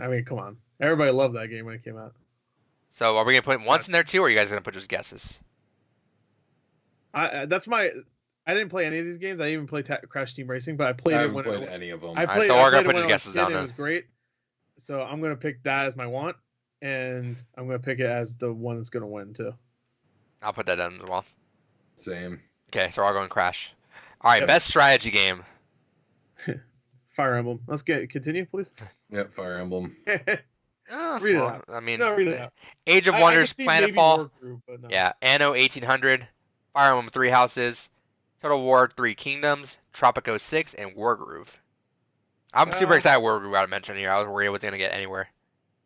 I mean, come on. Everybody loved that game when it came out. So are we gonna put once in there too, or are you guys gonna put just guesses? That's my. I didn't play any of these games. I didn't even play Crash Team Racing, but I played I it haven't when played any of them. I Alright, played. so I we're gonna played it put when his I was guesses a kid, down and it then. was great. So I'm gonna pick that as my want, and I'm gonna pick it as the one that's gonna win too. I'll put that down as well. Same. Okay, so we're all going Crash. All right, Yep. best strategy game. Fire Emblem. Let's continue, please. Yep, Fire Emblem. Read it out. I mean, No, read it out. Age of I Wonders, could see maybe Planetfall. War Group, but no. Yeah, Anno 1800, Fire Emblem 3 Houses, Total War 3 Kingdoms, Tropico 6, and Wargroove. I'm super excited Wargroove got mentioned here. I was worried it was going to get anywhere.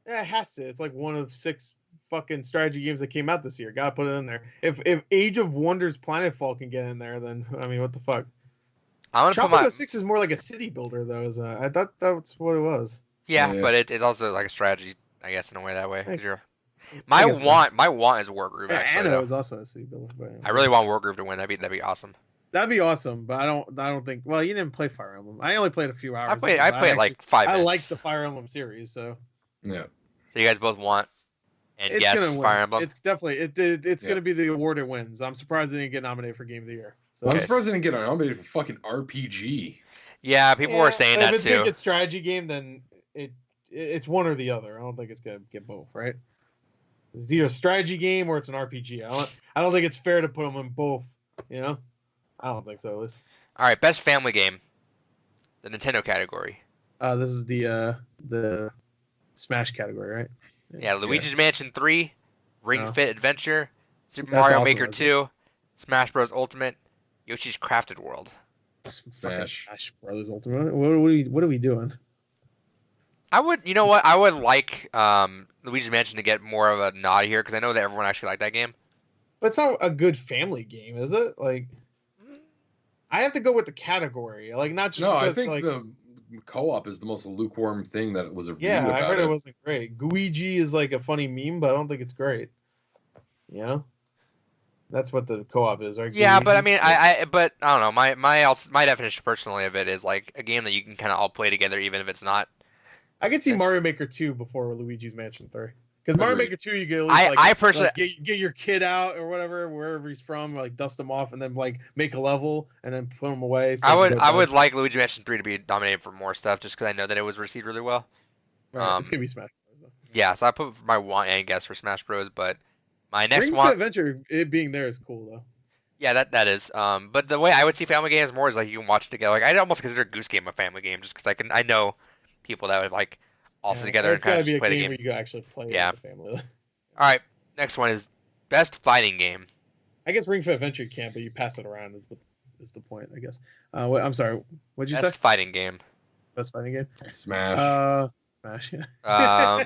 Yeah, it has to. It's like one of 6 fucking strategy games that came out this year. Gotta put it in there. If Age of Wonders Planetfall can get in there, then I mean, what the fuck? I'm gonna Tropico put 6 is more like a city builder, though. I thought that's what it was. Yeah, Yeah. but it's also like a strategy, I guess, in a way that way. I- 'cause you're- I guess so. my want is Wargroove. Actually, Anno though. is also a city builder. But I really want Wargroove to win. That'd be awesome. That'd be awesome, but I don't think. Well, you didn't play Fire Emblem. I only played a few hours. I played actually- like 5 I minutes. like the Fire Emblem series, so Yeah. So you guys both want and it's guess gonna win. Fire Emblem. It's definitely it's Yeah. gonna be the award it wins. I'm surprised it didn't get nominated for Game of the Year. So I'm Okay. surprised I didn't get nominated for fucking RPG. Yeah, people were saying if that it's too. a good strategy game, then it's one or the other. I don't think it's gonna get both, right? It's either a strategy game or it's an RPG. I don't think it's fair to put them in both. You know, I don't think so. At least. All right, best family game, the Nintendo category. This is the Smash category, right? Yeah, Luigi's Mansion 3, Ring No. Fit Adventure, Super That's Mario also Maker those. 2, Smash Bros. Ultimate, Yoshi's Crafted World. Smash. Smash Brothers Ultimate. What are we doing? I would, you know what? I would like Luigi's Mansion to get more of a nod here because I know that everyone actually liked that game. But it's not a good family game, is it? Like, I have to go with the category. Like, not just No, I because, think like, the co-op is the most lukewarm thing that was reviewed yeah, about I heard it. it wasn't great. Guigi is like a funny meme, but I don't think it's great. You know, that's what the co-op is, right? Yeah, but I Guigi? mean, but I don't know. My definition personally of it is like a game that you can kind of all play together, even if it's not. I could see Yes. Mario Maker 2 before Luigi's Mansion 3. Because Mario Agreed. Maker 2, you get at least, I personally, get your kid out or whatever, wherever he's from, like dust him off, and then like make a level and then put him away. So I he would can go I back. would like Luigi Mansion 3 to be nominated for more stuff, just because I know that it was received really well. Right, it's gonna be Smash Bros. Though. Yeah, so I put my want and guess for Smash Bros. But my next Ring Fit one, Adventure, it being there is cool though. yeah, that is. But the way I would see family games more is like you can watch it together. Like I'd almost consider Goose Game a family game, just because I know people that would like all sit together and It's kind gotta of be a just play the game game. where you can actually play Yeah. with the family. All right, next one is best fighting game. I guess Ring Fit Adventure you can't, but you pass it around is the point, I guess. I'm sorry, what'd you Best say? fighting game. Best fighting game? Smash. Smash. Yeah.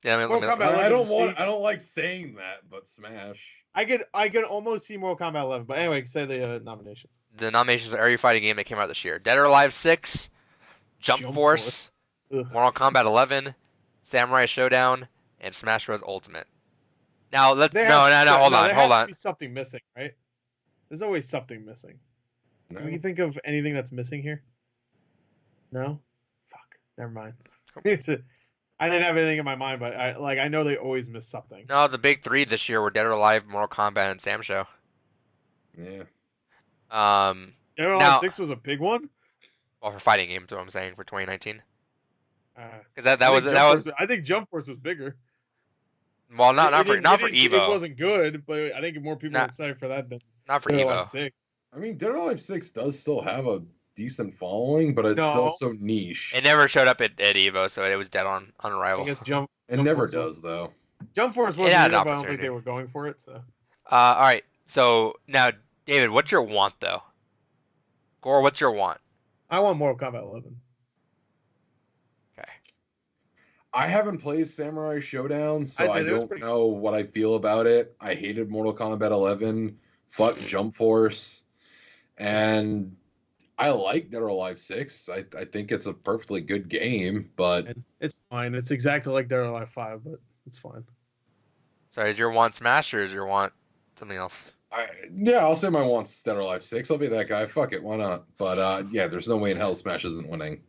Yeah, Mortal let me, Kombat I don't like saying that, but Smash. I could almost see Mortal Kombat 11, but anyway, say the nominations. the nominations are every fighting game that came out this year: Dead or Alive 6, Jump Jump Force, Ugh. Mortal Kombat 11, Samurai Showdown, and Smash Bros. Ultimate. Now let's There no, has- hold there has on. to be something missing, right? There's always something missing. No. Can you think of anything that's missing here? No? Fuck. Never mind. I didn't have anything in my mind, but I know they always miss something. No, the big three this year were Dead or Alive, Mortal Kombat, and Sam Show. Yeah. Dead or Alive Now- 6 was a big one. Well, for fighting games, what I'm saying for 2019, Uh, because I think Jump Force was bigger. well, not It for didn't- not for it didn't- It Evo, wasn't good, but I think more people Nah. are excited for that than not for Dead or Alive Evo. 6. I mean, Dead or Alive 6 does still have a decent following, but it's No. still so niche. It never showed up at Evo, so it was dead on I arrival. guess It Jump never Force does, though. Jump Force It wasn't had either, an but I don't think opportunity. they were going for it. So All right, so now David, what's your want though? Gore, what's your want? I want Mortal Kombat 11. Okay. I haven't played Samurai Showdown, so I I did. It was don't pretty know what I feel about it. I hated Mortal Kombat 11. Fuck Jump Force. And I like Dead or Alive 6. I think it's a perfectly good game, but And it's fine. It's exactly like Dead or Alive 5, but it's fine. So is your want Smash or is your want something else? I'll say my want's Dead or Alive 6. I'll be that guy. Fuck it, why not? But yeah, there's no way in hell Smash isn't winning.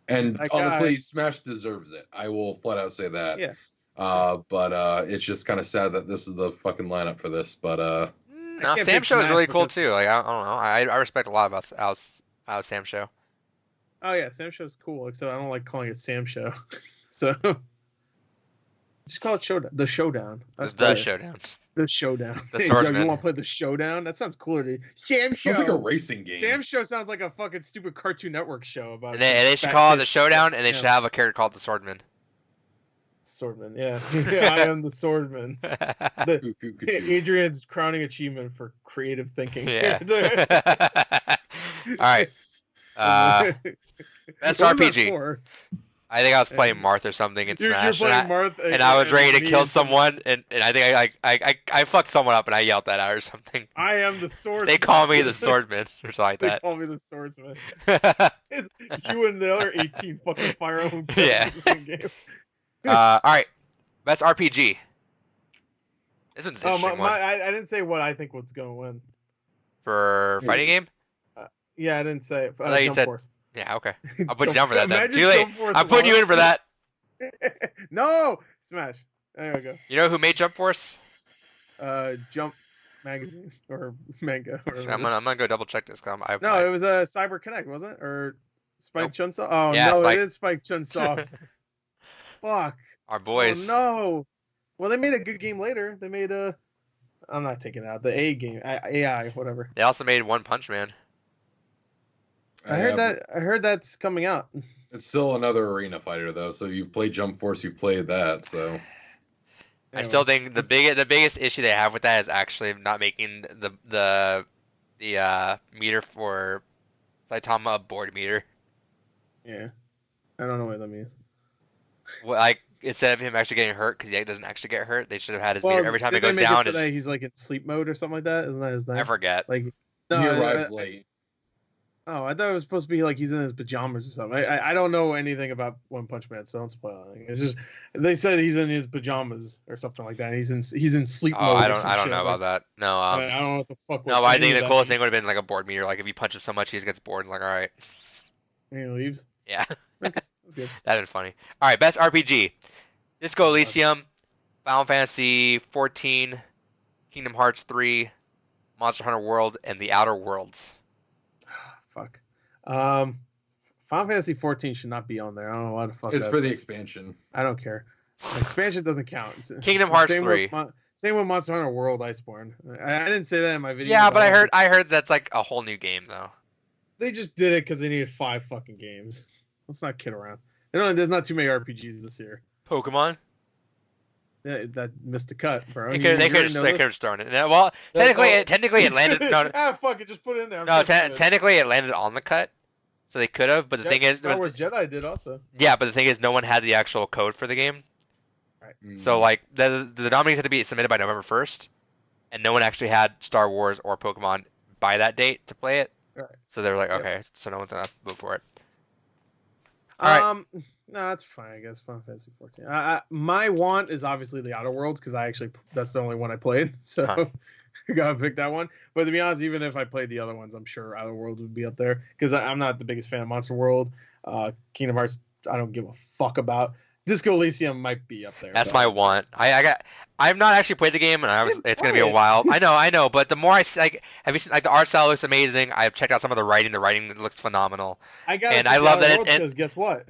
And That guy- honestly, Smash deserves it. I will flat out say that. Yeah. But it's just kind of sad that this is the fucking lineup for this. But No, can't Sam pick Show is Smash really cool because- too. Like I don't know. I respect a lot about Sam Show. Oh yeah, Sam Show's cool. Except I don't like calling it Sam Show. So just call it Showdown. The Showdown. That's The better. Showdown. The Showdown. The Hey, yo, Swordsman. you want to play the Showdown? That sounds cooler. Dude. Sam Show. Sounds like a racing game. Sam Show sounds like a fucking stupid Cartoon Network show about. And they should fat call it kids. the Showdown, and they Yeah. should have a character called the Swordman. Swordman. Yeah, I am the Swordman. The, Coo, coo, coo, coo. Adrian's crowning achievement for creative thinking. Yeah. All right. Best What was that RPG. for? I think I was playing Marth or something in You're Smash, playing Marth, and I was ready to me kill and some- someone, and I think I fucked someone up, and I yelled that out or something. I am the swordsman. They call me the Swordman or something like They that. call me the swordsman. You and the other 18 fucking Fire Emblem Yeah. characters in the game. All right, best RPG. This one's an Oh, interesting one I didn't say what I think what's going to win. for fighting game. Yeah, I didn't say. thought you Jump said- Force. Yeah, okay. I'll put you down for that then. Imagine Too late. Jump Force I'm putting you in for that. No! Smash. There we go. You know who made Jump Force? Jump magazine or manga. Or I'm gonna go double check this. No, it was a Cyber Connect, wasn't it? Or Spike Nope. Chunsoft? Oh, Yeah, no, Spike. it is Spike Chunsoft. Fuck. Our boys. Oh, no. Well, they made a good game later. They made a. I'm not taking it out. The A game. AI, whatever. They also made One Punch Man. I heard that's coming out. It's still another arena fighter though. So you've played Jump Force, you've played that. So I still think the biggest issue they have with that is actually not making the meter for Saitama a board meter. Yeah. I don't know what that means. Well, like instead of him actually getting hurt because he doesn't actually get hurt, they should have had his Well, meter every time it didn't goes they make down. so that he's like in sleep mode or something like that. Isn't that his name? I forget. Like, he no, arrives late. Oh, I thought it was supposed to be like he's in his pajamas or something. I don't know anything about One Punch Man, so don't spoil anything. It's just they said he's in his pajamas or something like that. He's in sleep Oh, mode. I or don't some I don't shit. know about that. No, I don't know what the fuck. no, but I think the that coolest thing would have been like a board meter. Like if you punch him so much, he just gets bored and like, all right, And he leaves. yeah, That's good. that'd been funny. All right, best RPG: Disco Elysium, Final Fantasy 14, Kingdom Hearts 3, Monster Hunter World, and The Outer Worlds. Fuck. Final Fantasy 14 should not be on there. I don't know why the fuck. It's for the expansion. I don't care. Expansion doesn't count. Kingdom Hearts Same 3. Same with Monster Hunter World Iceborne. I didn't say that in my video. Yeah, but I heard that's like a whole new game though. They just did it because they needed 5 fucking games. Let's not kid around. There's not too many RPGs this year. Pokemon. Yeah, that missed the cut, bro. They could have just thrown it. Well, technically it landed. No, fuck it, just put it in there. no. Technically it landed on the cut, so they could have. But the thing is, Star Wars Jedi did also. yeah. But the thing is, no one had the actual code for the game. So like the nominees had to be submitted by November 1st, and no one actually had Star Wars or Pokemon by that date to play it. Right. So they were like, Yep. okay, so no one's gonna vote for it. All right. No, that's fine. I guess Final Fantasy 14. My want is obviously the Outer Worlds because that's the only one I played, so Huh. I gotta pick that one. But to be honest, even if I played the other ones, I'm sure Outer Worlds would be up there because I'm not the biggest fan of Monster World. Kingdom Hearts, I don't give a fuck about. Disco Elysium might be up there. That's but- my want. I've not actually played the game, and it's gonna be a play it. while. I know, but the more like, have you seen like the art style looks amazing. I've checked out some of the writing. The writing looks phenomenal. I got. and I love that it- and- because guess what?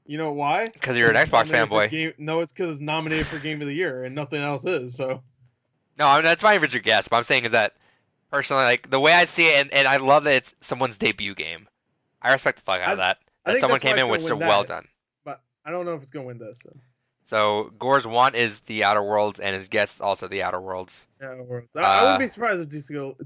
You know why? Because you're an It's Xbox nominated for fanboy. No, it's because it's nominated for Game of the Year and nothing else is. So No, I mean, that's fine if it's your guess, but I'm saying is that personally, like the way I see it, and I love that it's someone's debut game. I respect the fuck out of that. I That think someone that's why came in it's with gonna so win well that. done. but I don't know if it's gonna win this. So. So Gore's want is the Outer Worlds, and his guess is also the Outer Worlds. Yeah, I wouldn't be surprised if Disco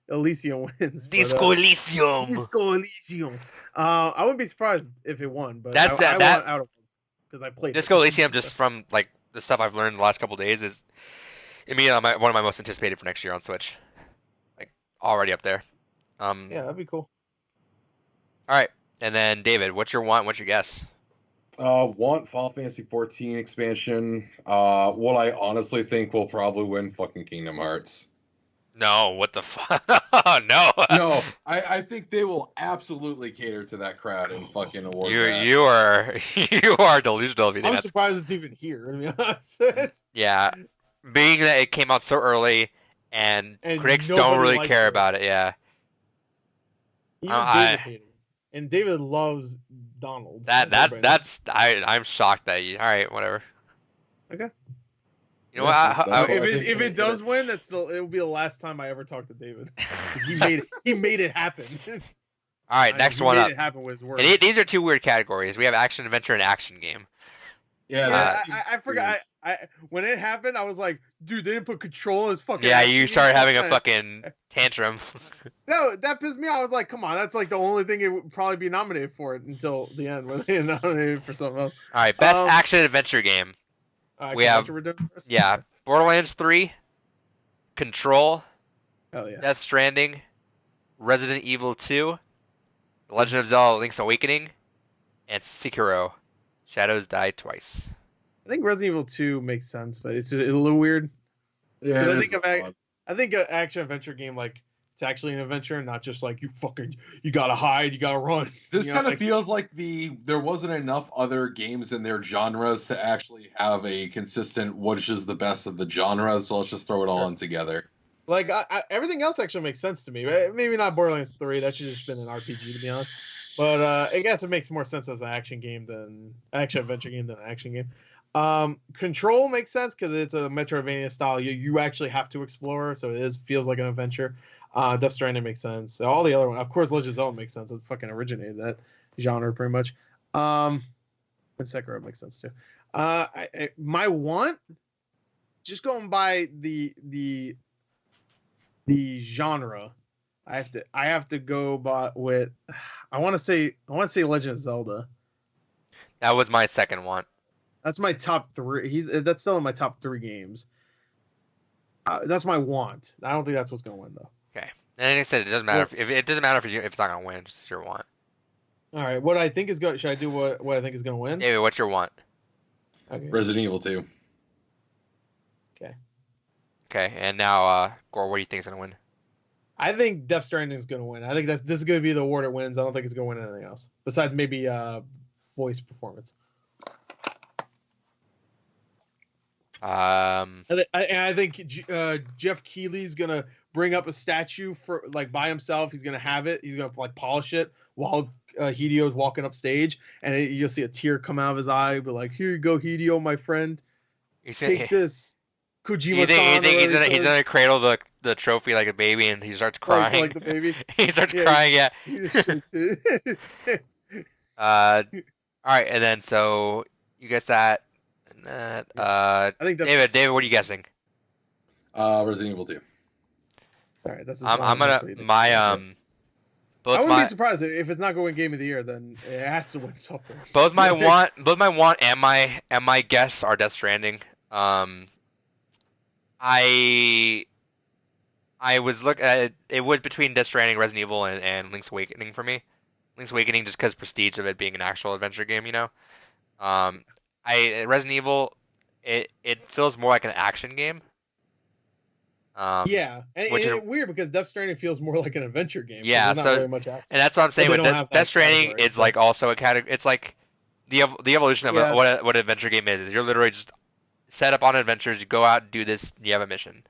Elysium wins. but, Elysium. Disco Elysium. I wouldn't be surprised if it won, but That's I that- want Outer Worlds because I played Disco Elysium, just from like the stuff I've learned the last couple of days, is immediately one of my most anticipated for next year on Switch. Like already up there. Yeah, that'd be cool. All right, and then David, what's your want? What's your guess? Want Final Fantasy 14 expansion. What I honestly think will probably win fucking Kingdom Hearts. No, what the fuck? No. No, I think they will absolutely cater to that crowd and fucking award that. You are delusional if you think I'm that's surprised it's even here. To be honest. yeah. Being that it came out so early and And critics nobody don't really likes care it. about it. Yeah, Even I- David hated it. And David loves Donald. I'm shocked that you. All right, whatever. Okay. You know what? If it does win, it will be the last time I ever talk to David. 'Cause he made it happen. All right, next one up. It happen with his words. And these are two weird categories. We have action adventure and action game. Yeah, I forgot. When it happened, I was like, dude, they didn't put Control as fucking. Yeah, action you game? started having a fucking tantrum. No, that pissed me off. I was like, come on, that's like the only thing it would probably be nominated for until the end when they nominated for something else. All right, best action adventure game. We have Borderlands 3, Control, Hell yeah. Death Stranding, Resident Evil 2, The Legend of Zelda: Link's Awakening, and Sekiro: Shadows Die Twice. I think Resident Evil 2 makes sense, but it's a little weird. Yeah, I think an action adventure game, like, it's actually an adventure, not just like you gotta hide, you gotta run. This kind of feels like there wasn't enough other games in their genres to actually have a consistent which is the best of the genres, so let's just throw it all in together. Like, everything else actually makes sense to me. Maybe not Borderlands 3, that should have just been an RPG, to be honest. But I guess it makes more sense as an action adventure game than an action game. Control makes sense because it's a Metroidvania style. You actually have to explore, so it feels like an adventure. Death Stranding makes sense. All the other ones, of course, Legend of Zelda makes sense. It fucking originated that genre pretty much. And Sekiro makes sense too. My want, just going by the genre, I have to go with. I want to say Legend of Zelda. That was my second one. That's my top 3. That's still in my top 3 games. That's my want. I don't think that's what's gonna win though. Okay, and like I said, it doesn't matter if it doesn't matter if it's not gonna win. It's just your want. All right, what I think is going. Should I do what I think is gonna win? David, what's your want? Okay. Resident Evil 2. Okay, and now, Gore, what do you think is gonna win? I think Death Stranding is gonna win. I think this is gonna be the award it wins. I don't think it's gonna win anything else besides maybe voice performance. I think Jeff Keighley's gonna bring up a statue for like by himself. He's gonna have it. He's gonna like polish it while Hideo's walking up stage, and you'll see a tear come out of his eye. But like, here you go, Hideo, my friend. Take this. Kojima. You think he's gonna cradle the trophy like a baby, and he starts crying? Like the baby. He starts crying. Yeah. All right, and then so you guess that. I think that's David, what are you guessing? Resident Evil 2. All right, that's. I'm gonna I wouldn't be surprised if it's not going Game of the Year. Then it has to win something. Both my want and my guess are Death Stranding. I was it was between Death Stranding, Resident Evil, and Link's Awakening for me. Link's Awakening just because prestige of it being an actual adventure game, you know. Resident Evil, it feels more like an action game. Yeah, and it's weird because Death Stranding feels more like an adventure game. Yeah, not so really much action. And that's what I'm saying with Death Stranding is like also a category. It's like the evolution of what an adventure game is. You're literally just set up on adventures. You go out and do this. You have a mission.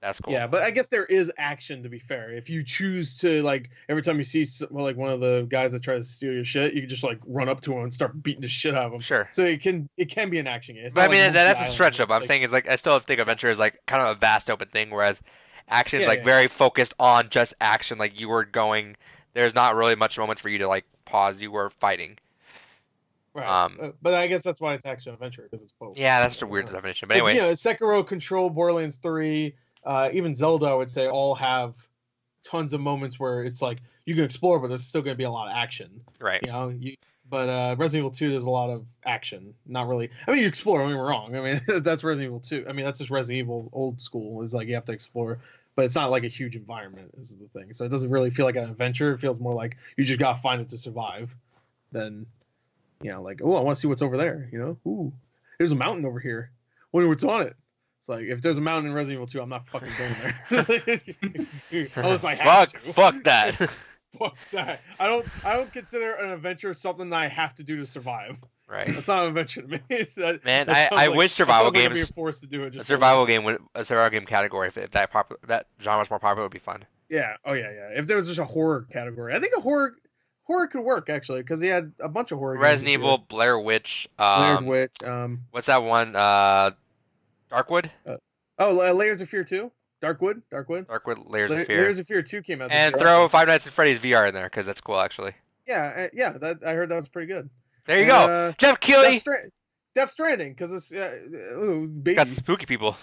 That's cool. Yeah, but I guess there is action, to be fair. If you choose to, like, every time you see like one of the guys that tries to steal your shit, you can just like run up to him and start beating the shit out of him. Sure. So it can be an action game. But I mean, that's a stretch up. I'm saying is like I still think adventure is like kind of a vast open thing, whereas action is like very focused on just action. Like you were going, there's not really much moments for you to like pause. You were fighting. Right. But I guess that's why it's action adventure, because it's both. Yeah, that's just a weird definition. But anyway, Sekiro, Control, Borderlands 3. Even Zelda, I would say, all have tons of moments where it's like you can explore, but there's still going to be a lot of action. Right. You know, but Resident Evil 2, there's a lot of action. Not really. I mean, you explore. Don't get me wrong. I mean, that's Resident Evil 2. I mean, that's just Resident Evil old school. Is like you have to explore, but it's not like a huge environment. This is the thing. So it doesn't really feel like an adventure. It feels more like you just got to find it to survive. Than, you know, like, oh, I want to see what's over there. You know, ooh, there's a mountain over here. Wonder what's on it. It's like, if there's a mountain in Resident Evil 2, I'm not fucking going there. Unless I have to. Fuck that. Fuck that. I don't consider an adventure something that I have to do to survive. Right. That's not an adventure to me. Man, that sounds I like- wish survival that sounds like I'm games, being forced to do it. a Just survival game category, if that genre was more popular, would be fun. Yeah. Oh yeah, yeah. If there was just a horror category, I think a horror could work actually, because he had a bunch of horror. Resident games Evil, Blair Witch. Blair Witch. What's that one? Darkwood. Layers of Fear 2. Darkwood. Darkwood, Layers of Fear. Layers of Fear 2 came out. This And year throw also. Five Nights at Freddy's VR in there because that's cool actually. Yeah, that I heard that was pretty good. There you go, Jeff Keighley. Death Stranding, because it's ooh, baby. Got spooky people.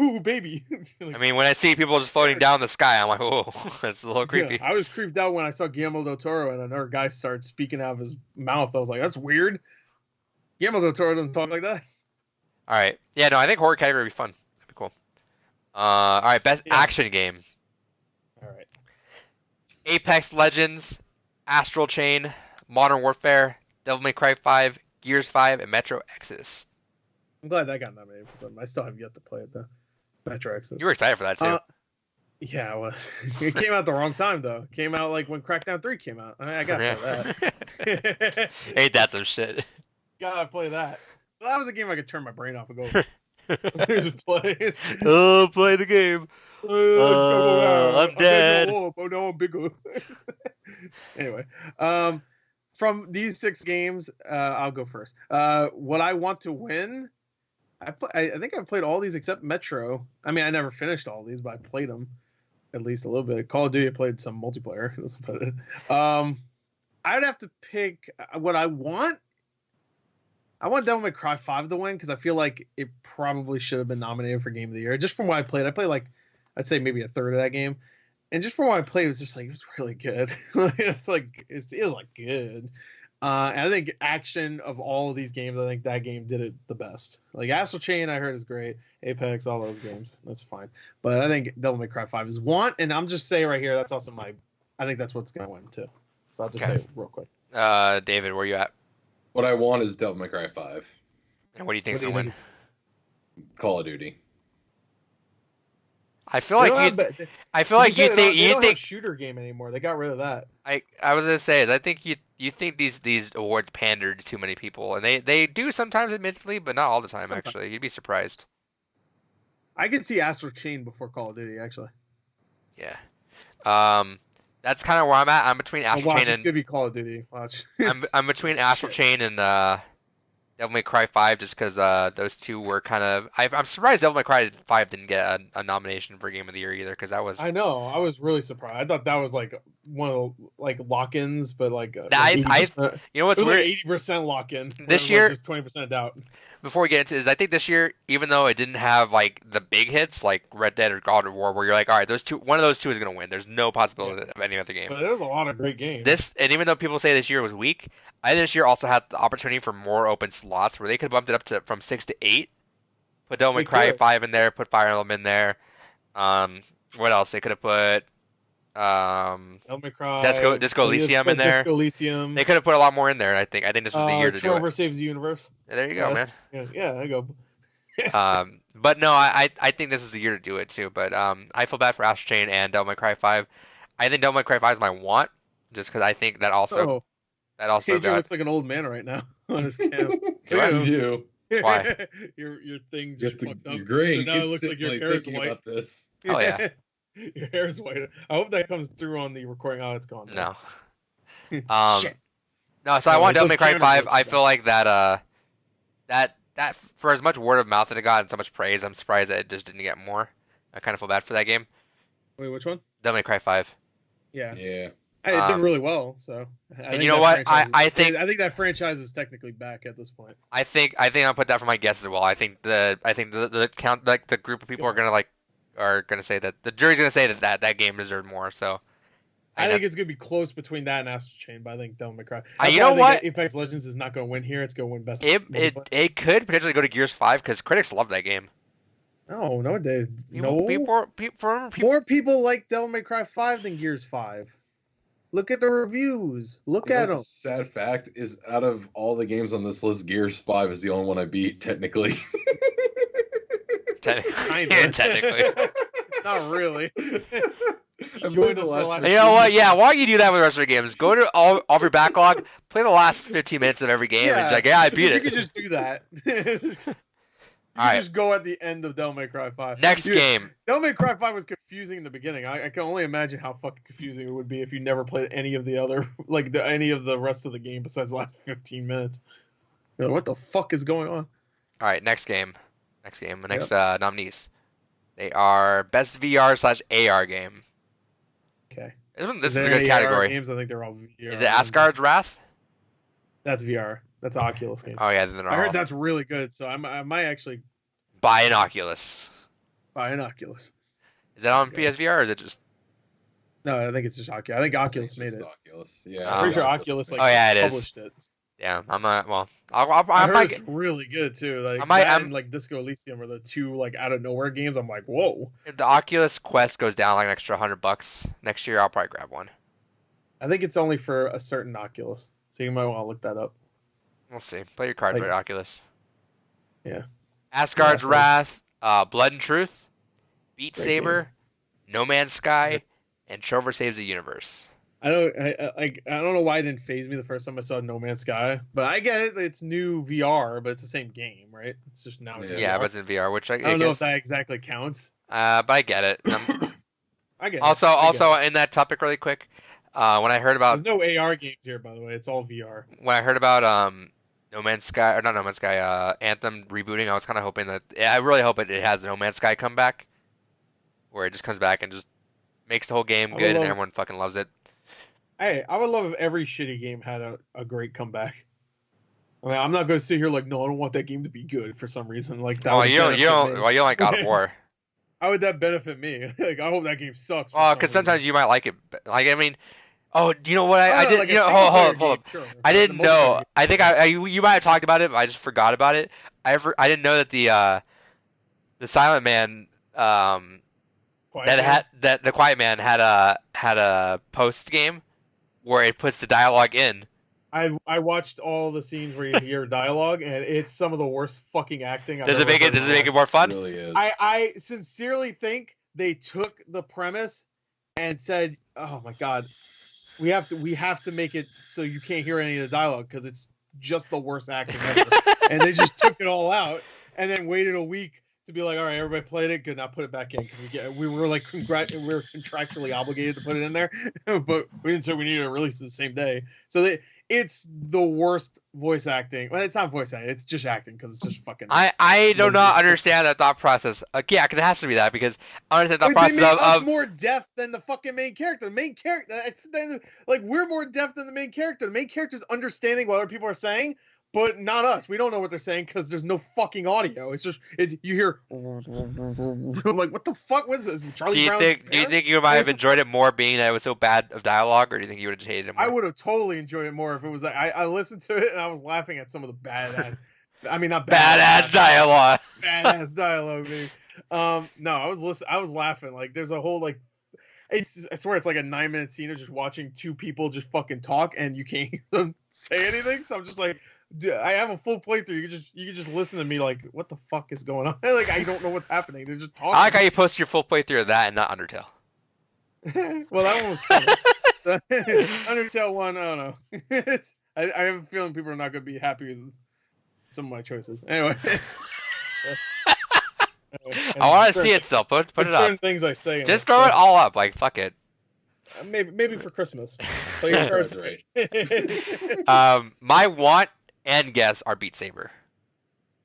Ooh, baby. I mean, when I see people just floating down the sky, I'm like, whoa, that's a little creepy. Yeah, I was creeped out when I saw Guillermo del Toro and another guy started speaking out of his mouth. I was like, that's weird. Guillermo del Toro doesn't talk like that. All right. Yeah, no, I think horror category would be fun. That'd be cool. All right, best action game. All right. Apex Legends, Astral Chain, Modern Warfare, Devil May Cry 5, Gears 5, and Metro Exodus. I'm glad that got nominated for something. I still have yet to play it, though. Metro Exodus. You were excited for that, too. Yeah, I was. It came out the wrong time, though. It came out like when Crackdown 3 came out. I got to play that. Ain't that some shit? Gotta play that. Well, that was a game I could turn my brain off and go. Just play. Oh, play the game. I'm dead. Oh, no, I'm bigger. Anyway, from these 6 games, I'll go first. What I want to win, I think I've played all these except Metro. I mean, I never finished all these, but I played them at least a little bit. Call of Duty, I played some multiplayer. I'd have to pick what I want. I want Devil May Cry 5 to win because I feel like it probably should have been nominated for Game of the Year. Just from what I played like, I'd say maybe a third of that game. And just from what I played, it was just like, it was really good. It was like good. And I think action of all of these games, I think that game did it the best. Like Astral Chain, I heard is great. Apex, all those games, that's fine. But I think Devil May Cry 5 is one. And I'm just saying right here, that's also I think that's what's going to win too. So I'll just say it real quick. David, where you at? What I want is Devil May Cry 5. And what do you think's going to win? Call of Duty. I feel like you think they don't have a shooter game anymore. They got rid of that. I was gonna say is I think you think these awards pander to too many people, and they do sometimes, admittedly, but not all the time. Sometimes. Actually, you'd be surprised. I could see Astral Chain before Call of Duty, actually. Yeah, that's kind of where I'm at. I'm between Astral Chain and it's gonna be Call of Duty. Watch. I'm between Astral Chain and Devil May Cry 5 just because those two were kind of... I'm surprised Devil May Cry 5 didn't get a nomination for Game of the Year either because that was... I know. I was really surprised. I thought that was like one of the lock-ins, but like... you know what's weird? Like 80% lock-in. This year... Just 20% doubt. Before we get into this, I think this year, even though it didn't have like the big hits like Red Dead or God of War, where you're like, all right, one of those two is going to win. There's no possibility of any other game. But there was a lot of great games. And even though people say this year was weak, I think this year also had the opportunity for more open slots where they could have bumped it up from 6 to 8. Put Devil May Cry 5 in there, put Fire Emblem in there. What else? They could have put Devil May Cry, Disco Elysium in there. Disco Elysium. They could have put a lot more in there. I think this was the year to do it. Trover Saves the Universe. There you go, man. Yeah, there you go. But no, I think this is the year to do it too. But I feel bad for Astral Chain and Devil May Cry 5. I think Devil May Cry 5 is my want, just because I think that also Pedro looks like an old man right now on his cam. You do. Why? your thing just fucked up. You're graying. So now it looks like your hair is white. About this. Oh yeah. Your hair is white. I hope that comes through on the recording. Oh, it's gone. No. Shit. No, so I want Devil May Cry 5. I feel like that for as much word of mouth that it got and so much praise, I'm surprised that it just didn't get more. I kind of feel bad for that game. Wait, which one? Devil May Cry 5. Yeah. Yeah. It did really well, so. And you know what? I think that franchise is technically back at this point. I think I'll put that for my guess as well. I think the count, like the group of people are gonna say that the jury's gonna say that game deserved more. So I think it's gonna be close between that and Astral Chain, but I think Devil May Cry. You know what? Apex Legends is not gonna win here. It's gonna win best. It could potentially go to Gears 5 because critics love that game. No, More people like Devil May Cry 5 than Gears 5. Look at the reviews. Look at them. Sad fact is, out of all the games on this list, Gears 5 is the only one I beat, technically. Technically. Not really. joined us for the last. You know what? Yeah, why don't you do that with the rest of your games? Go to all of your backlog, play the last 15 minutes of every game, and it's like, yeah, I beat it. You could just do that. Just go at the end of Devil May Cry 5. Next game. Devil May Cry 5 was confusing in the beginning. I can only imagine how fucking confusing it would be if you never played any of the other, any of the rest of the game besides the last 15 minutes. You know, what the fuck is going on? All right, next game. Nominees. They are best VR/AR game. Okay. This is a good category. Games? I think they're all VR. Is it Asgard's Wrath? That's VR. That's an Oculus game. Oh yeah, then I heard that's really good, so I might actually buy an Oculus. Is that on PSVR or is it just? No, I think it's just Oculus. I think Oculus made it. Oculus. Yeah. I'm pretty sure Oculus published it. Yeah, I'm not. Well, I heard it's really good too. Like and Disco Elysium are the two out of nowhere games. I'm like, whoa. If the Oculus Quest goes down an extra $100 next year, I'll probably grab one. I think it's only for a certain Oculus, so you might want to look that up. We'll see. Play your cards right, Oculus. Yeah. Asgard's Wrath, Blood and Truth, Beat Saber, No Man's Sky, and Trover Saves the Universe. I don't know why it didn't phase me the first time I saw No Man's Sky, but I get it. It's new VR, but it's the same game, right? It's just now. Yeah, but it's in VR, which I don't know if that exactly counts. But I get it. I get it. Also, in that topic, really quick, when I heard about there's no AR games here, by the way. It's all VR. When I heard about No Man's Sky, or not No Man's Sky, Anthem rebooting, I was kind of hoping that I really hope it has No Man's Sky come back, where it just comes back and just makes the whole game good and everyone fucking loves it. Hey, I would love if every shitty game had a great comeback. I mean, I'm not going to sit here no, I don't want that game to be good for some reason. That you don't like God of War. How would that benefit me? I hope that game sucks. Well, because sometimes you might like it. I mean, you know what? I did. Hold up. Sure. I didn't know. I think you might have talked about it, but I just forgot about it. I didn't know that the Silent Man the Quiet Man had a post game where it puts the dialogue in. I watched all the scenes where you hear dialogue, and it's some of the worst fucking acting. Does it make it more fun? It really is. I sincerely think they took the premise and said, "Oh my god, we have to make it so you can't hear any of the dialogue because it's just the worst acting ever." And they just took it all out and then waited a week to be like, all right, everybody played it, good, now put it back in. We were contractually obligated to put it in there, but we didn't say we needed to release it the same day. So it's the worst voice acting. Well, it's not voice acting, it's just acting because it's just fucking. I do not understand that thought process. Yeah, it has to be that because I understand that process they make us more deaf than the fucking main character. The main character, we're more deaf than the main character. The main character's understanding what other people are saying. But not us. We don't know what they're saying because there's no fucking audio. It's you hear like, what the fuck was this? Charlie Brown. Do you think you might have enjoyed it more being that it was so bad of dialogue, or do you think you would have hated it more? I would have totally enjoyed it more if it was I listened to it and I was laughing at some of the badass. I mean, not badass dialogue. Badass dialogue, baby. No, I was laughing. Like, there's a whole I swear it's like a 9-minute scene of just watching two people just fucking talk and you can't hear them say anything. So I'm just like, dude, I have a full playthrough. You can just listen to me like, what the fuck is going on? I don't know what's happening. They're just talking. I like how you post your full playthrough of that and not Undertale. Well, that one was fun. Undertale one, I don't know. I have a feeling people are not going to be happy with some of my choices. Anyway. I want to see it still. Put it up. Certain things I say. Just throw it all up. Fuck it. Maybe for Christmas. Play your cards right. My want and guess are Beat Saber.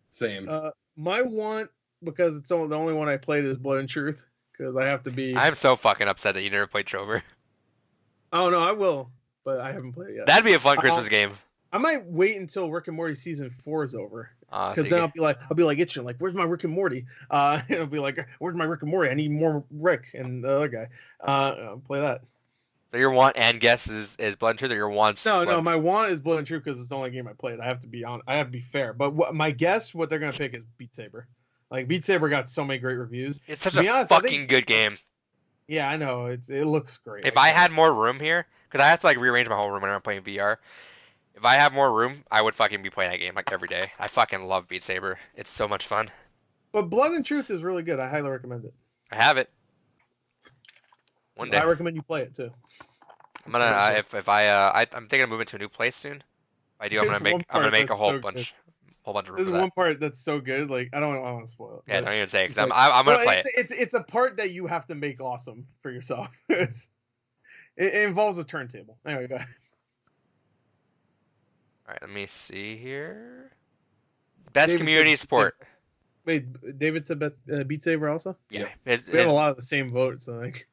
Same. My want, because it's the only one I played, is Blood and Truth. Because I have to be. I'm so fucking upset that you never played Trover. Oh no, I will, but I haven't played it yet. That'd be a fun Christmas game. I might wait until Rick and Morty season 4 is over. Because then I'll be like itching, like, where's my Rick and Morty? I'll be like, where's my Rick and Morty? I need more Rick and the other guy. I'll play that. So your want and guess is Blood and Truth, or your wants? No, my want is Blood and Truth because it's the only game I played. I have to be fair. But my guess, what they're gonna pick is Beat Saber. Like, Beat Saber got so many great reviews. It's such a fucking good game. Yeah, I know. It looks great. If I had more room here, because I have to rearrange my whole room when I'm playing VR. If I have more room, I would fucking be playing that game every day. I fucking love Beat Saber. It's so much fun. But Blood and Truth is really good. I highly recommend it. I have it. One day. I recommend you play it too. I'm gonna I'm thinking of moving to a new place soon. If I do, I'm gonna make a whole bunch of room There's for that. one part that's so good. Like I don't want to spoil it. Yeah, don't even say it. Like, I'm gonna play it. It's a part that you have to make awesome for yourself. it involves a turntable. Anyway, go ahead. All right, let me see here. Best David community sport. Wait, David said Beat Saber also? Yeah. We have a lot of the same votes, I think.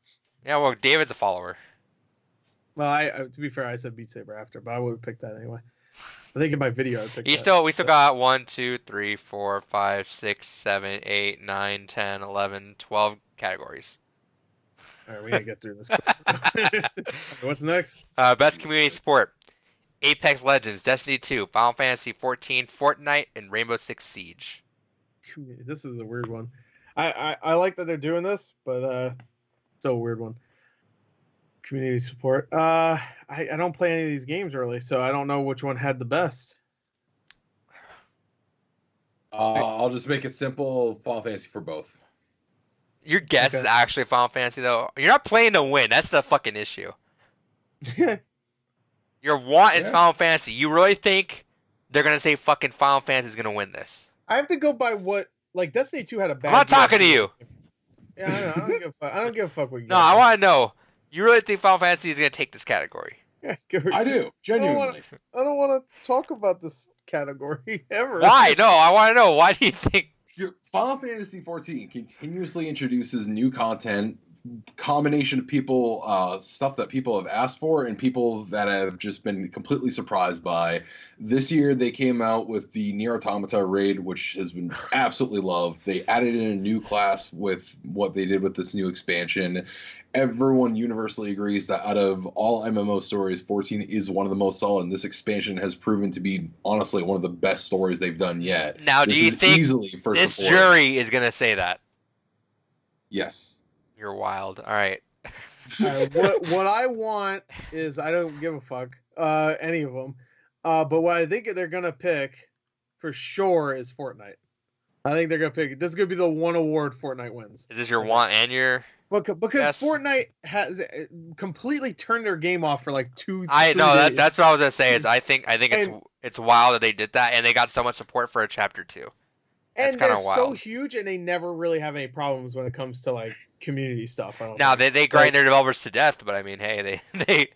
Yeah, well, David's a follower. Well, I to be fair, I said Beat Saber after, but I would have picked that anyway. I think in my video I picked that. We still got 1, 2, 3, 4, 5, 6, 7, 8, 9, 10, 11, 12 categories. All right, we gotta get through this quick. What's next? Best community sport. Apex Legends, Destiny 2, Final Fantasy 14, Fortnite, and Rainbow Six Siege. This is a weird one. I like that they're doing this, but it's a weird one. Community support. I don't play any of these games really, so I don't know which one had the best. I'll just make it simple. Final Fantasy for both. Your guess is actually Final Fantasy though. You're not playing to win. That's the fucking issue. Your want is Final Fantasy. You really think they're gonna say fucking Final Fantasy is gonna win this? I have to go by what, like, Destiny 2 had a bad. I'm not talking to you. Yeah, I know. I don't give a fuck what you. No, I want to know. You really think Final Fantasy is gonna take this category? Yeah, I do, genuinely. I don't want to talk about this category ever. Why? No, I want to know. Why do you think Final Fantasy 14 continuously introduces new content, combination of people, stuff that people have asked for and people that have just been completely surprised by. This year they came out with the Nier Automata raid, which has been absolutely loved. They added in a new class with what they did with this new expansion. Everyone universally agrees that out of all MMO stories, 14 is one of the most solid, and this expansion has proven to be, honestly, one of the best stories they've done yet. Now, do you think this jury is going to say that? Yes. You're wild. All right. What I want is, I don't give a fuck, any of them, but what I think they're going to pick for sure is Fortnite. I think they're going to pick, this is going to be the one award Fortnite wins. Is this your want and your... Because Fortnite has completely turned their game off for like 2-3 I know days. that's what I was gonna say. Is I think it's wild that they did that and they got so much support for a chapter 2. That's and they're wild. So huge, and they never really have any problems when it comes to like community stuff. Now they grind their developers to death, but I mean, hey, they.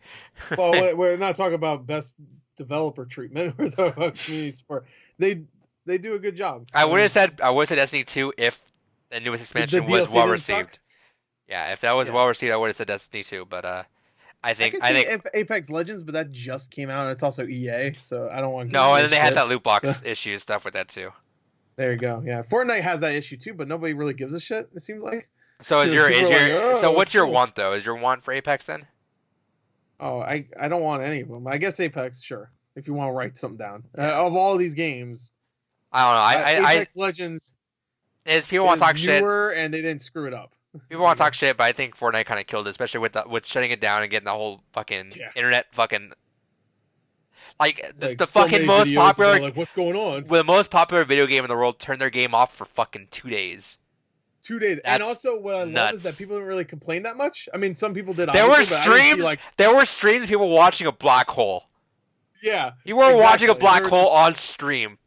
Well, we're not talking about best developer treatment. We're talking about community support. They do a good job. I would have said Destiny 2 if the newest expansion was well received. Yeah, if that was well received, I would have said Destiny 2. But I think Apex Legends, but that just came out, and it's also EA, so I don't want. No, and then they had that loot box issue stuff with that too. There you go. Yeah, Fortnite has that issue too, but nobody really gives a shit. It seems like. So what's your want though? Is your want for Apex then? Oh, I don't want any of them. I guess Apex, sure. If you want to write something down, of all these games, I don't know. Apex Legends. Is people want to talk shit, and they didn't screw it up. People want to talk shit, but I think Fortnite kind of killed it, especially with shutting it down and getting the whole fucking internet fucking the so fucking most popular. Like, what's going on? The most popular video game in the world turned their game off for fucking 2 days. 2 days, and also what I love is that people didn't really complain that much. I mean, some people did. There were streams. There were streams of people watching a black hole. Yeah, you were watching a black hole on stream.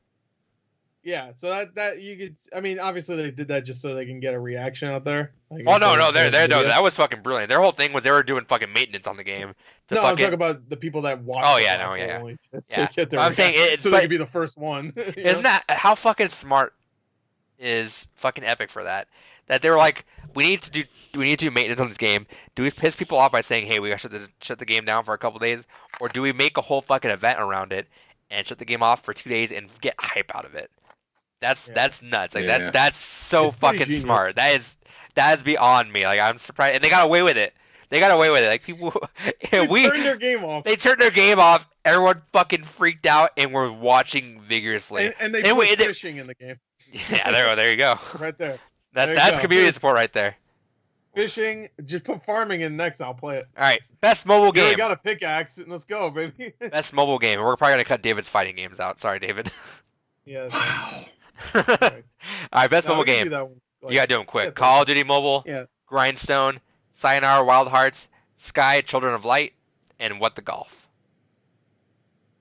Yeah, so that you could. I mean, obviously they did that just so they can get a reaction out there. Oh no, that was fucking brilliant. Their whole thing was they were doing fucking maintenance on the game. No, I'm talking about the people that watch. Oh yeah, no, yeah. I'm saying so they could be the first one. Isn't that how fucking smart is fucking Epic for that? That they were like, we need to do maintenance on this game. Do we piss people off by saying, hey, we gotta shut the game down for a couple days, or do we make a whole fucking event around it and shut the game off for 2 days and get hype out of it? That's nuts. Like that's so fucking smart. That is beyond me. Like I'm surprised, and they got away with it. Like people, turned their game off. They turned their game off. Everyone fucking freaked out and were watching vigorously. And they put fishing in the game. Yeah, there you go. Right there. That's community support right there. Fishing, just put farming in next. I'll play it. All right, best mobile game. You got a pickaxe. Let's go, baby. Best mobile game. We're probably gonna cut David's fighting games out. Sorry, David. Yeah. Wow. All right, best mobile game. You gotta do them quick. Call of Duty Mobile, Grindstone, Sayonara Wild Hearts, Sky Children of Light, and What the Golf.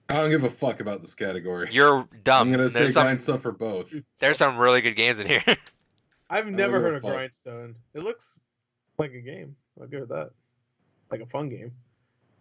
I don't give a fuck about this category. You're dumb. I'm gonna say Grindstone for both. There's some really good games in here. I've never heard of Grindstone. It looks like a game. I'll give it that. Like a fun game.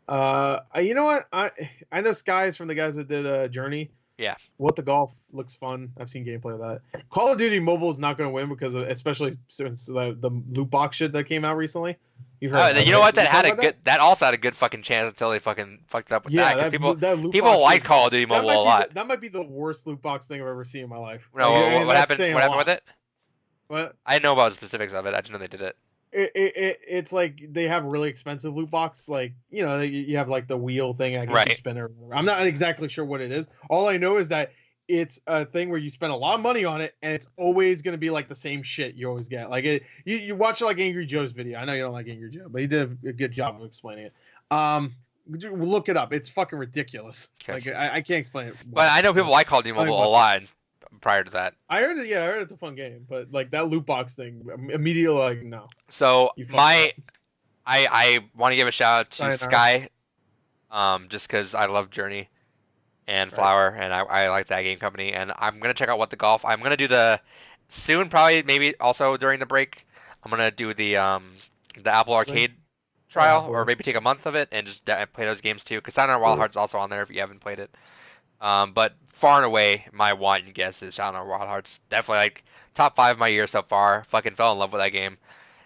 You know what? I know Sky's from the guys that did Journey. Yeah. What the Golf looks fun. I've seen gameplay of that. Call of Duty Mobile is not going to win because especially since the loot box shit that came out recently. You know what? That also had a good fucking chance until they fucking fucked up with that. Because people like Call of Duty Mobile a lot. That might be the worst loot box thing I've ever seen in my life. No, what happened? What happened with it? What? I didn't know about the specifics of it. I just know they did it. It's like they have really expensive loot box, like you have like the wheel thing. I guess you spin it. I'm not exactly sure what it is. All I know is that it's a thing where you spend a lot of money on it, and it's always going to be like the same shit you always get. Like you watch like Angry Joe's video. I know you don't like Angry Joe, but he did a good job of explaining it. Look it up. It's fucking ridiculous. Okay. Like I can't explain it. But I know people like Call of Duty Mobile a lot. Prior to that, I heard it. Yeah, I heard it's a fun game, but like that loot box thing, immediately like no. So I want to give a shout out to Sky, just because I love Journey and Flower, and I like that game company, and I'm gonna check out What the Golf. I'm gonna do soon, probably maybe also during the break. I'm gonna do the Apple Arcade trial, or maybe take a month of it and just play those games too. Because Sayonara Wild Hearts is also on there if you haven't played it. But far and away, my want and guess is Sayonara Wild Hearts. Definitely like top 5 of my year so far. Fucking fell in love with that game.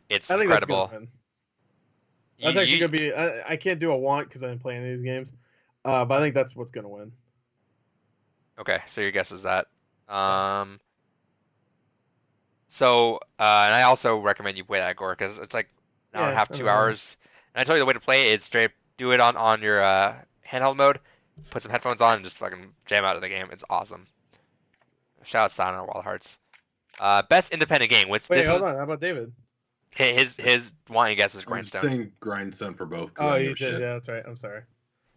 It's incredible. That's actually gonna be. I can't do a want because I didn't play any of these games, but I think that's what's gonna win. Okay, so your guess is that. So and I also recommend you play that Gore because it's like an hour and a half, 2 hours. And I told you the way to play it is straight do it on your handheld mode. Put some headphones on and just fucking jam out of the game. It's awesome. Shout out Sayonara Wild Hearts. Best independent game. Wait, hold on. How about David? His wanting guess was Grindstone. I'm saying Grindstone for both. Oh, you did. Yeah, that's right. I'm sorry.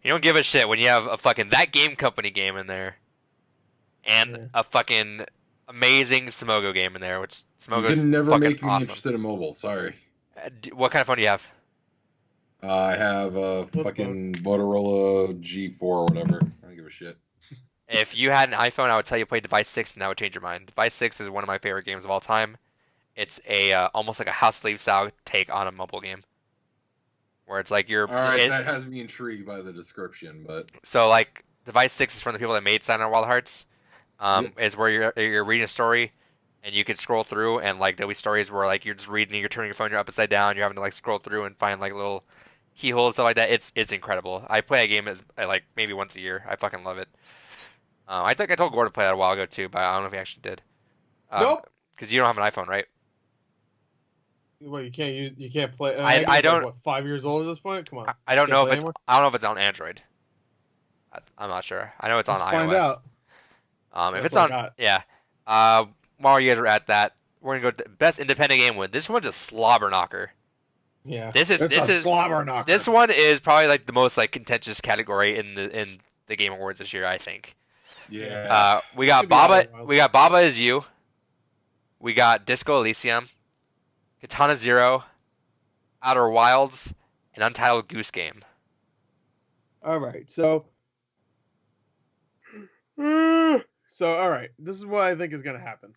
You don't give a shit when you have a fucking That Game Company game in there, and a fucking amazing Smogo game in there, which Smogo's you can never make me awesome. Interested in mobile. Sorry. What kind of phone do you have? I have a fucking Motorola G4 or whatever. I don't give a shit. If you had an iPhone, I would tell you play Device 6, and that would change your mind. Device 6 is one of my favorite games of all time. It's a almost like a House Sleeve style take on a mobile game, where it's like you're. All right, that has me intrigued by the description, but so like Device 6 is from the people that made Sayonara Wild Hearts. Is where you're reading a story, and you can scroll through, and like there'll be stories where like you're just reading, and you're turning your phone, you're upside down, you're having to like scroll through and find like little keyholes and stuff like that. It's incredible. I play a game like maybe once a year. I fucking love it. I think I told Gordon to play that a while ago too, but I don't know if he actually did. Nope. Because you don't have an iPhone, right? Well, you can't play. I don't. Like, what, 5 years old at this point? Come on. I don't know if it's. I don't know if it's on Android. I'm not sure. I know it's on iOS. Find out. If it's on, yeah. While you guys are at that, we're gonna go to best independent game win. This one's a slobber knocker. Yeah. This is slobber knocker. This one is probably like the most like contentious category in the Game Awards this year, I think. Yeah. We got Baba. We got Baba Is You. We got Disco Elysium, Katana Zero, Outer Wilds, and Untitled Goose Game. All right, so all right, this is what I think is gonna happen.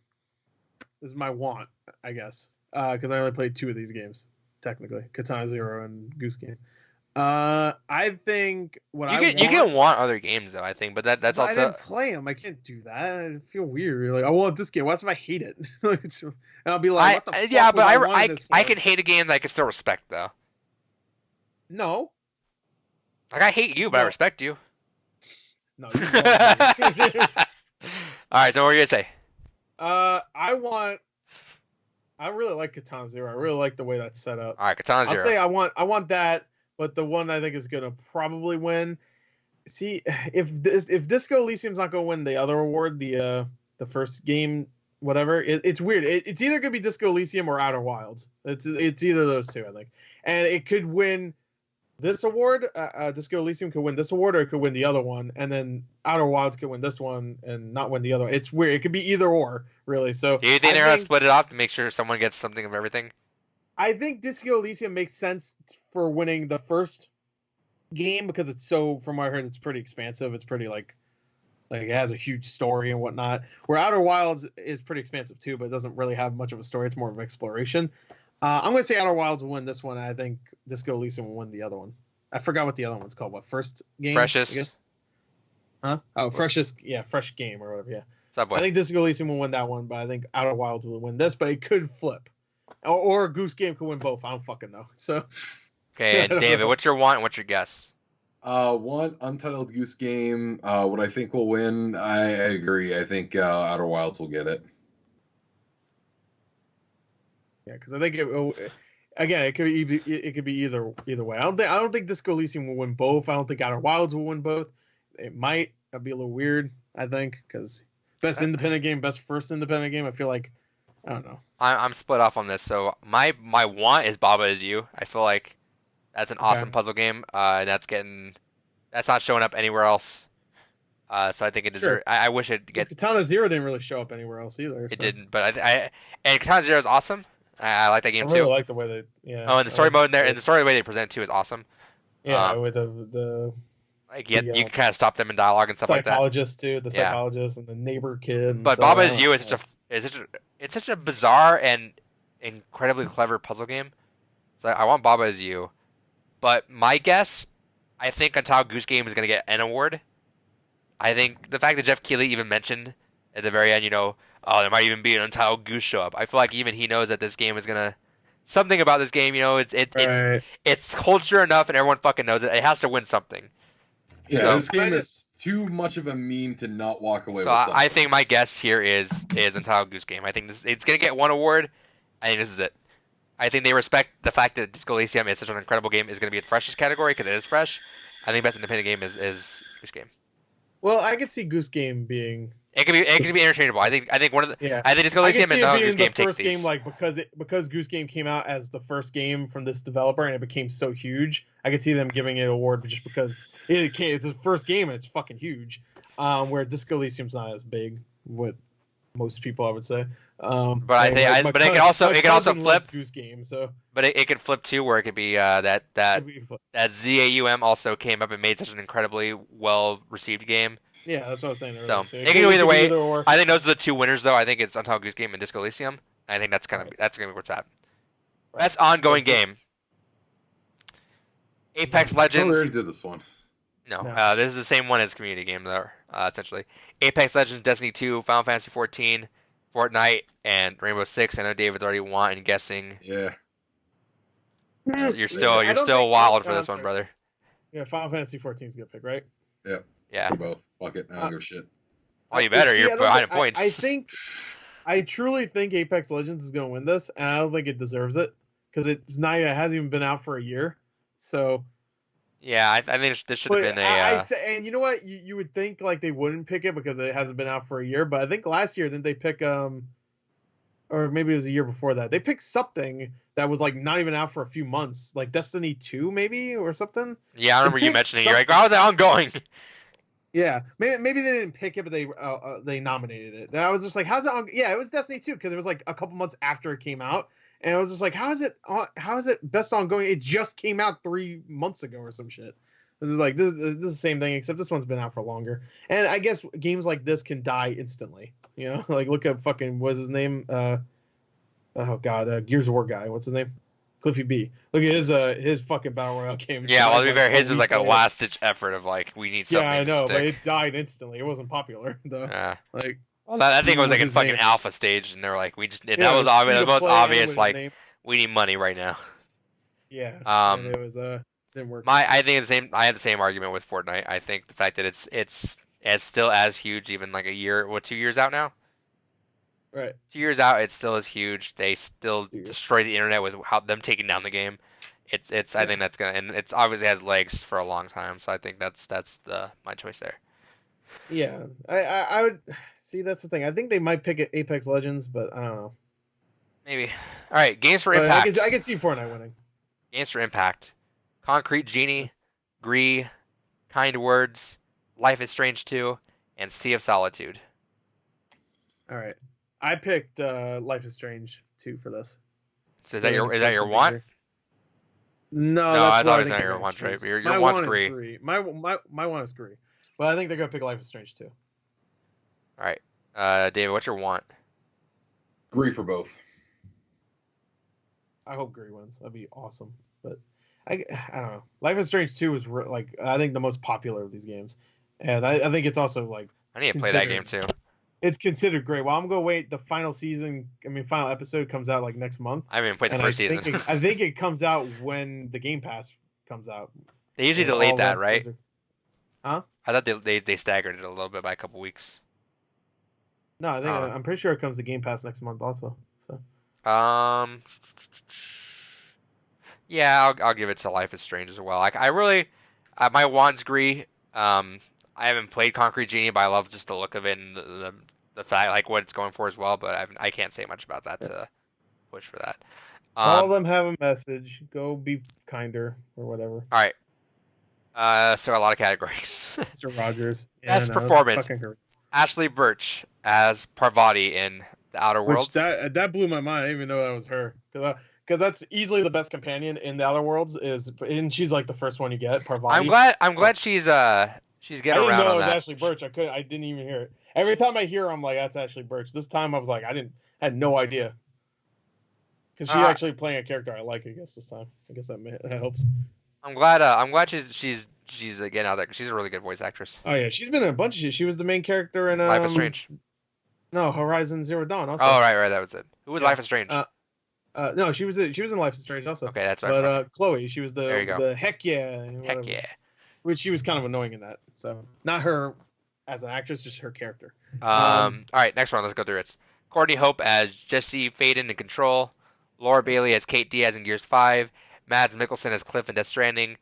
This is my want, I guess, because I only played 2 of these games technically, Katana Zero and Goose Game. I think you can want other games though. I think, but that's also. I didn't play them. I can't do that. I feel weird. Like I want this game. What if I hate it? And I'll be like, what the fuck yeah, but I can hate a game that I can still respect though. No. Like I hate you, but I respect you. No. All right, so what are you gonna say? I really like Katana Zero. I really like the way that's set up. All right, Katana Zero. I'll say I want that, but the one I think is gonna probably win. See, if Disco Elysium's not gonna win the other award, the first game, whatever, it's weird. It's either gonna be Disco Elysium or Outer Wilds. It's either of those two, I think, and it could win this award. Disco Elysium could win this award, or it could win the other one, and then Outer Wilds could win this one and not win the other one. It's weird. It could be either or, really. So do you think they're gonna split it off to make sure someone gets something of everything? I think Disco Elysium makes sense for winning the first game because it's so, from what I heard, it's pretty expansive. It's pretty like it has a huge story and whatnot. Where Outer Wilds is pretty expansive too, but it doesn't really have much of a story. It's more of exploration. I'm going to say Outer Wilds will win this one. And I think Disco Elysium will win the other one. I forgot what the other one's called. What, first game? Freshest. I guess. Huh? Oh, freshest. Yeah, fresh game or whatever. Yeah. Subway. I think Disco Elysium will win that one, but I think Outer Wilds will win this. But it could flip, or Goose Game could win both. I don't fucking know. So. Okay, and David, what's your want and what's your guess? One Untitled Goose Game. What I think will win, I agree. I think Outer Wilds will get it. Yeah, because I think it could be either way. I don't think Disco Elysium will win both. I don't think Outer Wilds will win both. It might. That'd be a little weird. I think because best independent game, best first independent game. I feel like I don't know. I'm split off on this. So my want is Baba Is You. I feel like that's an awesome puzzle game. That's not showing up anywhere else. So I think it deserves. Sure. I wish it get. Katana Zero didn't really show up anywhere else either. It didn't, but and Katana Zero is awesome. I like that game I really too. like the way they Oh, and the story mode in there, and the story way they present it too is awesome. Yeah, with the like you can kind of stop them in dialogue and stuff like that. Psychologist too, the psychologist and the neighbor kid. But Baba Is You is such a bizarre and incredibly clever puzzle game. So I want Baba Is You, but my guess, I think Untitled Goose Game is going to get an award. I think the fact that Jeff Keighley even mentioned at the very end, there might even be an Untitled Goose show up. I feel like even he knows that this game is gonna something about this game. It's culture enough, and everyone fucking knows it. It has to win something. Yeah, so, this game is too much of a meme to not walk away. So with something. I think my guess here is Untitled Goose Game. I think it's gonna get one award. I think this is it. I think they respect the fact that Disco Elysium is such an incredible game. Is going to be the freshest category because it is fresh. I think best independent game is Goose Game. Well, I could see Goose Game being. It can be interchangeable. I think one of the. Yeah. I think Disco Elysium and Goose Game take these. Game, like because Goose Game came out as the first game from this developer and it became so huge. I could see them giving it an award just because it's the first game and it's fucking huge. Where Disco Elysium's not as big, what most people I would say. But it can also flip. Goose Game, so. But it could flip too, where it could be that ZAUM also came up and made such an incredibly well received game. Yeah, that's what I was saying earlier. So it can go either way. I think those are the two winners, though. I think it's Untitled Goose Game and Disco Elysium. I think that's gonna be where it's at. Right. Best ongoing game. Apex Legends. We already did this one. No. This is the same one as community game, though. Essentially, Apex Legends, Destiny 2, Final Fantasy 14, Fortnite, and Rainbow Six. I know David's already wanting and guessing. Yeah. You're still wild for this one, brother. Yeah, Final Fantasy 14 is a good pick, right? Yeah. Yeah. For both. Fuck it. I don't give a shit. Oh, you better. You're behind points. I truly think Apex Legends is going to win this, and I don't think it deserves it because it hasn't even been out for a year. So. Yeah, I think this should have been and you know what? You would think like they wouldn't pick it because it hasn't been out for a year, but I think last year didn't they pick or maybe it was a year before that. They picked something that was like not even out for a few months, like Destiny 2 maybe or something. Yeah, I remember you mentioning it. You're like, how is that ongoing? Yeah, maybe they didn't pick it, but they nominated it. And I was just like, how's it on? Yeah, it was Destiny 2 because it was like a couple months after it came out. And I was just like, how is it best ongoing? It just came out 3 months ago or some shit. This is like this is the same thing, except this one's been out for longer. And I guess games like this can die instantly. Like look at fucking what's his name? Gears of War guy. What's his name? Cliffy B. Look at his fucking battle royale game. Yeah, well, to be fair, his was like a last ditch effort of like we need something. Yeah, I know, to stick. But it died instantly. It wasn't popular though. Yeah. Like. Well, I think it was like in fucking alpha stage, and they're like, that was obvious, the most obvious, like, we need money right now. Yeah. And it was didn't work. I had the same argument with Fortnite. I think the fact that it's still as huge, even like 2 years out now. Right. 2 years out, it's still as huge. They still destroy the internet with them taking down the game. I think that's and it's obviously has legs for a long time. So I think that's my choice there. Yeah, I would. See, that's the thing. I think they might pick Apex Legends, but I don't know. Maybe. All right, games for impact. I can see Fortnite winning. Games for impact. Concrete Genie, Gree, Kind Words, Life is Strange 2, and Sea of Solitude. All right. I picked Life is Strange 2 for this. So is that your want? No, No, I that's what thought I it was think not they're your gonna want, right? choose. Your My want's one is Gree. Gree. My one is Gree, but I think they're gonna pick Life is Strange too. All right, David, what's your want? Agree for both. I hope Gree wins. That'd be awesome. But I don't know. Life is Strange 2 is like I think the most popular of these games, and I think it's also like I need to play that game too. It's considered great. Well, I'm gonna wait. The final episode comes out like next month. I haven't even played the first season. I think it comes out when the Game Pass comes out. They usually delayed that, right? Huh? I thought they staggered it a little bit by a couple weeks. No, I think I'm pretty sure it comes to Game Pass next month also. So. Yeah, I'll give it to Life is Strange as well. Like I really, my want's Gree. I haven't played Concrete Genie, but I love just the look of it and the fact like what it's going for as well. But I can't say much about that to push for that. All of them have a message. Go be kinder or whatever. All right. So a lot of categories. Mr. Rogers. Best performance. Ashley Birch as Parvati in The Outer Worlds. That blew my mind. I didn't even know that was her. Because that's easily the best companion in The Outer Worlds. And she's like the first one you get, Parvati. I'm glad she's getting around on that. I didn't know it was Ashley Birch. I didn't even hear it. Every time I hear her, I'm like, that's Ashley Birch. This time I was like, had no idea. Because she's actually playing a character I like, I guess, this time. I guess that helps. I'm glad she's again out there. She's a really good voice actress. Oh yeah, she's been in a bunch of shit. She was the main character in Life is Strange. No, Horizon Zero Dawn. Also. Oh right, that was it. Who was Life is Strange? No, she was in Life is Strange also. Okay, that's right. But Chloe, she was the heck yeah. Heck yeah. Which she was kind of annoying in that. So not her as an actress, just her character. All right, next one. Let's go through it. Courtney Hope as Jesse Faden in Control. Laura Bailey as Kate Diaz in Gears 5. Mads Mikkelsen as Cliff in Death Stranding.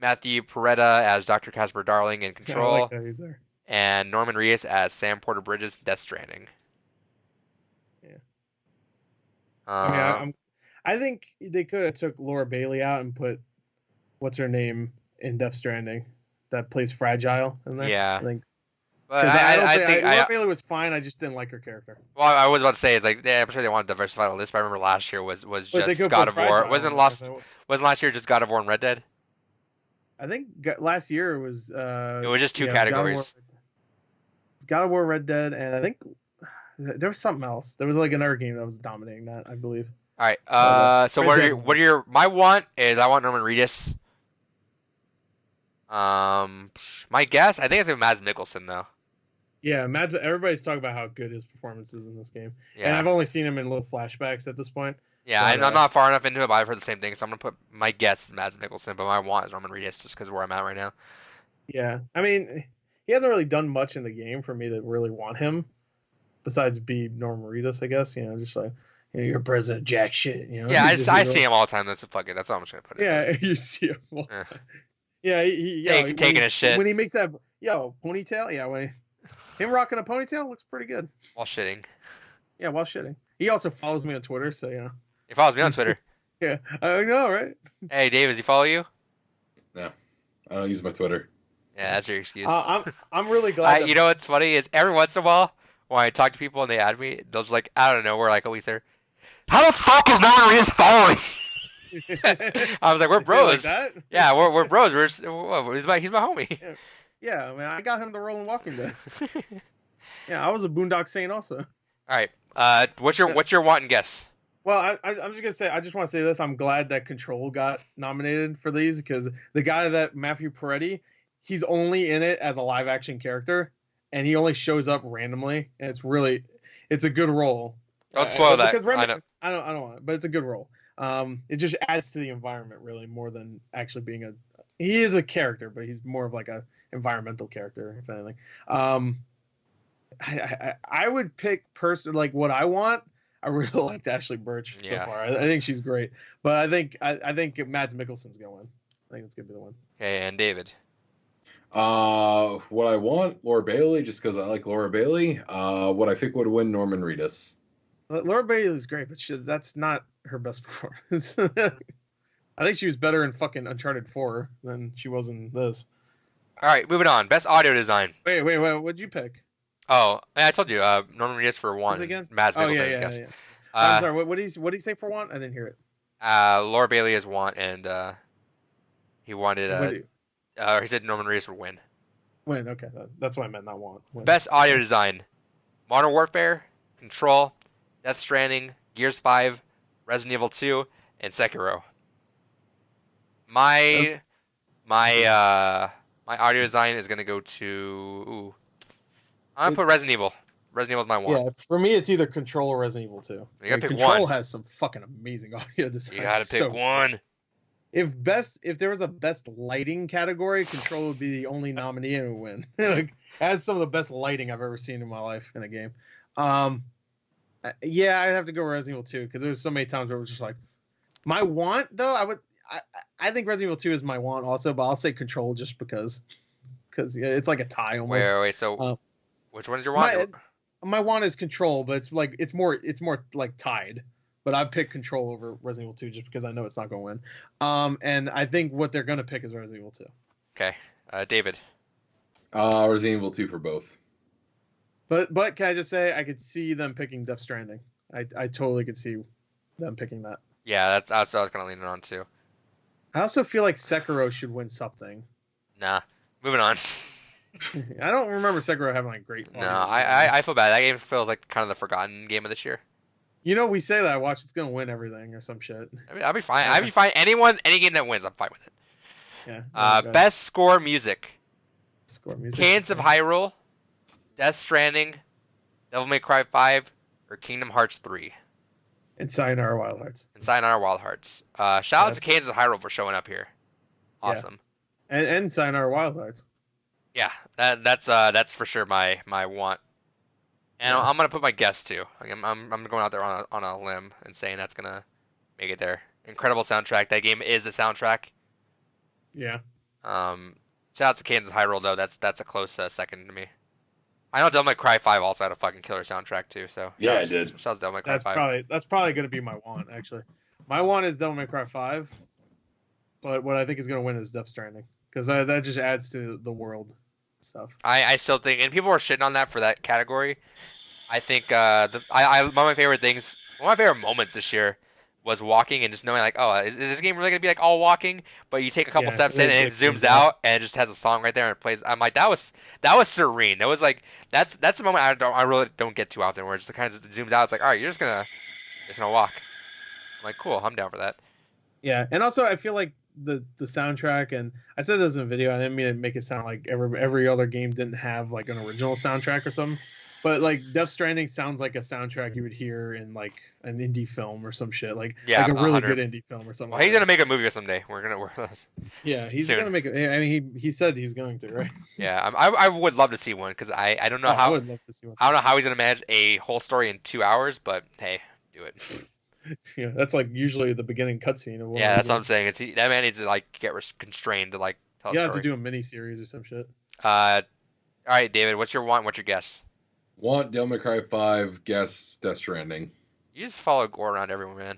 Matthew Peretta as Dr. Casper Darling in Control. Yeah, I like that he's there. And Norman Reedus as Sam Porter Bridges in Death Stranding. Yeah. I think they could have took Laura Bailey out and put what's her name in Death Stranding that plays Fragile in there. Yeah. I think. But I think Laura Bailey was fine. I just didn't like her character. Well, I was about to say I'm sure they wanted to diversify the list, but I remember last year was just God of War. Wasn't last year just God of War and Red Dead? I think last year it was. It was just two categories. God of War, Red Dead, and I think there was something else. There was like another game that was dominating that, I believe. All right. So what are your? My want is I want Norman Reedus. My guess, I think it's Mads Mikkelsen though. Yeah, Mads. Everybody's talking about how good his performance is in this game, yeah. And I've only seen him in little flashbacks at this point. Yeah, I'm not far enough into it, but I've heard the same thing. So I'm gonna put my guess is Mads Mikkelsen, but my want is Norman Reedus just because of where I'm at right now. Yeah, I mean, he hasn't really done much in the game for me to really want him, besides be Norman Reedus, I guess. You know, just like you're President Jack shit. You know. Yeah, I see him all the time. That's fuck it. That's all I'm just gonna put it. Yeah, you see him all the time. Yeah, taking a shit when he makes that ponytail. Yeah, him rocking a ponytail looks pretty good. While shitting. Yeah, while shitting. He also follows me on Twitter, so yeah. He follows me on Twitter. Yeah, I know, right? Hey, Dave, does he follow you? No, I don't use my Twitter. Yeah, that's your excuse. I'm really glad. You know what's funny is every once in a while when I talk to people and they add me, they'll just like out of nowhere like always there. How the fuck is Norman Reedus following? I was like, we're bros. Like yeah, we're bros. He's my homie. Yeah, man, I got him the role in Walking Dead. Yeah, I was a Boondock Saint also. All right, what's your want and guess? Well, I'm just gonna say, I just want to say this. I'm glad that Control got nominated for these because the guy that Matthew Peretti, he's only in it as a live action character, and he only shows up randomly, and it's a good role. Don't spoil that. I don't want it, but it's a good role. It just adds to the environment really more than actually being he is a character, but he's more of like a environmental character, if anything. I would pick like what I want. I really liked Ashley Birch so far. I think she's great, but I think Mads Mikkelsen's gonna win. I think it's gonna be the one. Okay, and David. What I want, Laura Bailey, just because I like Laura Bailey. What I think would win, Norman Reedus. Laura Bailey is great, but that's not her best performance. I think she was better in fucking Uncharted 4 than she was in this. All right, moving on. Best audio design. Wait. What'd you pick? Oh, I told you. Norman Reedus for one. Again? Mads Mikkelsen. Yeah. I'm sorry. What did he say for one? I didn't hear it. Laura Bailey is want, and he wanted. He said Norman Reedus would win. Win. Okay, that's what I meant. Not want. Win. Best audio design: Modern Warfare, Control, Death Stranding, Gears 5, Resident Evil 2, and Sekiro. My audio design is gonna go to. I'm gonna put Resident Evil. Resident Evil is my one. Yeah, for me it's either Control or Resident Evil 2. You gotta pick Control one. has some fucking amazing audio design. You gotta pick one. If there was a best lighting category, Control would be the only nominee and would win. Like, it has some of the best lighting I've ever seen in my life in a game. Yeah, I'd have to go Resident Evil 2 because there's so many times where it was just like my want though. I think Resident Evil 2 is my want also, but I'll say Control just because it's like a tie almost. Wait. So, which one is your want? My want is Control, but it's more like tied. But I pick Control over Resident Evil 2 just because I know it's not going to win. And I think what they're going to pick is Resident Evil 2. Okay, David. Resident Evil 2 for both. But can I just say I could see them picking Death Stranding. I totally could see them picking that. Yeah, that's what I was kind of leaning on too. I also feel like Sekiro should win something. Nah, moving on. I don't remember Sekiro having like great. No, I feel bad. That game feels like kind of the forgotten game of this year. You know, we say that. Watch, it's gonna win everything or some shit. I mean, I'll be fine. I'll be fine. Any game that wins, I'm fine with it. Yeah. Best score music. Score music. Cadence of Hyrule, Death Stranding, Devil May Cry 5, or Kingdom Hearts 3. And Sayonara Wild Hearts. Wild Hearts. Shout out to Cadence of Hyrule for showing up here. Awesome. Yeah. And Sayonara Wild Hearts. Yeah, that's for sure my want. And I'm gonna put my guess too. Like, I'm going out there on a limb and saying that's gonna make it there. Incredible soundtrack. That game is a soundtrack. Yeah. Shout out to Cadence of Hyrule though. That's a close second to me. I know Devil May Cry 5 also had a fucking killer soundtrack too. So yeah, I did. Shout out to Devil May Cry 5. That's probably gonna be my want actually. My want is Devil May Cry 5, but what I think is gonna win is Death Stranding because that just adds to the world stuff. I still think, and people are shitting on that for that category. I think one of my favorite things, one of my favorite moments this year was walking and just knowing like, oh, is this game really gonna be like all walking? But you take a couple steps in and it zooms out and it just has a song right there and it plays. I'm like, that was serene. That was like that's a moment I really don't get too often where it just kind of zooms out. It's like, all right, you're just gonna walk. I'm like, cool, I'm down for that. Yeah, and also I feel like the soundtrack, and I said this in a video. I didn't mean to make it sound like every other game didn't have like an original soundtrack or something. But like Death Stranding sounds like a soundtrack you would hear in like an indie film or some shit, like a really 100. Good indie film or something. Well, he's gonna make a movie someday. We're gonna work. Yeah, he's gonna make it. I mean, he said he's going to, right? Yeah, I would love to see one because I don't know how. I would love to see one. I don't know how he's gonna manage a whole story in 2 hours, but hey, do it. Yeah, that's like usually the beginning cutscene of one. Yeah, that's what I'm saying. That man needs to like get constrained to like tell. You have to do a mini series or some shit. All right, David, what's your want? What's your guess? Want Devil May Cry 5, guess Death Stranding. You just follow Gore around everyone, man. What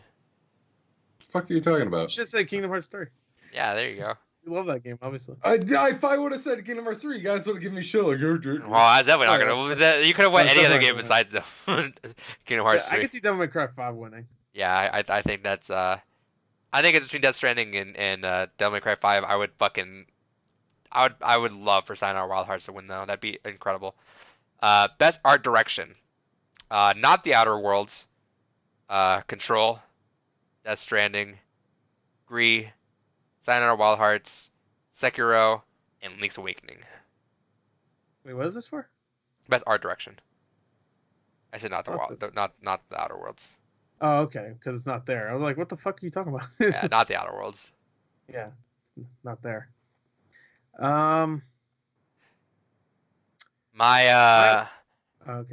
the fuck are you talking about? You should say Kingdom Hearts 3. Yeah, there you go. You love that game, obviously. If I would have said Kingdom Hearts 3, you guys would have given me shit. Like, well, that's definitely not gonna. You could have won any other game besides the Kingdom Hearts 3. I could see Devil May Cry 5 winning. Yeah, I think that's. I think it's between Death Stranding and Devil May Cry 5. I would love for Sayonara Wild Hearts to win though. That'd be incredible. Best art direction. Not The Outer Worlds. Control. Death Stranding. Gree. Sayonara Wild Hearts. Sekiro. And Link's Awakening. Wait, what is this for? Best art direction. I said not the Outer Worlds. Oh, okay, because it's not there. I was like, what the fuck are you talking about? Yeah, not The Outer Worlds. Yeah, it's not there. Okay,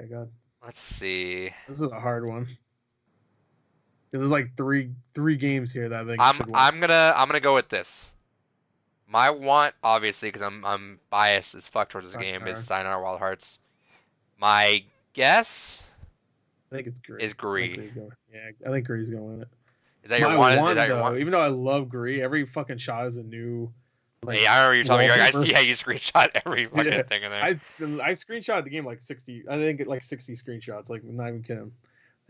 go ahead. Let's see. This is a hard one. There's like three games here that I think I'm gonna go with this. My want, obviously, because I'm biased as fuck towards this game, is Sayonara Wild Hearts. My guess, I think it's Gree. Is Gree. I think Gree's gonna win it. Is that your want? Is that your want? Even though I love Gree, every fucking shot is a new. Like, yeah, I remember you telling me. You screenshot every fucking thing in there. I screenshot the game like 60. I think like 60 screenshots. Like, not even kidding.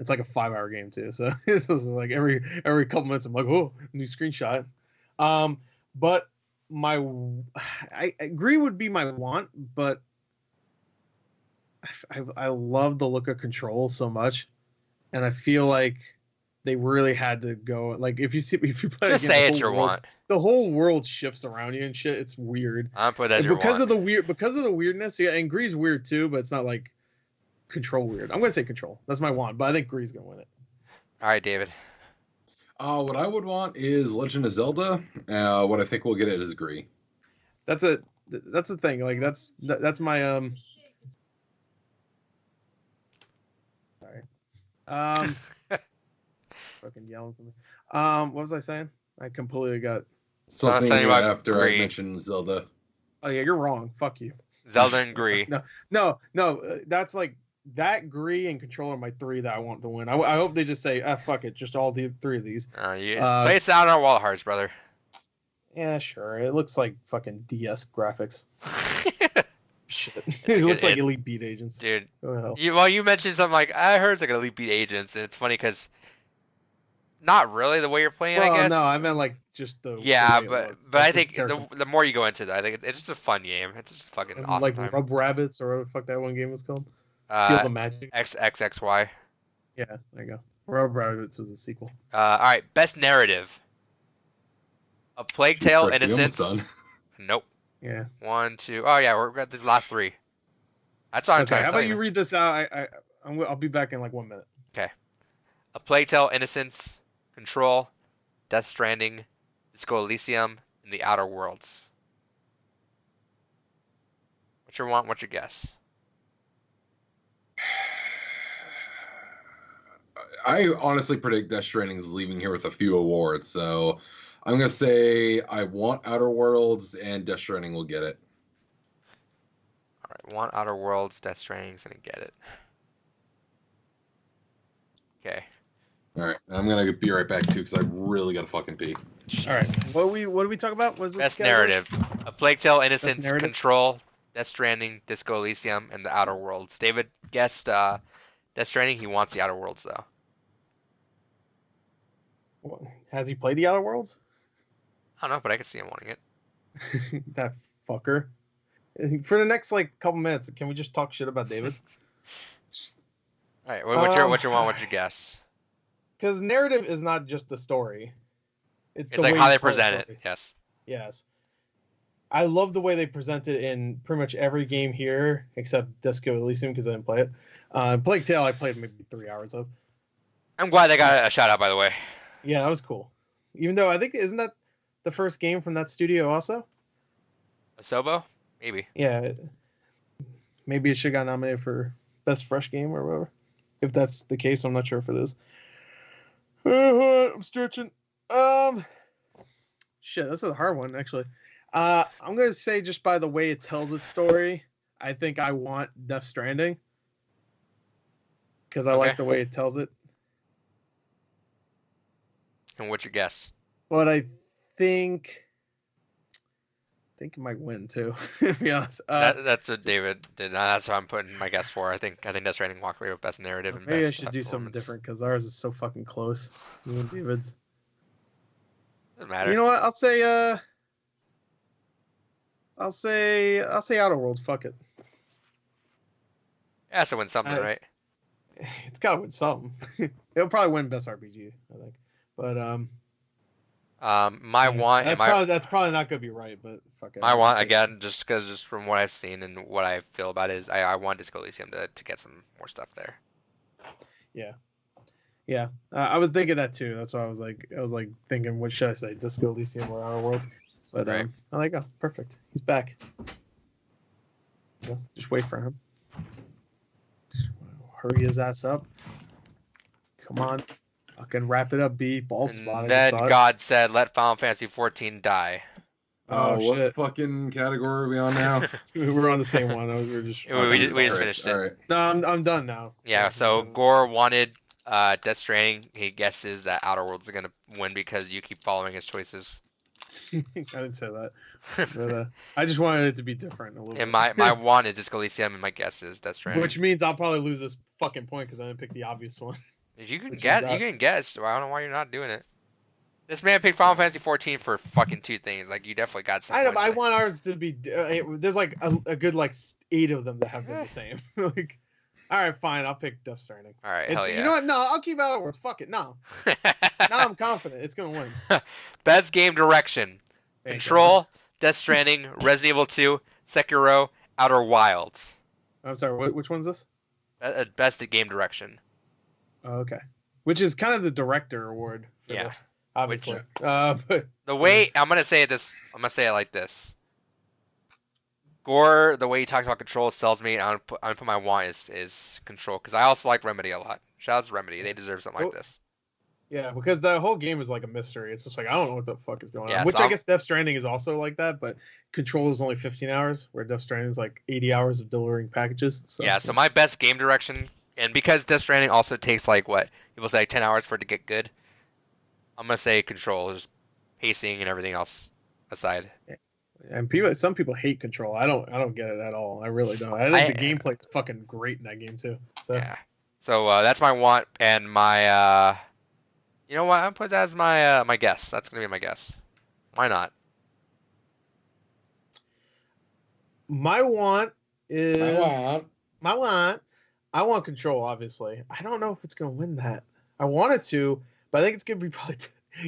It's like a 5-hour game too, so this is like every couple minutes I'm like, oh, new screenshot. But I agree would be my want, but I love the look of Control so much, and I feel like they really had to go. Like if you play Just again, say it's your want. The whole world shifts around you and shit. It's weird. I'm put that because of the weirdness. Yeah, and Gree's weird too, but it's not like Control weird. I'm gonna say Control. That's my want, but I think Gree's gonna win it. All right, David. What I would want is Legend of Zelda. What I think we'll get it is Gree. That's the thing. Like that's my Sorry. Fucking yelling for me. What was I saying? I completely got something after Gree. I mentioned Zelda. Oh yeah, you're wrong. Fuck you. Zelda and Gree. No. That's like that Gree and Control are my 3 that I want to win. I hope they just say, fuck it, just all the 3 of these. Place out on our wall of hearts, brother. Yeah, sure. It looks like fucking DS graphics. Shit. It looks like Elite Beat Agents. Dude. You mentioned something like, I heard it's like Elite Beat Agents, and it's funny because not really the way you're playing, I guess. No, I meant like just the but I think the more you go into that, I think it's just a fun game. It's just a fucking awesome like time. Rub Rabbits or whatever the fuck that one game was called. Feel the Magic. XXXY. Yeah, there you go. Rub Rabbits was a sequel. All right, best narrative. A Plague Tale: Innocence. Nope. Yeah. 1, 2. Oh yeah, we've got these last 3. That's what I'm trying to how tell about you read this out? I'll be back in like 1 minute. Okay. A Plague Tale: Innocence, Control, Death Stranding, Disco Elysium, and The Outer Worlds. What's your want? What's your guess? I honestly predict Death Stranding is leaving here with a few awards, so I'm going to say I want Outer Worlds, and Death Stranding will get it. All right, want Outer Worlds, Death Stranding's going to get it. Okay. All right, I'm going to be right back, too, because I really got to fucking pee. All right, what do we talk about? Was this best narrative? A Plague Tale: Innocence, Control, Death Stranding, Disco Elysium, and The Outer Worlds. David guessed Death Stranding. He wants The Outer Worlds, though. Has he played The Outer Worlds? I don't know, but I can see him wanting it. That fucker. For the next like couple minutes, can we just talk shit about David? All right, what's your want? What's your guess? Because narrative is not just the story. It's like how they present it. Yes. Yes. I love the way they present it in pretty much every game here, except Disco Elysium because I didn't play it. Plague Tale I played maybe 3 hours of. I'm glad they got a shout out, by the way. Yeah, that was cool. Even though I think isn't that the first game from that studio also? Asobo? Maybe. Yeah. Maybe it should got nominated for best fresh game or whatever. If that's the case, I'm not sure if it is. I'm stretching. Shit, this is a hard one actually. I'm gonna say just by the way it tells its story, I think I want Death Stranding because I like the way it tells it. And what's your guess? But I think it might win too. To be honest, that's what David did. That's what I'm putting my guess for. I think Death Stranding walked away with best narrative and maybe best. I should do something different because ours is so fucking close. Me and David's. Doesn't matter. You know what? I'll say Outer Worlds. Fuck it. It has to win something, right? It's gotta win something. It'll probably win best RPG, I think. But my want. That's probably not gonna be right, but fuck it. My want again, just from what I've seen and what I feel about it is I want Disco Elysium to get some more stuff there. Yeah. I was thinking that too. That's why I was like thinking, what should I say, Disco Elysium or Outer Worlds? But right. I'm like, oh, perfect. He's back. Just wait for him. Hurry his ass up. Come on. Fucking wrap it up, B. Bald spot. Then God said, let Final Fantasy 14 die. What shit. fucking category are we on now? We're on the same one. We just finished it. Right. No, I'm done now. Yeah, so Gore wanted Death Stranding. He guesses that Outer Worlds are going to win because you keep following his choices. I didn't say that. But, I just wanted it to be different a little bit. And my want is Disco Elysium, and my guess is Death Stranding. Which means I'll probably lose this fucking point because I didn't pick the obvious one. You can Which guess. is, You can guess. Well, I don't know why you're not doing it. This man picked Final Fantasy 14 for fucking 2 things. Like you definitely got some. I know, points but I there. want ours to be. There's like a good like 8 of them that have been the same. Like, all right, fine, I'll pick Death Stranding. All right, hell yeah. You know what? No, I'll keep Outer Worlds. Fuck it. No, now I'm confident it's gonna win. Best game direction: Thank Control, Death Stranding, Resident Evil 2, Sekiro, Outer Wilds. God. I'm sorry. Which one's this? Best at game direction. Oh, okay. Which is kind of the director award. For Yeah. this, obviously. Which, But The way I'm gonna say this, I'm gonna say it like this. Gore, the way he talks about Control sells me. I'm gonna put my want is Control because I also like Remedy a lot. Shout out to Remedy, they deserve something like this. yeah, because the whole game is like a mystery. It's just like I don't know what the fuck is going Yeah, on. Which so I guess Death Stranding is also like that, but Control is only 15 hours, where Death Stranding is like 80 hours of delivering packages. So. Yeah, so my best game direction, and because Death Stranding also takes like what people say like 10 hours for it to get good, I'm gonna say Control, just pacing and everything else aside. And some people hate Control. I don't get it at all. I really don't. I think the gameplay is fucking great in that game too. So yeah, so that's my want and my you know what? I'm gonna put that as my my guess. That's gonna be my guess. Why not? my want is I I want Control. Obviously, I don't know if it's gonna win that. I want it to, but I think it's gonna be probably.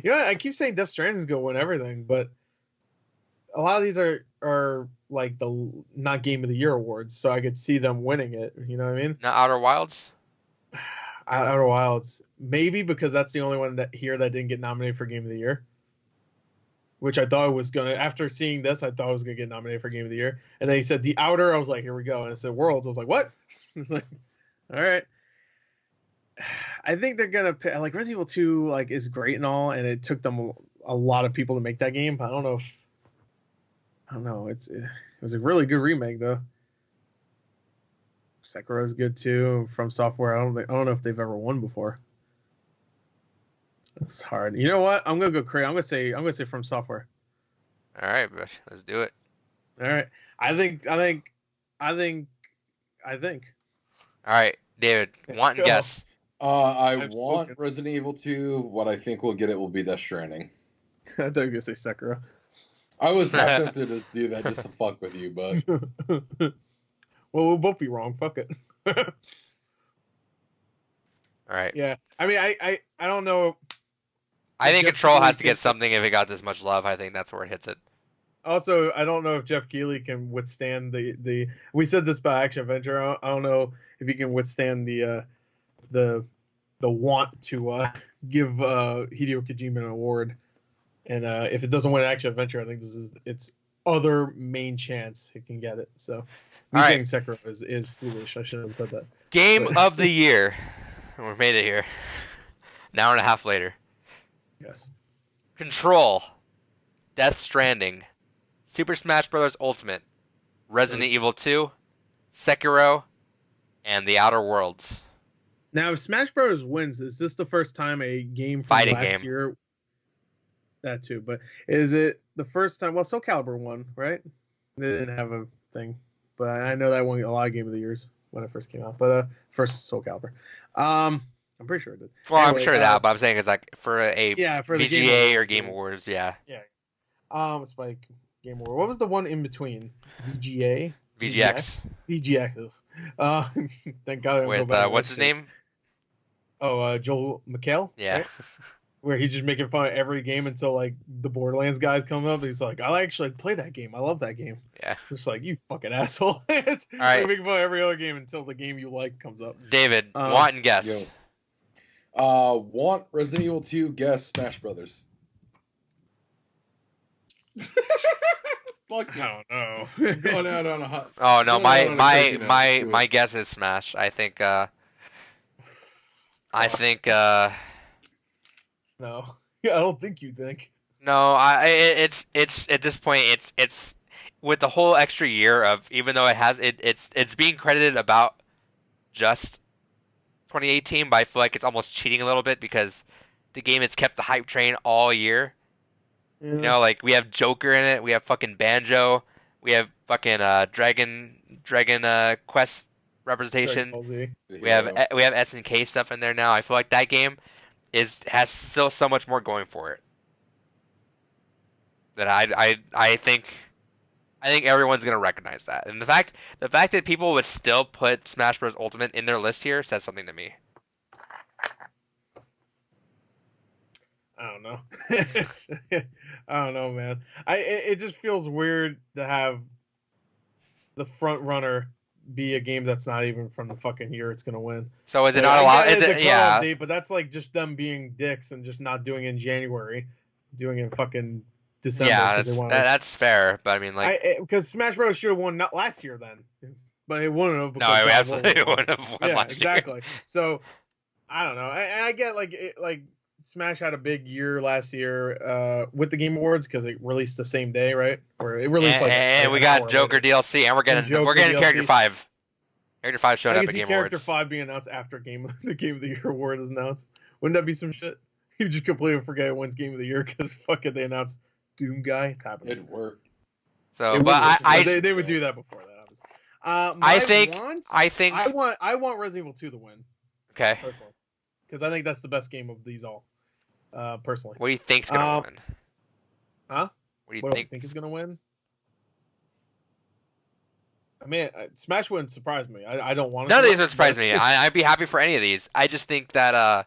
You know, I keep saying Death Stranding is gonna win everything, but a lot of these are like the not Game of the Year awards, so I could see them winning it. You know what I mean? Not Outer Wilds. Outer Wilds, maybe because that's the only one that didn't get nominated for Game of the Year. Which I thought was gonna. After seeing this, I thought it was gonna get nominated for Game of the Year. And then he said The Outer. I was like, here we go. And it said Worlds. I was like, what? I was like, all right. I think they're gonna pick, like Resident Evil 2 like is great and all, and it took them a lot of people to make that game. I don't know. It was a really good remake though. Sekiro is good too. From Software, I don't know if they've ever won before. It's hard. You know what? I'm gonna go crazy. I'm gonna say From Software. All right, but let's do it. All right. I think. All right, David. Want and guess. I I've want spoken. Resident Evil 2. What I think we'll get it will be Death Stranding. I thought you were gonna say Sekiro. I was not tempted to do that just to fuck with you, but Well, we'll both be wrong. Fuck it. All right. Yeah. I mean, I don't know. I think Jeff Control Keighley has to get can- something if it got this much love. I think that's where it hits it. Also, I don't know if Jeff Keighley can withstand the. We said this about Action Adventure. I don't know if he can withstand the want to give Hideo Kojima an award, and if it doesn't win Action Adventure, I think this is its other main chance it can get it. So, me All saying Sekiro is foolish. I shouldn't have said that. Game But- of the year. We made it here. An hour and a half later. Yes. Control. Death Stranding. Super Smash Bros. Ultimate. Resident Evil 2. Sekiro. And The Outer Worlds. Now, if Smash Bros. Wins, is this the first time a game from Fighting last game. year? That too, but is it the first time? Well, Soul Calibur won, right? They didn't have a thing, but I know that won a lot of Game of the Years when it first came out. But first Soul Calibur, I'm pretty sure it did. Well, Anyway, I'm sure of that, but I'm saying it's like for a Yeah, for the Game VGA or Awards, Game yeah. Awards, yeah. It's like Game Award. What was the one in between? VGA, VGX. VGX. Thank God. I didn't go With, back and what's watch his it. name? Oh, Joel McHale. Yeah. right? Where he's just making fun of every game until like the Borderlands guys come up. He's like, I actually play that game. I love that game. Yeah. Just like, you fucking asshole. It's right. like making fun of every other game until the game you like comes up. David, want and guess. yo. Want Resident Evil 2, guess Smash Brothers. Fuck I don't know. Going out on a hot. Oh no, going my out on a my crazy note. my Let's do my it. guess is Smash. I think no. I don't think you think. no, it's at this point it's with the whole extra year of, even though it's being credited about just 2018, but I feel like it's almost cheating a little bit because the game has kept the hype train all year. Yeah. You know, like we have Joker in it, we have fucking Banjo, we have fucking Dragon Quest representation. Ball Z. We have SNK stuff in there now. I feel like that game has still so much more going for it. That I think everyone's gonna recognize that, and the fact that people would still put Smash Bros. Ultimate in their list here says something to me. I don't know. I don't know, man. It just feels weird to have the front runner be a game that's not even from the fucking year it's gonna win. So is it not allowed? Is it date, but that's like just them being dicks and just not doing it in January, doing it in fucking December. Yeah, that's fair. But I mean, like, because Smash Bros. Should have won not last year then, but it wouldn't have. No, it absolutely wouldn't have won yeah, last exactly. year. So I don't know. And I get like Smash had a big year last year with the Game Awards because it released the same day, right? Or it released and we got Joker later. DLC, and we're getting Character 5. Character 5 showed up at Game Character Awards. 5 being announced after the Game of the Year award is announced. Wouldn't that be some shit? You just completely forget it wins Game of the Year because fucking they announced Doom Guy. It's happening. It'd work. So, they would do that before that. I think I want Resident Evil 2 to win. Okay. Personally, because I think that's the best game of these all. Personally. What do you think's gonna win? Huh? What do you think is gonna win? I mean, Smash wouldn't surprise me. I don't want to. None of these would surprise me. I'd be happy for any of these. I just think that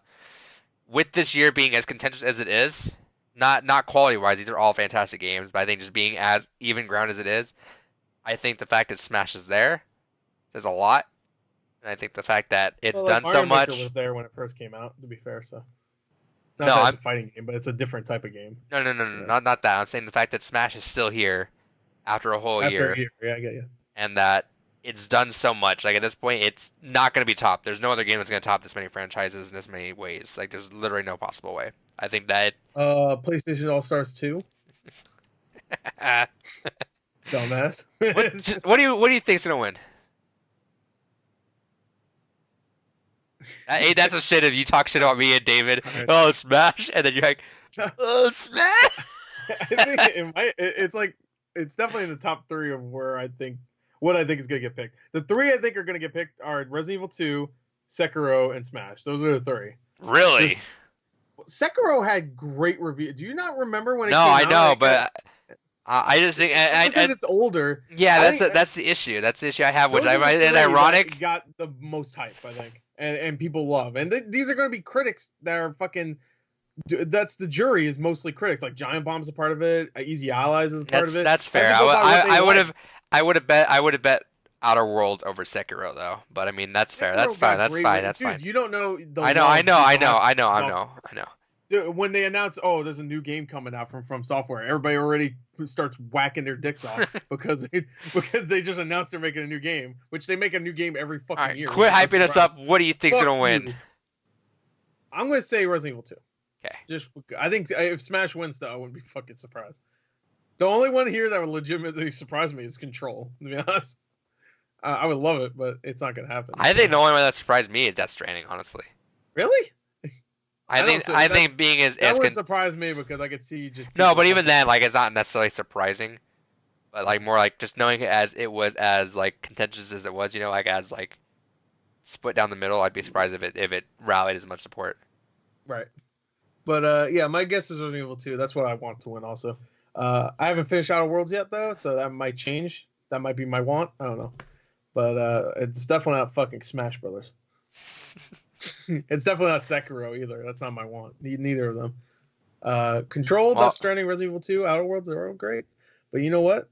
with this year being as contentious as it is, not quality wise, these are all fantastic games. But I think just being as even ground as it is, I think the fact that Smash is there says a lot. And I think the fact that it's done Mario so much. Maker was there when it first came out. To be fair, so. Not No, that it's a fighting game, but it's a different type of game. No, not that. I'm saying the fact that Smash is still here after a whole year. Yeah, I get you. And that it's done so much. Like, at this point, it's not going to be topped. There's no other game that's going to top this many franchises in this many ways. Like, there's literally no possible way. I think that... PlayStation All-Stars 2? Dumbass. What do you think's going to win? Hey, that's a shit if you talk shit about me and David. Right. Oh, Smash, and then you're like, oh, Smash. I think it's definitely in the top 3 of what I think is gonna get picked. The 3 I think are gonna get picked are Resident Evil 2, Sekiro, and Smash. Those are the 3. Really? Sekiro had great reviews. Do you not remember when it came out? No, I know, but I just think because it's older. Yeah, that's the issue. That's the issue I have, which I find ironic. Got the most hype, I think, and people love. And these are going to be critics that are fucking. That's the jury is mostly critics. Like Giant Bomb's a part of it. Easy Allies is a part of it. That's fair. I would have bet Outer Worlds over Sekiro though. But I mean, that's fair. That's fine. That's fine. That's fine. You don't know. I know. Dude, when they announce, there's a new game coming out from Software, everybody already starts whacking their dicks off because they just announced they're making a new game, which they make a new game every fucking year. Quit hyping us up. What do you think's gonna win? I'm gonna say Resident Evil 2. Okay. I think if Smash wins, though, I wouldn't be fucking surprised. The only one here that would legitimately surprise me is Control. To be honest, I would love it, but it's not gonna happen. I think the only one that surprised me is Death Stranding. Honestly. Really? I think being as would surprise me because I could see just no, but even then, like it's not necessarily surprising, but like more like just knowing it as it was as like contentious as it was, like as like split down the middle. I'd be surprised if it rallied as much support. Right, but yeah, my guess is Resident Evil 2. That's what I want to win. Also, I haven't finished Outer Worlds yet though, so that might change. That might be my want. I don't know, but it's definitely not fucking Smash Brothers. It's definitely not Sekiro either. That's not my want. Neither of them. Control, Death Stranding, Resident Evil 2, Outer Worlds are all great. But you know what?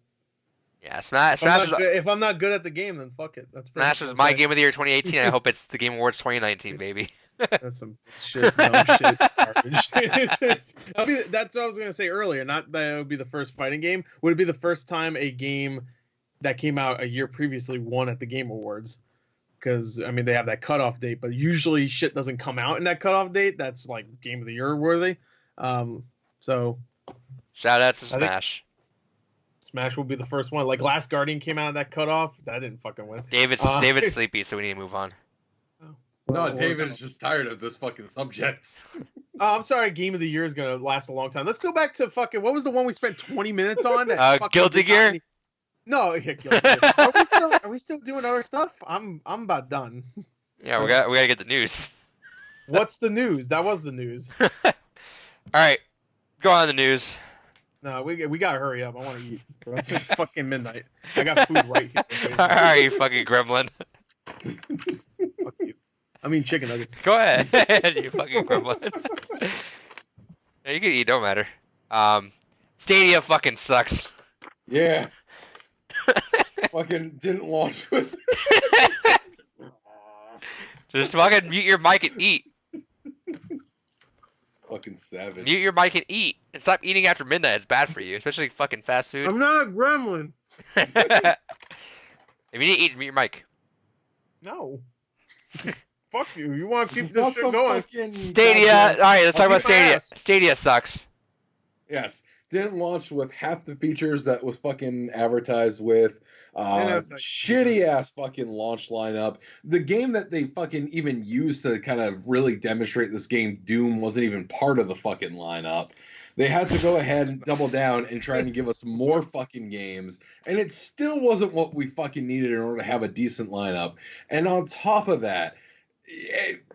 Yeah, Smash. If I'm not good at the game, then fuck it. Smash was my game of the year 2018. I hope it's the Game Awards 2019, baby. That's some shit. Dumb shit. Garbage. That's what I was gonna say earlier. Not that it would be the first fighting game. Would it be the first time a game that came out a year previously won at the Game Awards? Because, I mean, they have that cutoff date, but usually shit doesn't come out in that cutoff date. That's, like, Game of the Year worthy. So... Shout out to Smash. Smash will be the first one. Like, Last Guardian came out of that cutoff. That didn't fucking win. David's sleepy, so we need to move on. David is just tired of this fucking subject. I'm sorry, Game of the Year is going to last a long time. Let's go back to fucking... What was the one we spent 20 minutes on? Guilty Gear? No, are we still doing other stuff? I'm about done. Yeah, we gotta get the news. What's the news? That was the news. All right, go on the news. No, we gotta hurry up. I want to eat. Bro. It's fucking midnight. I got food right here. All right, you fucking gremlin. Fuck you. I mean chicken nuggets. Go ahead, you fucking gremlin. Yeah, you can eat, don't matter. Stadia fucking sucks. Yeah. Fucking didn't launch with. Just fucking mute your mic and eat. Fucking savage. Mute your mic and eat. And stop eating after midnight. It's bad for you, especially fucking fast food. I'm not a gremlin. If you need to eat, mute your mic. No. Fuck you. You want to keep It's this not shit some going? fucking Stadia. goddamn- All right, let's talk I'll about beat my Stadia. ass. Stadia sucks. Yes. Didn't launch with half the features that was fucking advertised with. that's like- Shitty ass fucking launch lineup. The game that they fucking even used to kind of really demonstrate this game, Doom, wasn't even part of the fucking lineup. They had to go ahead and double down and try and give us more fucking games, and it still wasn't what we fucking needed in order to have a decent lineup. And on top of that,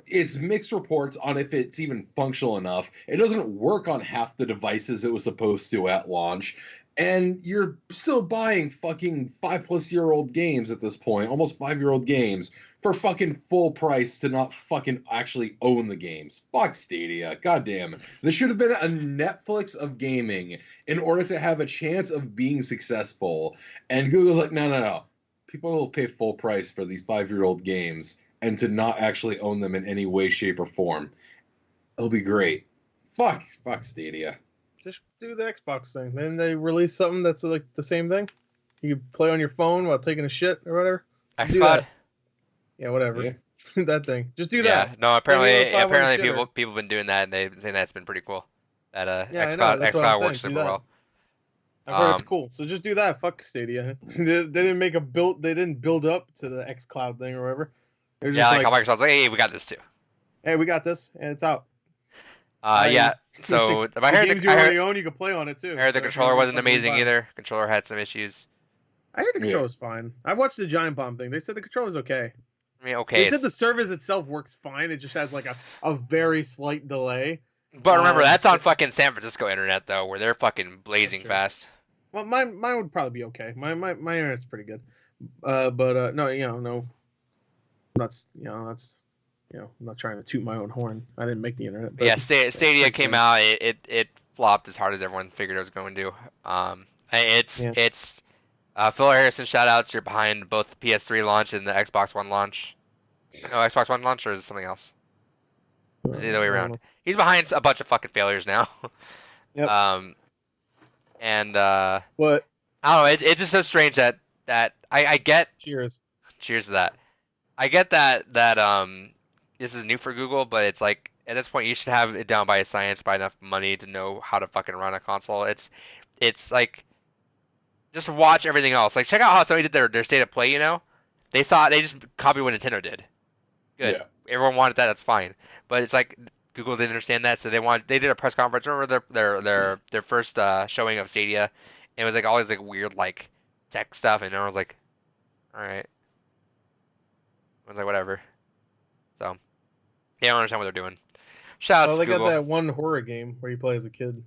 it's mixed reports on if it's even functional enough. It doesn't work on half the devices it was supposed to at launch. And you're still buying fucking 5+ year-old games at this point, almost 5-year-old games, for fucking full price to not fucking actually own the games. Fuck Stadia. Goddamn. This should have been a Netflix of gaming in order to have a chance of being successful. And Google's like, no. People will pay full price for these 5-year-old games and to not actually own them in any way, shape, or form. It'll be great. Fuck Stadia. Just do the Xbox thing. Then they release something that's like the same thing. You can play on your phone while taking a shit or whatever. Do XCloud. that. Yeah, whatever. Yeah. That thing. Just do Yeah. that. No. Apparently, Maybe it'll fly with people shitter. have been doing that, and they've been saying that's been pretty cool. That Yeah, I know, XCloud that's what I'm works saying, super do that. well. I've heard it's Um, cool. So just do that. Fuck Stadia. They didn't make a build. They didn't build up to the XCloud thing or whatever. They're just Yeah, like how Microsoft's like, hey, we got this too. hey, we got this, and it's out. Yeah. So The I heard games the, you I already heard, own, you can play on it too. I heard the So controller everyone wasn't fucking amazing buy it. either. Controller had some issues. I heard the controller's fine. I watched the Giant Bomb thing. They said the controller's okay. I mean, okay. They said the service itself works fine. It just has like a very slight delay. But remember, that's on but- fucking San Francisco internet though, where they're fucking blazing true. fast. Well, mine would probably be okay. My internet's pretty good. No, no, that's I'm not trying to toot my own horn. I didn't make the internet. But yeah, Stadia came out. It flopped as hard as everyone figured it was going to. It's Phil Harrison shoutouts. You're behind both the PS3 launch and the Xbox One launch. No, Xbox One launch, or is it something else? It's the other way around. He's behind a bunch of fucking failures now. Yep. What? I don't know. It's just so strange that I get. Cheers. Cheers to that. I get that this is new for Google, but it's like at this point you should have it down by a science, by enough money to know how to fucking run a console. It's like just watch everything else. Like check out how somebody did their state of play. You know, they just copied what Nintendo did. Good. Yeah. Everyone wanted that. That's fine. But it's like Google didn't understand that, so they did a press conference. Remember their first showing of Stadia? And it was like all these like weird like tech stuff, and everyone was like, all right. I was like, whatever. So, they don't understand what they're doing. Shout out Well, to they Google. got that one horror game where you play as a kid.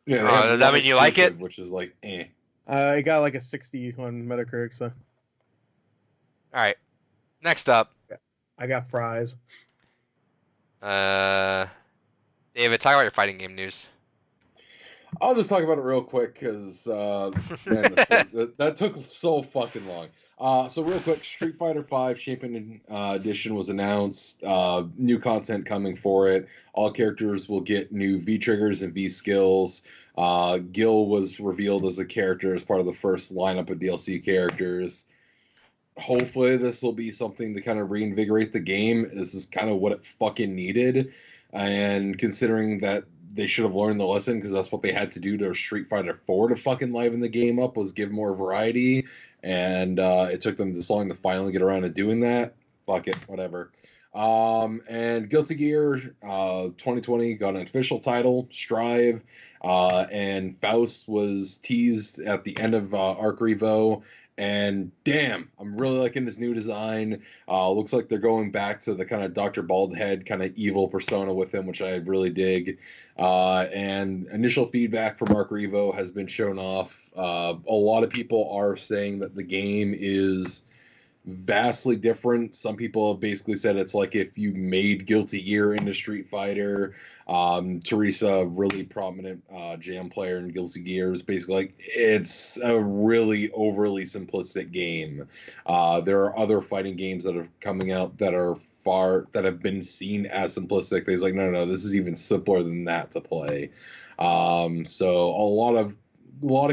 Yeah, they Oh, have does that one mean you like it? exclusive, Which is like, eh. I got like a 60 on Metacritic, so All right. Next up, I got fries. David, talk about your fighting game news. I'll just talk about it real quick because that took so fucking long. So real quick, Street Fighter V Champion Edition was announced. New content coming for it. All characters will get new V triggers and V skills. Gil was revealed as a character as part of the first lineup of DLC characters. Hopefully this will be something to kind of reinvigorate the game. This is kind of what it fucking needed. And considering that they should have learned the lesson because that's what they had to do to Street Fighter 4 to fucking liven the game up, was give more variety. And it took them this long to finally get around to doing that. Fuck it, whatever. And Guilty Gear 2020 got an official title, Strive, and Faust was teased at the end of Arc Revo. And damn, I'm really liking this new design. Looks like they're going back to the kind of Dr. Baldhead kind of evil persona with him, which I really dig. And initial feedback from Arc Revo has been shown off. A lot of people are saying that the game is vastly different. Some people have basically said it's like if you made Guilty Gear into Street Fighter. Teresa, really prominent jam player in Guilty Gear, is basically like it's a really overly simplistic game. There are other fighting games that are coming out that have been seen as simplistic. He's like, no, this is even simpler than that to play. So a lot of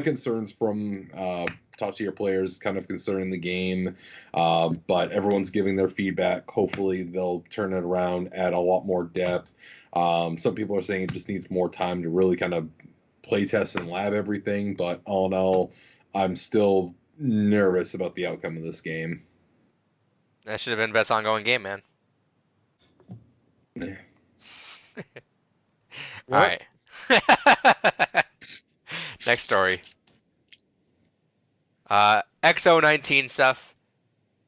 concerns from top tier players kind of concerning the game, but everyone's giving their feedback. Hopefully they'll turn it around, add a lot more depth. Some people are saying it just needs more time to really kind of play test and lab everything, but all in all, I'm still nervous about the outcome of this game. That should have been best ongoing game, man. Yeah. All right. Next story. XO19 stuff.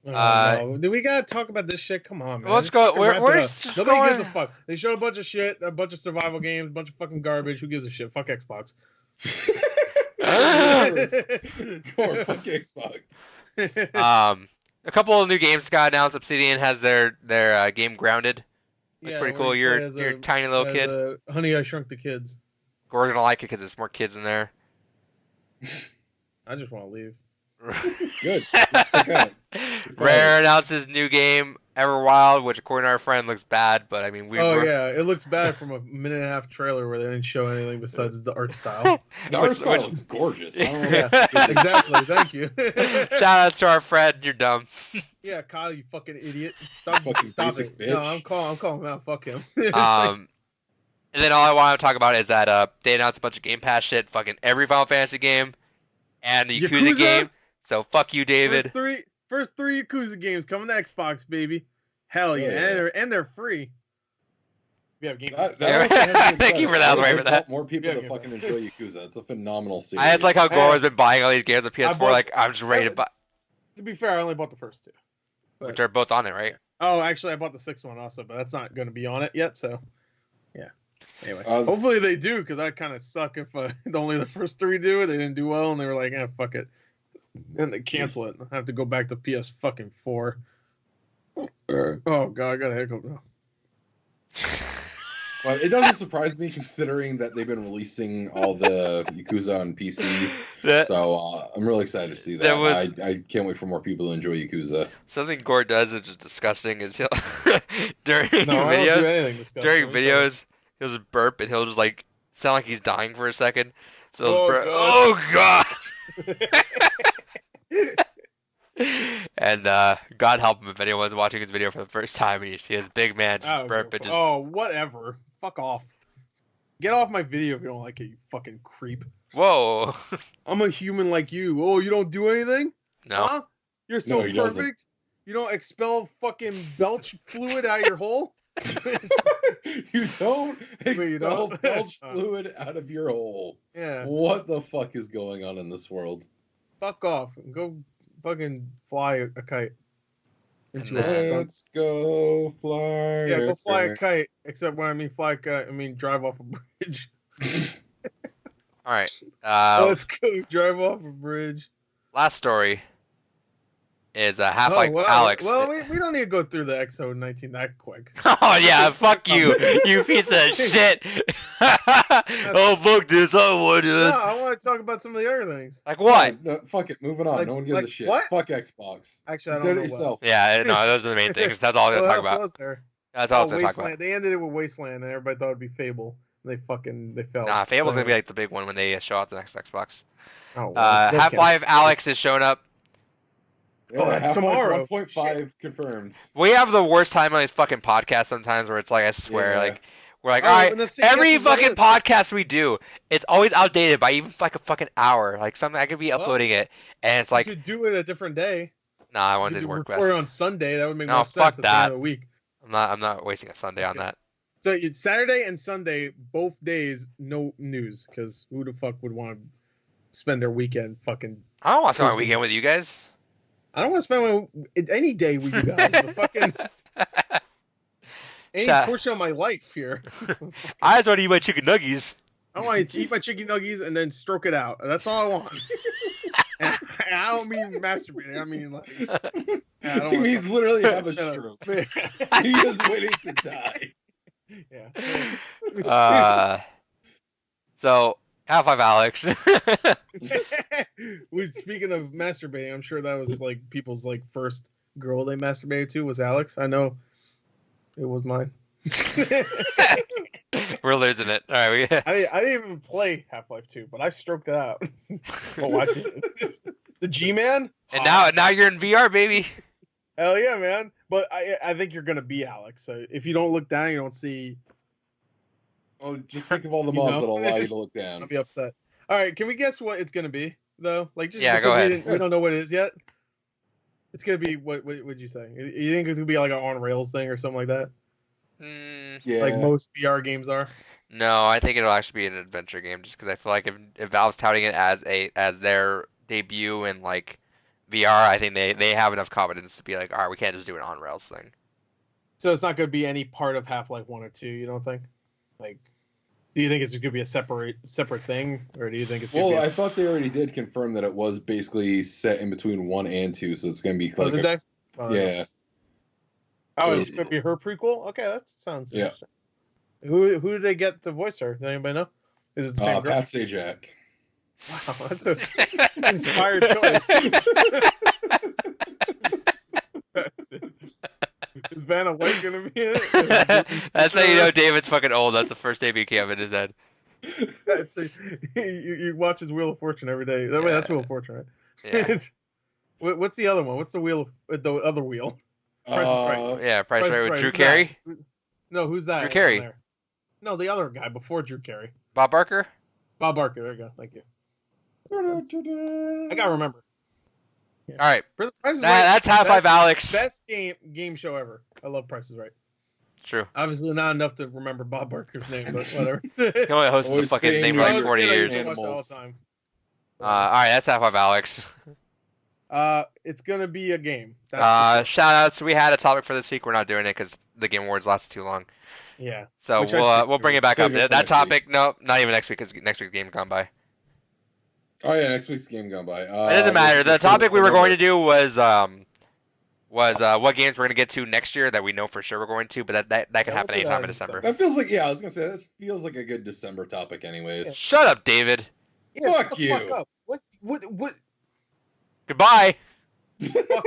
No. Do we gotta talk about this shit? Come on, man. Let's go. We're just Nobody going... gives a fuck. They showed a bunch of shit, a bunch of survival games, a bunch of fucking garbage. Who gives a shit? Fuck Xbox. Or fuck Xbox. A couple of new games got announced. Obsidian has their game Grounded. Looks pretty cool. You're a tiny little kid. Honey, I Shrunk the Kids. We're gonna like it because there's more kids in there. I just want to leave. Good. Okay. Rare announces new game Everwild, which according to our friend looks bad, but I mean yeah, it looks bad from a minute and a half trailer where they didn't show anything besides the art style. The art style looks gorgeous. I don't know. Yeah, exactly. Thank you. Shout out to our friend. You're dumb. Yeah, Kyle, you fucking idiot. Stop it. Bitch. No, I'm calling him out. Fuck him. And then all I want to talk about is that they announced a bunch of Game Pass shit, fucking every Final Fantasy game and the Yakuza game. So fuck you, David. First three Yakuza games coming to Xbox, baby. Hell yeah, and they're free. We have Game Pass. Thank you for that. Right for that. More people to fucking enjoy Yakuza. It's a phenomenal series. I just like how Gore has been buying all these games on PS4. I'm just ready to buy. To be fair, I only bought the first two, which are both on it, right? Oh, actually, I bought the sixth one also, but that's not going to be on it yet. So, yeah. Anyway, hopefully they do, because that kind of suck if only the first three do. They didn't do well, and they were like, fuck it. And they cancel it. I have to go back to PS fucking 4. Oh, God, I got a hiccup now. Well, it doesn't surprise me considering that they've been releasing all the Yakuza on PC. So I'm really excited to see that. I can't wait for more people to enjoy Yakuza. Something Gore does that's just disgusting is during videos, he'll just burp and he'll just like sound like he's dying for a second. So God. And God help him if anyone's watching his video for the first time and you see his big man just burp and just... Oh, whatever. Fuck off. Get off my video if you don't like it, you fucking creep. Whoa. I'm a human like you. Oh, you don't do anything? No. Huh? You're so perfect? Doesn't. You don't expel fucking belch fluid out of your hole? You don't expel belch fluid out of your hole. Yeah. What the fuck is going on in this world? Fuck off. Go fucking fly a kite. Let's go fly. Yeah, go fly a kite. Except when I mean fly a kite, I mean drive off a bridge. All right. Let's go drive off a bridge. Last story is Half-Life Alyx. Well, we don't need to go through the XO19 that quick. Oh, yeah, fuck you, you piece of shit. Oh, fuck this, I want this. No, I want to talk about some of the other things. Like what? No, fuck it, moving on. No one gives a shit. What? Fuck Xbox. Actually, I don't know yourself. Yeah, no, those are the main things. That's all I'm going to talk about. Was there? That's all I'm going to talk about. They ended it with Wasteland, and everybody thought it'd be Fable. They fell. Nah, Fable's going to be like the big one when they show up the next Xbox. Oh, well, Half-Life Alyx is showing up. Yeah, that's tomorrow. 1.5 confirmed. We have the worst time on these fucking podcasts sometimes where it's like, I swear, like, we're like, all right, every fucking podcast we do, it's always outdated by even like a fucking hour. Like, something I could be uploading it, and it's like... You could do it a different day. Nah, I want to work best. Or on Sunday, that would make more sense at the end of the week. I'm not wasting a Sunday on Okay. that. So it's Saturday and Sunday, both days, no news, because who the fuck would want to spend their weekend fucking? I don't want to spend my Cruising. weekend with you guys. I don't want to spend any day with you guys. But fucking any Chat. portion of my life here. I just want to eat my chicken nuggies. I want to eat my chicken nuggies and then stroke it out. That's all I want. And I don't mean masturbating. I mean like. I don't He want means literally have a No. stroke. He is waiting to die. Yeah. So Half-Life Alex. Speaking of masturbating, I'm sure that was like people's like first girl they masturbated to was Alyx. I know it was mine. We're losing it. All right, I didn't even play Half-Life 2, but I stroked it out. Oh, I did. The G-Man? and now you're in VR, baby. Hell yeah, man. But I think you're gonna be Alyx. So if you don't look down, you don't see. Oh, just think of all the You mobs know? that'll allow you to look I'll down. be upset. All right, can we guess what it's gonna be though? Like just Yeah, go because ahead. we don't know what it is yet. It's gonna be what would you say? You think it's gonna be like an on rails thing or something like that? Yeah. Like most VR games are. No, I think it'll actually be an adventure game, just because I feel like if Valve's touting it as their debut in like VR, I think they have enough confidence to be like, all right, we can't just do an on rails thing. So it's not gonna be any part of Half-Life 1 or 2. You don't think? Like, do you think it's gonna be a separate thing, or do you think it's gonna Well, be? I thought they already did confirm that it was basically set in between 1 and 2, so it's gonna be like Did they? yeah. Oh, it's gonna be her prequel. Okay, that sounds Yeah. interesting. Who did they get to voice her? Does anybody know? Is it the same girl? Pat Sajak. Wow, that's an inspired choice. Is Vanna White gonna be in it? That's how you know David's fucking old. That's the first name he came in his head. You watch his Wheel of Fortune every day. Wait, that's Wheel of Fortune, right? Yeah, What's the other one? What's the other wheel? Price is Right. yeah. Price Price is Right with Right. Drew Who's Carey, that? No, who's that? Drew Carey. on there? No, the other guy before Drew Carey. Bob Barker. Bob Barker. There you go. Thank you. I gotta remember. All right, Price is Right. that's Half-Life Alex. Best game show ever. I love Price is Right. True. Obviously not enough to remember Bob Barker's name, but whatever. He only hosted the Always fucking staying thing for like young. 40 I years. used to watch it all Animals. the time. All right, that's Half-Life Alex. It's gonna be a game. That's Shout outs. We had a topic for this week. We're not doing it because the Game Awards lasted too long. yeah. So Which I think we'll bring it back up. save it for That next topic, no, not even next week because next week's game gone by. Oh yeah, next week's game gone by. It doesn't matter. The topic we were going to do was what games we're going to get to next year that we know for sure we're going to, but that can Yeah, happen we'll do anytime that in in December. That feels like I was gonna say that feels like a good December topic, anyways. Shut up, David. Yeah, Fuck shut the you. Fuck up. What? Goodbye. Fuck.